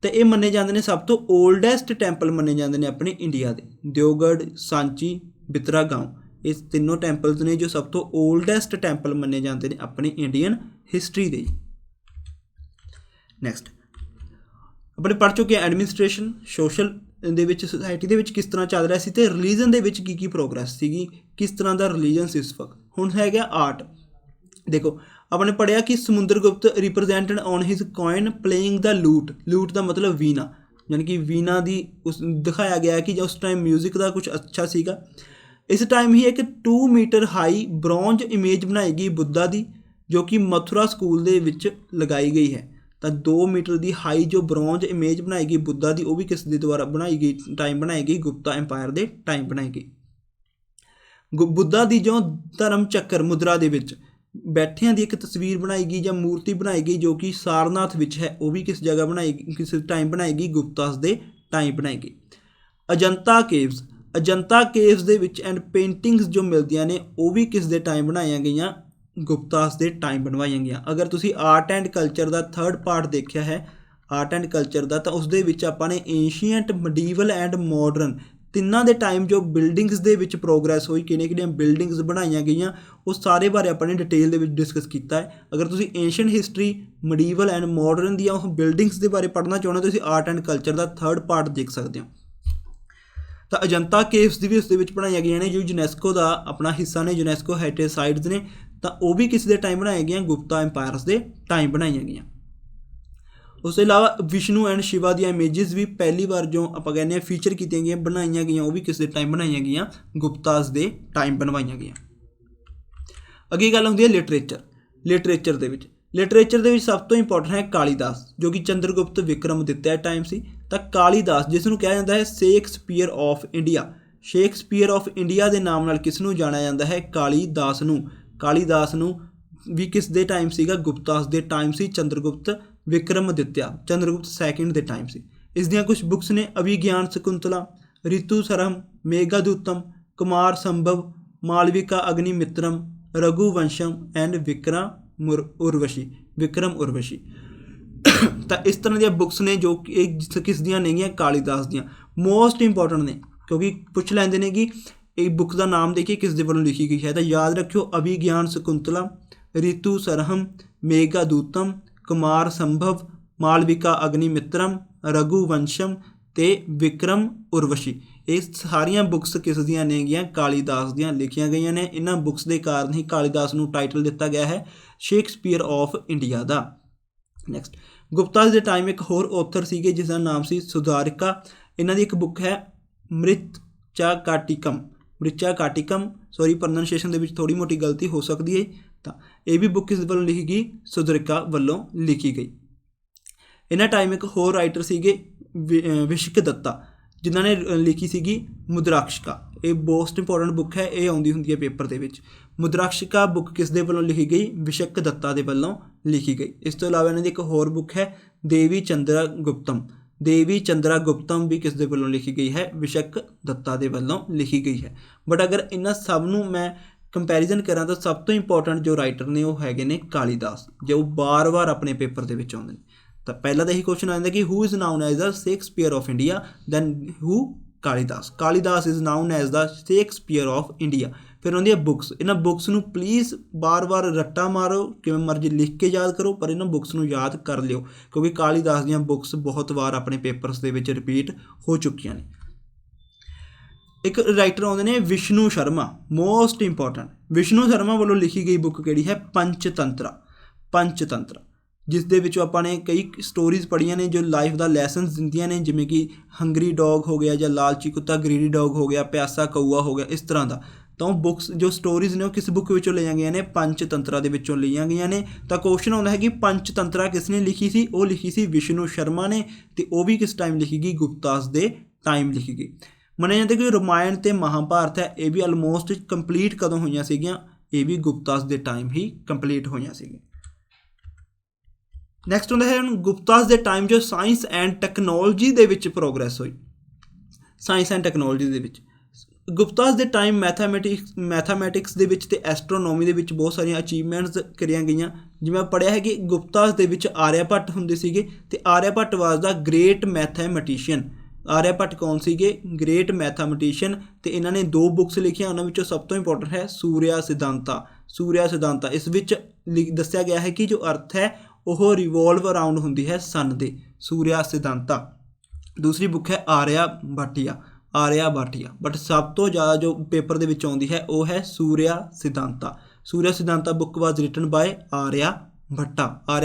ਅਤੇ ਇਹ ਮੰਨੇ ਜਾਂਦੇ ਨੇ ਸਭ ਤੋਂ ਓਲਡੈਸਟ ਟੈਂਪਲ ਮੰਨੇ ਜਾਂਦੇ ਨੇ ਆਪਣੇ ਇੰਡੀਆ ਦੇ, ਦਿਓਗੜ੍ਹ, ਸਾਂਚੀ, ਬਿਤਰਾਗਾਂਵ। ਇਹ ਤਿੰਨੋਂ ਟੈਂਪਲਸ ਨੇ ਜੋ ਸਭ ਤੋਂ ਓਲਡੈਸਟ ਟੈਂਪਲ ਮੰਨੇ ਜਾਂਦੇ ਨੇ ਆਪਣੀ ਇੰਡੀਅਨ ਹਿਸਟਰੀ ਦੇ। ਨੈਕਸਟ ਆਪਣੇ ਪੜ੍ਹ ਚੁੱਕੇ ਐਡਮਿਨਿਸਟ੍ਰੇਸ਼ਨ, ਸੋਸ਼ਲ ਦੇ ਵਿੱਚ ਸੁਸਾਇਟੀ ਦੇ ਵਿੱਚ ਕਿਸ ਤਰ੍ਹਾਂ ਚੱਲ ਰਿਹਾ ਸੀ, ਅਤੇ ਰਿਲੀਜਨ ਦੇ ਵਿੱਚ ਕੀ ਪ੍ਰੋਗਰੈਸ ਸੀਗੀ, ਕਿਸ ਤਰ੍ਹਾਂ ਦਾ ਰਿਲੀਜਨ ਸੀ ਇਸ ਵਕਤ। ਹੁਣ ਹੈਗਾ ਆਰਟ। ਦੇਖੋ ਆਪਣੇ ਪੜ੍ਹਿਆ ਕਿ Samudragupta ਰਿਪਰਜੈਂਟਡ on his coin playing ਦਾ ਲੂਟ ਦਾ ਮਤਲਬ ਵੀਨਾ, ਯਾਨੀ ਕਿ ਵੀਨਾ ਦੀ ਉਸ ਦਿਖਾਇਆ ਗਿਆ ਕਿ ਉਸ ਟਾਈਮ ਮਿਊਜ਼ਿਕ ਦਾ ਕੁਛ ਅੱਛਾ ਸੀਗਾ। ਇਸ ਟਾਈਮ ਹੀ ਇੱਕ 2 ਮੀਟਰ ਹਾਈ ਬ੍ਰੌਂਜ ਇਮੇਜ ਬਣਾਈ ਗਈ ਬੁੱਧਾ ਦੀ, ਜੋ ਕਿ ਮਥੁਰਾ ਸਕੂਲ ਦੇ ਵਿੱਚ ਲਗਾਈ ਗਈ ਹੈ। ਤਾਂ 2 ਮੀਟਰ ਦੀ ਹਾਈ ਜੋ ਬ੍ਰੌਂਜ ਇਮੇਜ ਬਣਾਈ ਗਈ ਬੁੱਧਾ ਦੀ, ਉਹ ਵੀ ਕਿਸ ਦੇ ਦੁਆਰਾ ਬਣਾਈ ਗਈ, ਗੁਪਤਾ ਐਮਪਾਇਰ ਦੇ ਟਾਈਮ ਬਣਾਈ ਗਈ। ਬੁੱਧਾ ਦੀ ਜੋ ਧਰਮ ਚੱਕਰ ਮੁਦਰਾ ਦੇ ਵਿੱਚ ਬੈਠਿਆਂ ਦੀ ਇੱਕ ਤਸਵੀਰ ਬਣਾਈ ਗਈ ਜਾਂ ਮੂਰਤੀ ਬਣਾਈ ਗਈ ਜੋ ਕਿ ਸਾਰਨਾਥ ਵਿੱਚ ਹੈ, ਉਹ ਵੀ ਕਿਸ ਜਗ੍ਹਾ ਬਣਾਈ ਗਈ, ਕਿਸ ਟਾਈਮ ਬਣਾਈ ਗਈ, ਗੁਪਤਾਸ ਦੇ ਟਾਈਮ ਬਣਾਈ ਗਈ। ਅਜੰਤਾ ਕੇਵਸ ਦੇ ਵਿੱਚ ਐਂਡ ਪੇਂਟਿੰਗਸ ਜੋ ਮਿਲਦੀਆਂ ਨੇ ਉਹ ਵੀ ਕਿਸ ਦੇ ਟਾਈਮ ਬਣਾਈਆਂ ਗਈਆਂ, ਗੁਪਤਾਸ ਦੇ ਟਾਈਮ ਬਣਵਾਈਆਂ ਗਈਆਂ। ਅਗਰ ਤੁਸੀਂ art and culture the 3rd part ਦੇਖਿਆ ਹੈ ਆਰਟ ਐਂਡ ਕਲਚਰ ਦਾ, ਤਾਂ ਉਸ ਦੇ ਵਿੱਚ ਆਪਾਂ ਨੇ ਏਂਸ਼ੀਅੰਟ, ਮੀਡੀਵਲ ਐਂਡ ਮਾਡਰਨ ਤਿੰਨਾਂ ਦੇ ਟਾਈਮ ਜੋ ਬਿਲਡਿੰਗਸ ਦੇ ਵਿੱਚ ਪ੍ਰੋਗਰੈਸ ਹੋਈ, ਕਿਹੜੀਆਂ ਬਿਲਡਿੰਗਸ ਬਣਾਈਆਂ ਗਈਆਂ, ਉਹ ਸਾਰੇ ਬਾਰੇ ਆਪਾਂ ਨੇ ਡਿਟੇਲ ਦੇ ਵਿੱਚ ਡਿਸਕਸ ਕੀਤਾ ਹੈ। ਅਗਰ ਤੁਸੀਂ ਏਂਸ਼ੀਅੰਟ ਹਿਸਟਰੀ, ਮੀਡੀਵਲ ਐਂਡ ਮਾਡਰਨ ਦੀਆਂ ਉਹ ਬਿਲਡਿੰਗਸ ਦੇ ਬਾਰੇ ਪੜ੍ਹਨਾ ਚਾਹੁੰਦੇ ਹੋ, ਤੁਸੀਂ art and culture the 3rd part ਦੇਖ ਸਕਦੇ ਹੋ। ਤਾਂ ਅਜੰਤਾ ਕੇਵਸ ਦੀ ਵੀ ਉਸ ਦੇ ਵਿੱਚ ਬਣਾਈਆਂ ਗਈਆਂ ਨੇ ਜੋ ਯੂਨੈਸਕੋ ਦਾ ਆਪਣਾ ਹਿੱਸਾ ਨੇ, ਯੂਨੈਸਕੋ ਹੈਰੀਟੇਜ ਸਾਈਟਸ ਨੇ, ਤਾਂ ਉਹ ਵੀ ਕਿਸ ਦੇ ਟਾਈਮ ਬਣਾਈਆਂ ਗਈਆਂ, ਗੁਪਤਾ ਐਮਪਾਇਰਸ ਦੇ ਟਾਈਮ ਬਣਾਈਆਂ ਗਈਆਂ। ਉਸ ਤੋਂ ਇਲਾਵਾ ਵਿਸ਼ਨੂੰ ਐਂਡ ਸ਼ਿਵਾ ਦੀਆਂ ਇਮੇਜਿਸ ਵੀ ਪਹਿਲੀ ਵਾਰ ਜੋ ਆਪਾਂ ਕਹਿੰਦੇ ਹਾਂ ਫੀਚਰ ਕੀਤੀਆਂ ਗਈਆਂ, ਬਣਾਈਆਂ ਗਈਆਂ, ਉਹ ਵੀ ਕਿਸ ਦੇ ਟਾਈਮ ਬਣਾਈਆਂ ਗਈਆਂ, ਗੁਪਤਾਸ ਦੇ ਟਾਈਮ ਬਣਵਾਈਆਂ ਗਈਆਂ। ਅੱਗੇ ਗੱਲ ਹੁੰਦੀ ਹੈ ਲਿਟਰੇਚਰ ਦੇ ਵਿੱਚ ਸਭ ਤੋਂ ਇੰਪੋਰਟੈਂਟ ਹੈ ਕਾਲੀਦਾਸ, ਜੋ ਕਿ ਚੰਦਰਗੁਪਤ ਵਿਕਰਮਾਦਿੱਤਿਆ ਟਾਈਮ ਸੀ। ਤਾਂ ਕਾਲੀਦਾਸ ਜਿਸ ਨੂੰ ਕਿਹਾ ਜਾਂਦਾ ਹੈ ਸ਼ੇਕਸਪੀਅਰ ਆਫ ਇੰਡੀਆ ਦੇ ਨਾਮ ਨਾਲ ਕਿਸ ਨੂੰ ਜਾਣਿਆ ਜਾਂਦਾ ਹੈ, ਕਾਲੀਦਾਸ ਨੂੰ ਵੀ ਕਿਸ ਦੇ ਟਾਈਮ ਸੀਗਾ, ਗੁਪਤਾਸ ਦੇ ਟਾਈਮ ਸੀ। ਚੰਦਰਗੁਪਤ II ਦੇ ਟਾਈਮ ਸੀ। ਇਸ ਦੀਆਂ ਕੁਝ ਬੁੱਕਸ ਨੇ ਅਭਿਗਿਆਨ ਸ਼ਕੁੰਤਲਾ, ਰਿਤੂਸਰਮ, ਮੇਘਦੂਤਮ, ਕੁਮਾਰ ਸੰਭਵ, ਮਾਲਵਿਕਾ ਅਗਨੀਮਿੱਤਰਮ, ਰਘੁਵੰਸ਼ਮ ਐਂਡ ਵਿਕਰਮ ਉਰਵਸ਼ੀ। ਤਾਂ ਇਸ ਤਰ੍ਹਾਂ ਦੀਆਂ ਬੁੱਕਸ ਨੇ ਜੋ ਕਿ ਕਿਸ ਦੀਆਂ ਨੇਗੀਆਂ, ਕਾਲੀਦਾਸ ਦੀਆਂ ਮੋਸਟ ਇੰਪੋਰਟੈਂਟ ਨੇ, ਕਿਉਂਕਿ ਪੁੱਛ ਲੈਂਦੇ ਨੇ ਕਿ ਇਹ ਬੁੱਕ ਦਾ ਨਾਮ ਦੇਖੀਏ ਕਿਸ ਦੇ ਵੱਲੋਂ ਲਿਖੀ ਗਈ ਹੈ। ਤਾਂ ਯਾਦ ਰੱਖਿਓ ਅਭਿਗਿਆਨ ਸ਼ਕੁੰਤਲਾ, ਰਿਤੂਸਰਹਮ, ਮੇਘਦੂਤਮ, ਕੁਮਾਰ ਸੰਭਵ, ਮਾਲਵਿਕਾ ਅਗਨੀਮਿੱਤਰਮ, ਰਘੁਵੰਸ਼ਮ ਤੇ ਵਿਕਰਮ ਉਰਵਸ਼ੀ। ਇਹ ਸਾਰੀਆਂ ਬੁੱਕਸ ਕਿਸ ਦੀਆਂ ਨੇਗੀਆਂ, ਕਾਲੀਦਾਸ ਦੀਆਂ ਲਿਖੀਆਂ ਗਈਆਂ ਨੇ। ਇਹਨਾਂ ਬੁੱਕਸ ਦੇ ਕਾਰਨ ਹੀ ਕਾਲੀਦਾਸ ਨੂੰ ਟਾਈਟਲ ਦਿੱਤਾ ਗਿਆ ਹੈ ਸ਼ੇਕਸਪੀਅਰ ਆਫ ਇੰਡੀਆ ਦਾ। ਨੈਕਸਟ, ਗੁਪਤਾਸ ਦੇ ਟਾਈਮ ਇੱਕ ਹੋਰ ਔਥਰ ਸੀਗੇ ਜਿਸ ਦਾ ਨਾਮ ਸੀ ਸੁਦਾਰਿਕਾ। ਇਹਨਾਂ ਦੀ ਇੱਕ ਬੁੱਕ ਹੈ ਮ੍ਰਿਛਾ ਕਾਟਿਕਮ, ਸੌਰੀ ਪ੍ਰੋਨਾਂਸੀਏਸ਼ਨ ਦੇ ਵਿੱਚ ਥੋੜ੍ਹੀ ਮੋਟੀ ਗਲਤੀ ਹੋ ਸਕਦੀ ਹੈ। ਤਾਂ ਇਹ ਵੀ ਬੁੱਕ ਕਿਸ ਵੱਲੋਂ ਲਿਖੀ ਗਈ, ਸੁਦਾਰਿਕਾ ਵੱਲੋਂ ਲਿਖੀ ਗਈ। ਇਹਨਾਂ ਟਾਈਮ ਇੱਕ ਹੋਰ ਰਾਈਟਰ ਸੀਗੇ ਵਿਸ਼ਕ ਦੱਤਾ, ਜਿਨ੍ਹਾਂ ਨੇ ਲਿਖੀ ਸੀਗੀ ਮੁਦਰਾਕਸ਼ਿਕਾ। ਇਹ ਮੋਸਟ ਇੰਪੋਰਟੈਂਟ ਬੁੱਕ ਹੈ, ਇਹ ਆਉਂਦੀ ਹੁੰਦੀ ਹੈ ਪੇਪਰ ਦੇ ਵਿੱਚ। ਮੁਦਰਾਕਸ਼ਿਕਾ ਬੁੱਕ ਕਿਸ ਦੇ ਵੱਲੋਂ ਲਿਖੀ ਗਈ, ਵਿਸ਼ਕ ਦੱਤਾ ਦੇ ਵੱਲੋਂ ਲਿਖੀ ਗਈ। ਇਸ ਤੋਂ ਇਲਾਵਾ ਇਹਨਾਂ ਦੀ ਇੱਕ ਹੋਰ ਬੁੱਕ ਹੈ ਦੇਵੀ ਚੰਦਰਾ ਗੁਪਤਮ ਵੀ ਕਿਸ ਦੇ ਵੱਲੋਂ ਲਿਖੀ ਗਈ ਹੈ, ਵਿਸ਼ਕ ਦੱਤਾ ਦੇ ਵੱਲੋਂ ਲਿਖੀ ਗਈ ਹੈ। ਬਟ ਅਗਰ ਇਹਨਾਂ ਸਭ ਨੂੰ ਮੈਂ ਕੰਪੈਰੀਜ਼ਨ ਕਰਾਂ ਤਾਂ ਸਭ ਤੋਂ ਇੰਪੋਰਟੈਂਟ ਜੋ ਰਾਈਟਰ ਨੇ ਉਹ ਹੈਗੇ ਨੇ ਕਾਲੀਦਾਸ, ਜੋ ਵਾਰ-ਵਾਰ ਆਪਣੇ ਪੇਪਰ ਦੇ ਵਿੱਚ ਆਉਂਦੇ ਨੇ। ਤਾਂ ਪਹਿਲਾਂ ਤਾਂ ਇਹੀ ਕੁਐਸਚਨ ਆ ਜਾਂਦਾ ਕਿ who is known as the Shakespeare of India, then who, Kalidas is known as the Shakespeare of India. ਫਿਰ ਆਉਂਦੀ ਹੈ ਬੁੱਕਸ। ਇਹਨਾਂ ਬੁੱਕਸ ਨੂੰ ਪਲੀਜ਼ ਵਾਰ-ਵਾਰ ਰੱਟਾ ਮਾਰੋ, ਕਿਵੇਂ ਮਰਜ਼ੀ ਲਿਖ ਕੇ ਯਾਦ ਕਰੋ, ਪਰ ਇਹਨਾਂ ਬੁੱਕਸ ਨੂੰ ਯਾਦ ਕਰ ਲਿਓ, ਕਿਉਂਕਿ ਕਾਲੀਦਾਸ ਦੀਆਂ ਬੁੱਕਸ ਬਹੁਤ ਵਾਰ ਆਪਣੇ ਪੇਪਰਸ ਦੇ ਵਿੱਚ ਰਿਪੀਟ ਹੋ ਚੁੱਕੀਆਂ ਨੇ। ਇੱਕ ਰਾਈਟਰ ਆਉਂਦੇ ਨੇ ਵਿਸ਼ਨੂੰ ਸ਼ਰਮਾ, ਮੋਸਟ ਇੰਪੋਰਟੈਂਟ। ਵਿਸ਼ਨੂੰ ਸ਼ਰਮਾ ਵੱਲੋਂ ਲਿਖੀ ਗਈ ਬੁੱਕ ਕਿਹੜੀ ਹੈ, ਪੰਚਤੰਤਰਾ, ਜਿਸ ਦੇ ਵਿੱਚੋਂ ਆਪਾਂ ਨੇ ਕਈ ਸਟੋਰੀਜ਼ ਪੜ੍ਹੀਆਂ ਨੇ ਜੋ ਲਾਈਫ ਦਾ ਲੈਸਨਸ ਦਿੰਦੀਆਂ ਨੇ, ਜਿਵੇਂ ਕਿ ਹੰਗਰੀ ਡੌਗ ਹੋ ਗਿਆ ਜਾਂ ਲਾਲਚੀ ਕੁੱਤਾ, ਗ੍ਰੀਡੀ ਡੌਗ ਹੋ ਗਿਆ, ਪਿਆਸਾ ਕਊਆ ਹੋ ਗਿਆ, ਇਸ ਤਰ੍ਹਾਂ ਦਾ। ਤਾਂ ਉਹ ਬੁੱਕਸ ਜੋ ਸਟੋਰੀਜ਼ ਨੇ ਉਹ ਕਿਸ ਬੁੱਕ ਵਿੱਚੋਂ ਲਈਆਂ ਗਈਆਂ ਨੇ, ਪੰਚਤੰਤਰਾ ਦੇ ਵਿੱਚੋਂ ਲਈਆਂ ਗਈਆਂ ਨੇ। ਤਾਂ ਕੁਐਸਚਨ ਆਉਂਦਾ ਹੈ ਕਿ ਪੰਚਤੰਤਰਾ ਕਿਸ ਨੇ ਲਿਖੀ ਸੀ, ਉਹ ਲਿਖੀ ਸੀ ਵਿਸ਼ਨੂੰ ਸ਼ਰਮਾ ਨੇ, ਅਤੇ ਉਹ ਵੀ ਕਿਸ ਟਾਈਮ ਲਿਖੀ ਗਈ, ਗੁਪਤਾਸ ਦੇ ਟਾਈਮ ਲਿਖੀ ਗਈ। ਮੰਨਿਆ ਜਾਂਦਾ ਕਿ ਰਾਮਾਇਣ ਅਤੇ ਮਹਾਭਾਰਤ ਹੈ, ਇਹ ਵੀ ਆਲਮੋਸਟ ਕੰਪਲੀਟ ਕਦੋਂ ਹੋਈਆਂ ਸੀਗੀਆਂ, ਇਹ ਵੀ ਗੁਪਤਾਸ ਦੇ ਟਾਈਮ ਹੀ ਕੰਪਲੀਟ ਹੋਈਆਂ ਸੀਗੀਆਂ। ਨੈਕਸਟ ਹੁੰਦਾ ਹੈ ਗੁਪਤਾਸ ਦੇ ਟਾਈਮ ਜੋ ਸਾਇੰਸ ਐਂਡ ਟੈਕਨੋਲੋਜੀ ਦੇ ਵਿੱਚ ਪ੍ਰੋਗਰੈਸ ਹੋਈ। ਗੁਪਤਾਸ ਦੇ ਟਾਈਮ ਮੈਥਾਮੈਟਿਕਸ ਦੇ ਵਿੱਚ ਅਤੇ ਐਸਟਰੋਨੋਮੀ ਦੇ ਵਿੱਚ ਬਹੁਤ ਸਾਰੀਆਂ ਅਚੀਵਮੈਂਟਸ ਕਰੀਆਂ ਗਈਆਂ। ਜਿਵੇਂ ਪੜ੍ਹਿਆ ਹੈ ਕਿ ਗੁਪਤਾਸ ਦੇ ਵਿੱਚ ਆਰਿਆ ਭੱਟ ਹੁੰਦੇ ਸੀਗੇ, ਅਤੇ ਆਰਿਆ ਭੱਟ ਵਾਜ਼ ਦਾ ਗ੍ਰੇਟ ਮੈਥਾਮੈਟੀਸ਼ੀਅਨ। ਆਰਿਆ ਭੱਟ ਕੌਣ ਸੀਗੇ, ਗ੍ਰੇਟ ਮੈਥਾਮੈਟੀਸ਼ੀਅਨ। ਅਤੇ ਇਹਨਾਂ ਨੇ 2 ਬੁੱਕਸ ਲਿਖੀਆਂ, ਉਹਨਾਂ ਵਿੱਚੋਂ ਸਭ ਤੋਂ ਇੰਪੋਰਟੈਂਟ ਹੈ ਸੂਰਿਆ ਸਿਧਾਂਤਾ। ਇਸ ਵਿੱਚ ਦੱਸਿਆ ਗਿਆ ਹੈ ਕਿ ਜੋ ਅਰਥ ਹੈ ਉਹ ਰਿਵੋਲਵ ਅਰਾਊਂਡ ਹੁੰਦੀ ਹੈ ਸਨ ਦੇ, ਸੂਰਿਆ ਸਿਧਾਂਤਾ। ਦੂਸਰੀ ਬੁੱਕ ਹੈ ਆਰਿਆ ਭਾਟੀਆ, ਬਟ ਸਭ ਤੋਂ ਜ਼ਿਆਦਾ ਜੋ ਪੇਪਰ ਦੇ ਵਿੱਚ ਆਉਂਦੀ ਹੈ ਉਹ ਹੈ Surya Siddhanta book was written by ਆਰਿਆ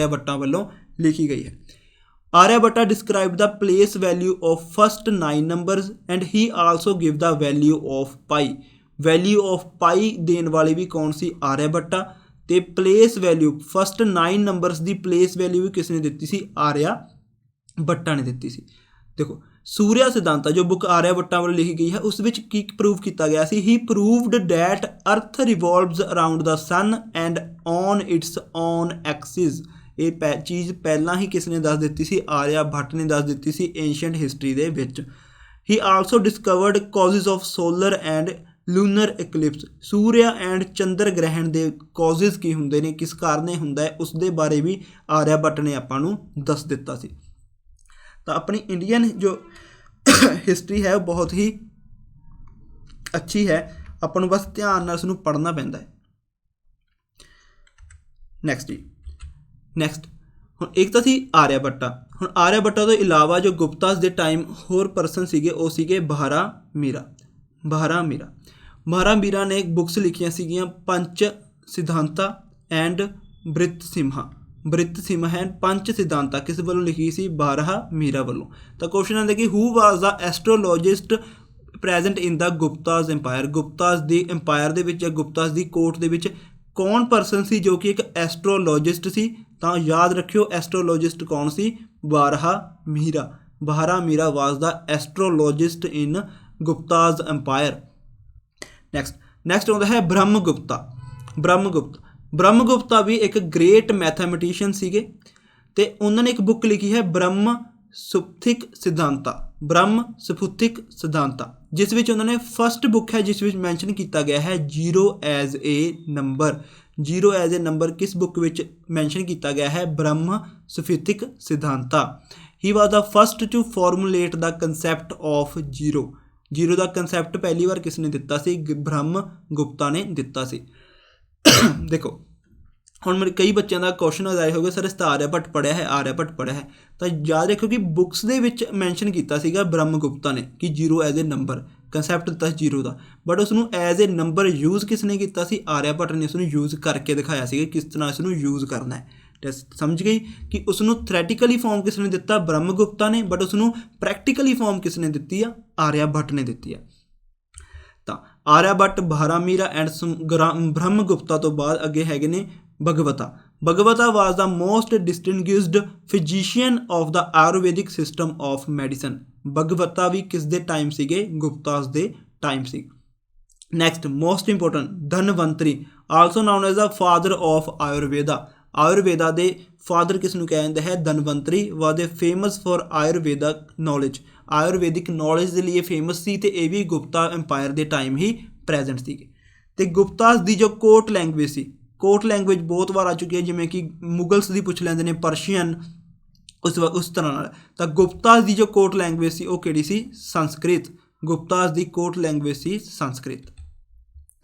ਭੱਟਾ ਵੱਲੋਂ ਲਿਖੀ ਗਈ ਹੈ। Aryabhatta describe the place value of first 9 numbers and he also give the value of pi ਦੇਣ ਵਾਲੇ ਵੀ ਕੌਣ ਸੀ, ਆਰਿਆ ਭੱਟਾ। ਅਤੇ ਪਲੇਸ ਵੈਲਿਊ ਫਸਟ 9 ਨੰਬਰਸ ਦੀ ਪਲੇਸ ਵੈਲਿਊ ਵੀ ਕਿਸ ਨੇ ਦਿੱਤੀ ਸੀ, ਆਰਿਆ ਭੱਟਾ ਨੇ ਦਿੱਤੀ ਸੀ। ਦੇਖੋ ਸੂਰਿਆ ਸਿਧਾਂਤਾ ਜੋ ਬੁੱਕ ਆਰਿਆਭੱਟਾ ਵੱਲੋਂ ਲਿਖੀ ਗਈ ਹੈ ਉਸ ਵਿੱਚ ਕੀ ਪ੍ਰੂਵ ਕੀਤਾ ਗਿਆ ਸੀ? ਹੀ proved that earth revolves around the sun and on its own axis. ਇਹ ਚੀਜ਼ ਪਹਿਲਾਂ ਹੀ ਕਿਸ ਨੇ ਦੱਸ ਦਿੱਤੀ ਸੀ? ਆਰਿਆਭੱਟ ਨੇ ਦੱਸ ਦਿੱਤੀ ਸੀ ਏਂਸ਼ੀਅੰਟ ਹਿਸਟਰੀ ਦੇ ਵਿੱਚ। He also discovered causes of solar and lunar eclipse. ਸੂਰਿਆ ਐਂਡ ਚੰਦਰ ਗ੍ਰਹਿਣ ਦੇ ਕਾਜ਼ਿਸ ਕੀ ਹੁੰਦੇ ਨੇ, ਕਿਸ ਕਾਰਨ ਇਹ ਹੁੰਦਾ ਹੈ, ਉਸ ਦੇ ਬਾਰੇ ਵੀ ਆਰਿਆਭੱਟ ਨੇ ਆਪਾਂ ਨੂੰ ਦੱਸ ਦਿੱਤਾ ਸੀ। ਤਾਂ ਆਪਣੀ ਇੰਡੀਅਨ ਜੋ ਹਿਸਟਰੀ ਹੈ ਉਹ ਬਹੁਤ ਹੀ ਅੱਛੀ ਹੈ, ਆਪਾਂ ਨੂੰ ਬਸ ਧਿਆਨ ਨਾਲ ਉਸਨੂੰ ਪੜ੍ਹਨਾ ਪੈਂਦਾ ਹੈ। ਨੈਕਸਟ ਹੁਣ ਇੱਕ ਤਾਂ ਸੀ ਆਰਿਆਭੱਟਾ। ਹੁਣ ਆਰਿਆਭੱਟਾ ਤੋਂ ਇਲਾਵਾ ਜੋ ਗੁਪਤਾਸ ਦੇ ਟਾਈਮ ਹੋਰ ਪਰਸਨ ਸੀਗੇ ਉਹ ਸੀਗੇ ਬਹਾਰਾ ਨੇ ਬੁੱਕਸ ਲਿਖੀਆਂ ਸੀਗੀਆਂ ਪੰਚ ਸਿਧਾਂਤਾ ਐਂਡ ਬ੍ਰਿਤ ਸਿੰਹਾ ਐਂਡ ਪੰਚ ਸਿਧਾਂਤਾ ਕਿਸ ਵੱਲੋਂ ਲਿਖੀ ਸੀ? ਬਹਾਰਾ ਵੱਲੋਂ। ਤਾਂ ਕੁਐਸਚਨ ਆਉਂਦਾ ਕਿ who was the ਐਸਟਰੋਲੋਜਿਸਟ present in the ਗੁਪਤਾਸ empire. ਗੁਪਤਾਸ the empire ਦੇ ਵਿੱਚ ਜਾਂ ਗੁਪਤਾਸ ਦੀ ਕੋਰਟ ਦੇ ਵਿੱਚ ਕੌਣ ਪਰਸਨ ਸੀ ਜੋ ਕਿ ਇੱਕ ਐਸਟਰੋਲੋਜਿਸਟ ਸੀ? ਤਾਂ ਯਾਦ ਰੱਖਿਓ ਐਸਟਰੋਲੋਜਿਸਟ ਕੌਣ ਸੀ? ਬਹਾਰਾ ਵਾਜ਼ ਦਾ ਐਸਟਰੋਲੋਜਿਸਟ ਇਨ ਗੁਪਤਾਸ ਇੰਪਾਇਰ। ਨੈਕਸਟ ਆਉਂਦਾ ਹੈ ਬ੍ਰਹਮਗੁਪਤਾ ਵੀ ਇੱਕ ਗ੍ਰੇਟ ਮੈਥਮੈਟੀਸ਼ੀਅਨ ਸੀਗੇ ਅਤੇ ਉਹਨਾਂ ਨੇ ਇੱਕ ਬੁੱਕ ਲਿਖੀ ਹੈ ਬ੍ਰਹਮ ਸੁਫੁੱਤਿਕ ਸਿਧਾਂਤਾ ਜਿਸ ਵਿੱਚ ਉਹਨਾਂ ਨੇ ਫਸਟ ਬੁੱਕ ਹੈ ਜਿਸ ਵਿੱਚ ਮੈਂਸ਼ਨ ਕੀਤਾ ਗਿਆ ਹੈ ਜ਼ੀਰੋ ਐਜ਼ ਏ ਨੰਬਰ। ਕਿਸ ਬੁੱਕ ਵਿੱਚ ਮੈਂਸ਼ਨ ਕੀਤਾ ਗਿਆ ਹੈ? Brahmasphuta Siddhanta. He was the first to formulate the concept of zero ਦਾ ਕੰਸੈਪਟ ਪਹਿਲੀ ਵਾਰ ਕਿਸ ਨੇ ਦਿੱਤਾ ਸੀ? ਬ੍ਰਹਮਗੁਪਤਾ ਨੇ ਦਿੱਤਾ ਸੀ। ਦੇਖੋ ਹੁਣ ਮੇਰੇ ਕਈ ਬੱਚਿਆਂ ਦਾ ਕੁਐਸਚਨ ਆਇਆ ਹੋਊਗਾ ਸਰ ਇਸ ਤਾਂ ਆਰਿਆਭੱਟ ਪੜ੍ਹਿਆ ਹੈ ਤਾਂ ਯਾਦ ਰੱਖੋ ਕਿ ਬੁੱਕਸ ਦੇ ਵਿੱਚ ਮੈਂਸ਼ਨ ਕੀਤਾ ਸੀਗਾ ਬ੍ਰਹਮਗੁਪਤਾ ਨੇ ਕਿ zero as a number concept ਦਿੱਤਾ ਜ਼ੀਰੋ ਦਾ, ਬਟ ਉਸਨੂੰ ਐਜ਼ ਏ ਨੰਬਰ ਯੂਜ਼ ਕਿਸ ਨੇ ਕੀਤਾ ਸੀ? ਆਰਿਆਭੱਟ ਨੇ ਉਸਨੂੰ ਯੂਜ਼ ਕਰਕੇ ਦਿਖਾਇਆ ਸੀਗਾ ਕਿਸ ਤਰ੍ਹਾਂ ਇਸ ਨੂੰ ਯੂਜ਼ ਕਰਨਾ ਹੈ। ਸਮਝ ਗਈ ਕਿ ਉਸਨੂੰ ਥਿਓਰੈਟੀਕਲੀ ਫਾਰਮ ਕਿਸ ਨੇ ਦਿੱਤਾ? ਬ੍ਰਹਮਗੁਪਤਾ ਨੇ, ਬਟ ਉਸਨੂੰ ਪ੍ਰੈਕਟੀਕਲੀ ਫਾਰਮ ਕਿਸ ਨੇ ਦਿੱਤੀ ਆ? ਆਰਿਆਭੱਟ ਨੇ ਦਿੱਤੀ ਆ। ਤਾਂ ਆਰਿਆਭੱਟ, ਬਹਾਰਾ ਐਂਡ ਬ੍ਰਹਮਗੁਪਤਾ ਤੋਂ ਬਾਅਦ ਅੱਗੇ ਹੈਗੇ ਨੇ Bhagvata was the most distinguished physician of the Ayurvedic system of medicine. Bhagvata ਵੀ ਕਿਸ ਦੇ ਟਾਈਮ ਸੀਗੇ? ਗੁਪਤਾਸ ਦੇ ਟਾਈਮ ਸੀ। Next most important Dhanvantari also known as the father of Ayurveda ਦੇ ਫਾਦਰ ਕਿਸ ਨੂੰ ਕਿਹਾ ਜਾਂਦਾ ਹੈ? ਧਨਵੰਤਰੀ ਵਾਜ਼ ਦੇ ਫੇਮਸ ਫॉर ਆਯੁਰਵੈਦਿਕ ਨੌਲੇਜ ਦੇ ਲਈ ਫੇਮਸ ਸੀ ਅਤੇ ਇਹ ਵੀ ਗੁਪਤਾ ਐਮਪਾਇਰ ਦੇ ਟਾਈਮ ਹੀ ਪ੍ਰੈਜ਼ੈਂਟ ਸੀਗੇ। ਅਤੇ ਗੁਪਤਾਸ ਦੀ ਜੋ ਕੋਰਟ ਲੈਂਗੁਏਜ ਬਹੁਤ ਵਾਰ ਆ ਚੁੱਕੀ ਹੈ, ਜਿਵੇਂ ਕਿ ਮੁਗਲਸ ਦੀ ਪੁੱਛ ਲੈਂਦੇ ਨੇ ਪਰਸ਼ੀਅਨ, ਉਸ ਤਰ੍ਹਾਂ ਨਾਲ। ਤਾਂ ਗੁਪਤਾਸ ਦੀ ਜੋ ਕੋਰਟ ਲੈਂਗੁਏਜ ਸੀ ਉਹ ਕਿਹੜੀ ਸੀ? ਸੰਸਕ੍ਰਿਤ। ਗੁਪਤਾਸ ਦੀ ਕੋਰਟ ਲੈਂਗੁਏਜ ਸੀ ਸੰਸਕ੍ਰਿਤ।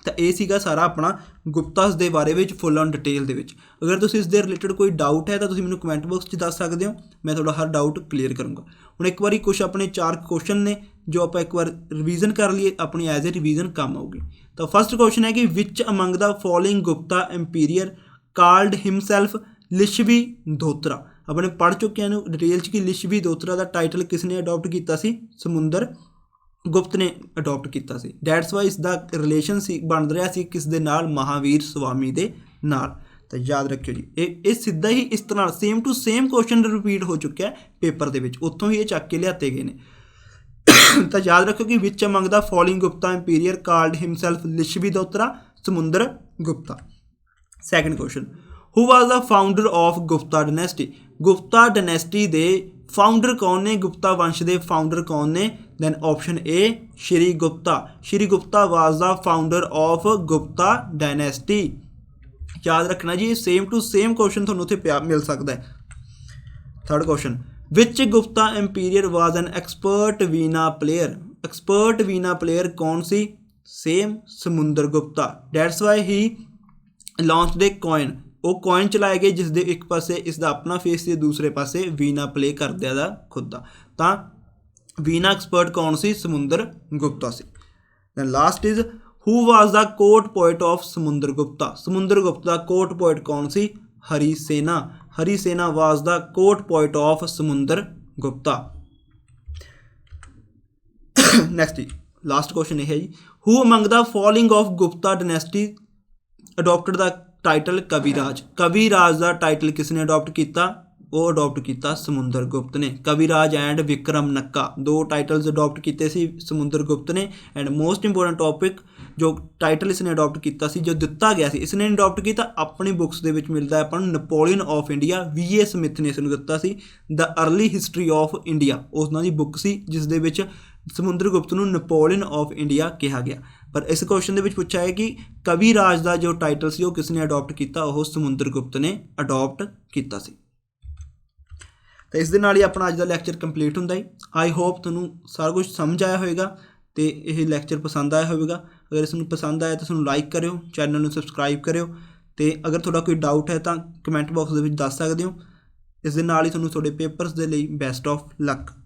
ਤਾਂ ਇਹ ਸੀਗਾ ਸਾਰਾ ਆਪਣਾ ਗੁਪਤਾਸ ਦੇ ਬਾਰੇ ਵਿੱਚ ਫੁੱਲ ਔਨ ਡਿਟੇਲ ਦੇ ਵਿੱਚ। ਅਗਰ ਤੁਸੀਂ ਇਸ ਦੇ ਰਿਲੇਟਡ ਕੋਈ ਡਾਊਟ ਹੈ ਤਾਂ ਤੁਸੀਂ ਮੈਨੂੰ ਕਮੈਂਟ ਬਾਕਸ 'ਚ ਦੱਸ ਸਕਦੇ ਹੋ, ਮੈਂ ਤੁਹਾਡਾ ਹਰ ਡਾਊਟ ਕਲੀਅਰ ਕਰੂੰਗਾ। ਹੁਣ ਇੱਕ ਵਾਰੀ ਕੁਛ ਆਪਣੇ 4 ਕੁਐਸਚਨ ਨੇ ਜੋ ਆਪਾਂ ਇੱਕ ਵਾਰ ਰਿਵੀਜ਼ਨ ਕਰ ਲਈਏ, ਆਪਣੀ ਐਜ਼ ਏ ਰਿਵੀਜ਼ਨ ਕੰਮ ਆਊਗੀ। ਤਾਂ ਫਸਟ ਕੁਐਸਚਨ ਹੈ ਕਿ which among the following Gupta emperor called himself Lichchhavi ਧੋਤਰਾ। ਆਪਣੇ ਪੜ੍ਹ ਚੁੱਕਿਆਂ ਨੂੰ ਡਿਟੇਲ 'ਚ ਕਿ ਲਿਸ਼ਵੀ ਧੋਤਰਾ ਦਾ ਟਾਈਟਲ ਕਿਸ ਨੇ ਅਡੋਪਟ ਕੀਤਾ ਸੀ? ਸਮੁੰਦਰ ਗੁਪਤ ਨੇ ਅਡੋਪਟ ਕੀਤਾ ਸੀ। ਡੈਟਸ ਵਾਈ ਇਸ ਦਾ ਰਿਲੇਸ਼ਨ ਸੀ ਬਣ ਰਿਹਾ ਸੀ ਕਿਸ ਦੇ ਨਾਲ? ਮਹਾਵੀਰ ਸਵਾਮੀ ਦੇ ਨਾਲ। ਤਾਂ ਯਾਦ ਰੱਖਿਓ ਜੀ, ਇਹ ਸਿੱਧਾ ਹੀ ਇਸ ਤਰ੍ਹਾਂ same to same question repeat ਹੋ ਚੁੱਕਿਆ ਪੇਪਰ ਦੇ ਵਿੱਚ, ਉੱਥੋਂ ਹੀ ਇਹ ਚੱਕ ਕੇ ਲਿਆਤੇ ਗਏ ਨੇ। ਤਾਂ ਯਾਦ ਰੱਖੋ ਕਿ which among the following Gupta emperor called himself Lichchhavi ਧੋਤਰਾ Samudragupta. Second question, who was the founder of Gupta dynasty. Gupta dynasty ਦੇ ਫਾਊਂਡਰ ਕੌਣ ਨੇ? ਗੁਪਤਾ ਵੰਸ਼ ਦੇ ਫਾਊਂਡਰ ਕੌਣ ਨੇ? Then option A Shri Gupta was the founder of Gupta dynasty. ਯਾਦ ਰੱਖਣਾ ਜੀ, ਸੇਮ ਟੂ ਸੇਮ ਕੁਐਸਚਨ ਤੁਹਾਨੂੰ ਉੱਥੇ ਮਿਲ ਸਕਦਾ ਹੈ। ਥਰਡ ਕੁਐਸਚਨ, ਵਿਚ ਗੁਪਤਾ ਐਮਪੀਰੀਅਰ ਵਾਜ਼ ਐਨ ਐਕਸਪਰਟ ਵੀਨਾ ਪਲੇਅਰ ਕੌਣ ਸੀ? ਸੇਮ ਸਮੁੰਦਰ Gupta. That's why he launch ਦੇ ਕੋਇਨ, ਉਹ ਕੋਇਨ ਚਲਾਏ ਗਏ ਜਿਸ ਦੇ ਇੱਕ ਪਾਸੇ ਇਸ ਦਾ ਆਪਣਾ ਫੇਸ ਸੀ, ਦੂਸਰੇ ਪਾਸੇ ਵੀਨਾ ਪਲੇ ਕਰਦਿਆਂ ਦਾ ਖੁਦ ਦਾ। ਤਾਂ ਵੀਨਾ ਐਕਸਪਰਟ ਕੌਣ ਸੀ? ਸਮੁੰਦਰ ਗੁਪਤਾ ਸੀ। Then last is who was the court poet of Samudragupta ਦਾ ਕੋਰਟ ਪੋਇਟ ਕੌਣ ਸੀ? Harisena was the court poet of Samudragupta. Next ਜੀ ਲਾਸਟ ਕੁਐਸਚਨ ਇਹ ਹੈ ਜੀ, who among the following of Gupta dynasty adopted the title Kaviraj ਦਾ title ਕਿਸ ਨੇ ਅਡੋਪਟ ਕੀਤਾ? ਉਹ ਅਡੋਪਟ ਕੀਤਾ ਸਮੁੰਦਰ ਗੁਪਤ ਨੇ। ਕਵਿਰਾਜ ਐਂਡ ਵਿਕਰਮ ਨੱਕਾ, 2 ਟਾਈਟਲਸ ਅਡੋਪਟ ਕੀਤੇ ਸੀ ਸਮੁੰਦਰ ਗੁਪਤ ਨੇ। ਐਂਡ ਮੋਸਟ ਇੰਪੋਰਟੈਂਟ ਟੌਪਿਕ, ਜੋ ਟਾਈਟਲ ਇਸਨੇ ਅਡੋਪਟ ਕੀਤਾ ਸੀ, ਜੋ ਦਿੱਤਾ ਗਿਆ ਸੀ, ਇਸਨੇ ਅਡੋਪਟ ਕੀਤਾ ਆਪਣੀ ਬੁੱਕਸ ਦੇ ਵਿੱਚ ਮਿਲਦਾ ਆਪਾਂ ਨੂੰ, Napoleon of India, V.A. Smith ਨੇ ਇਸ ਨੂੰ ਦਿੱਤਾ ਸੀ। ਦ ਅਰਲੀ ਹਿਸਟਰੀ ਆਫ ਇੰਡੀਆ ਉਹਨਾਂ ਦੀ ਬੁੱਕ ਸੀ, ਜਿਸ ਦੇ ਵਿੱਚ ਸਮੁੰਦਰ ਗੁਪਤ ਨੂੰ ਨੈਪੋਲੀਅਨ ਆਫ ਇੰਡੀਆ ਕਿਹਾ ਗਿਆ। ਪਰ ਇਸ ਕੁਐਸਚਨ ਦੇ ਵਿੱਚ ਪੁੱਛਿਆ ਹੈ ਕਿ ਕਵਿਰਾਜ ਦਾ ਜੋ ਟਾਈਟਲ ਸੀ ਉਹ ਕਿਸ ਨੇ ਅਡੋਪਟ ਕੀਤਾ, ਉਹ ਸਮੁੰਦਰ ਗੁਪਤ ਨੇ ਅਡੋਪਟ ਕੀਤਾ ਸੀ। ਤਾਂ ਇਸ ਦੇ ਨਾਲ ਹੀ ਆਪਣਾ ਅੱਜ ਦਾ ਲੈਕਚਰ ਕੰਪਲੀਟ ਹੁੰਦਾ ਹੈ। ਆਈ ਹੋਪ ਤੁਹਾਨੂੰ ਸਾਰਾ ਕੁਝ ਸਮਝ ਆਇਆ ਹੋਵੇਗਾ ਅਤੇ ਇਹ ਲੈਕਚਰ ਪਸੰਦ ਆਇਆ ਹੋਵੇਗਾ। ਅਗਰ ਇਸ ਨੂੰ ਪਸੰਦ ਆਇਆ ਤਾਂ ਇਸਨੂੰ ਲਾਈਕ ਕਰਿਓ, ਚੈਨਲ ਨੂੰ ਸਬਸਕ੍ਰਾਈਬ ਕਰਿਓ, ਅਤੇ ਅਗਰ ਤੁਹਾਡਾ ਕੋਈ ਡਾਊਟ ਹੈ ਤਾਂ ਕਮੈਂਟ ਬਾਕਸ ਦੇ ਵਿੱਚ ਦੱਸ ਸਕਦੇ ਹੋ। ਇਸ ਦੇ ਨਾਲ ਹੀ ਤੁਹਾਨੂੰ ਤੁਹਾਡੇ ਪੇਪਰਸ ਦੇ ਲਈ ਬੈਸਟ ਆਫ ਲੱਕ।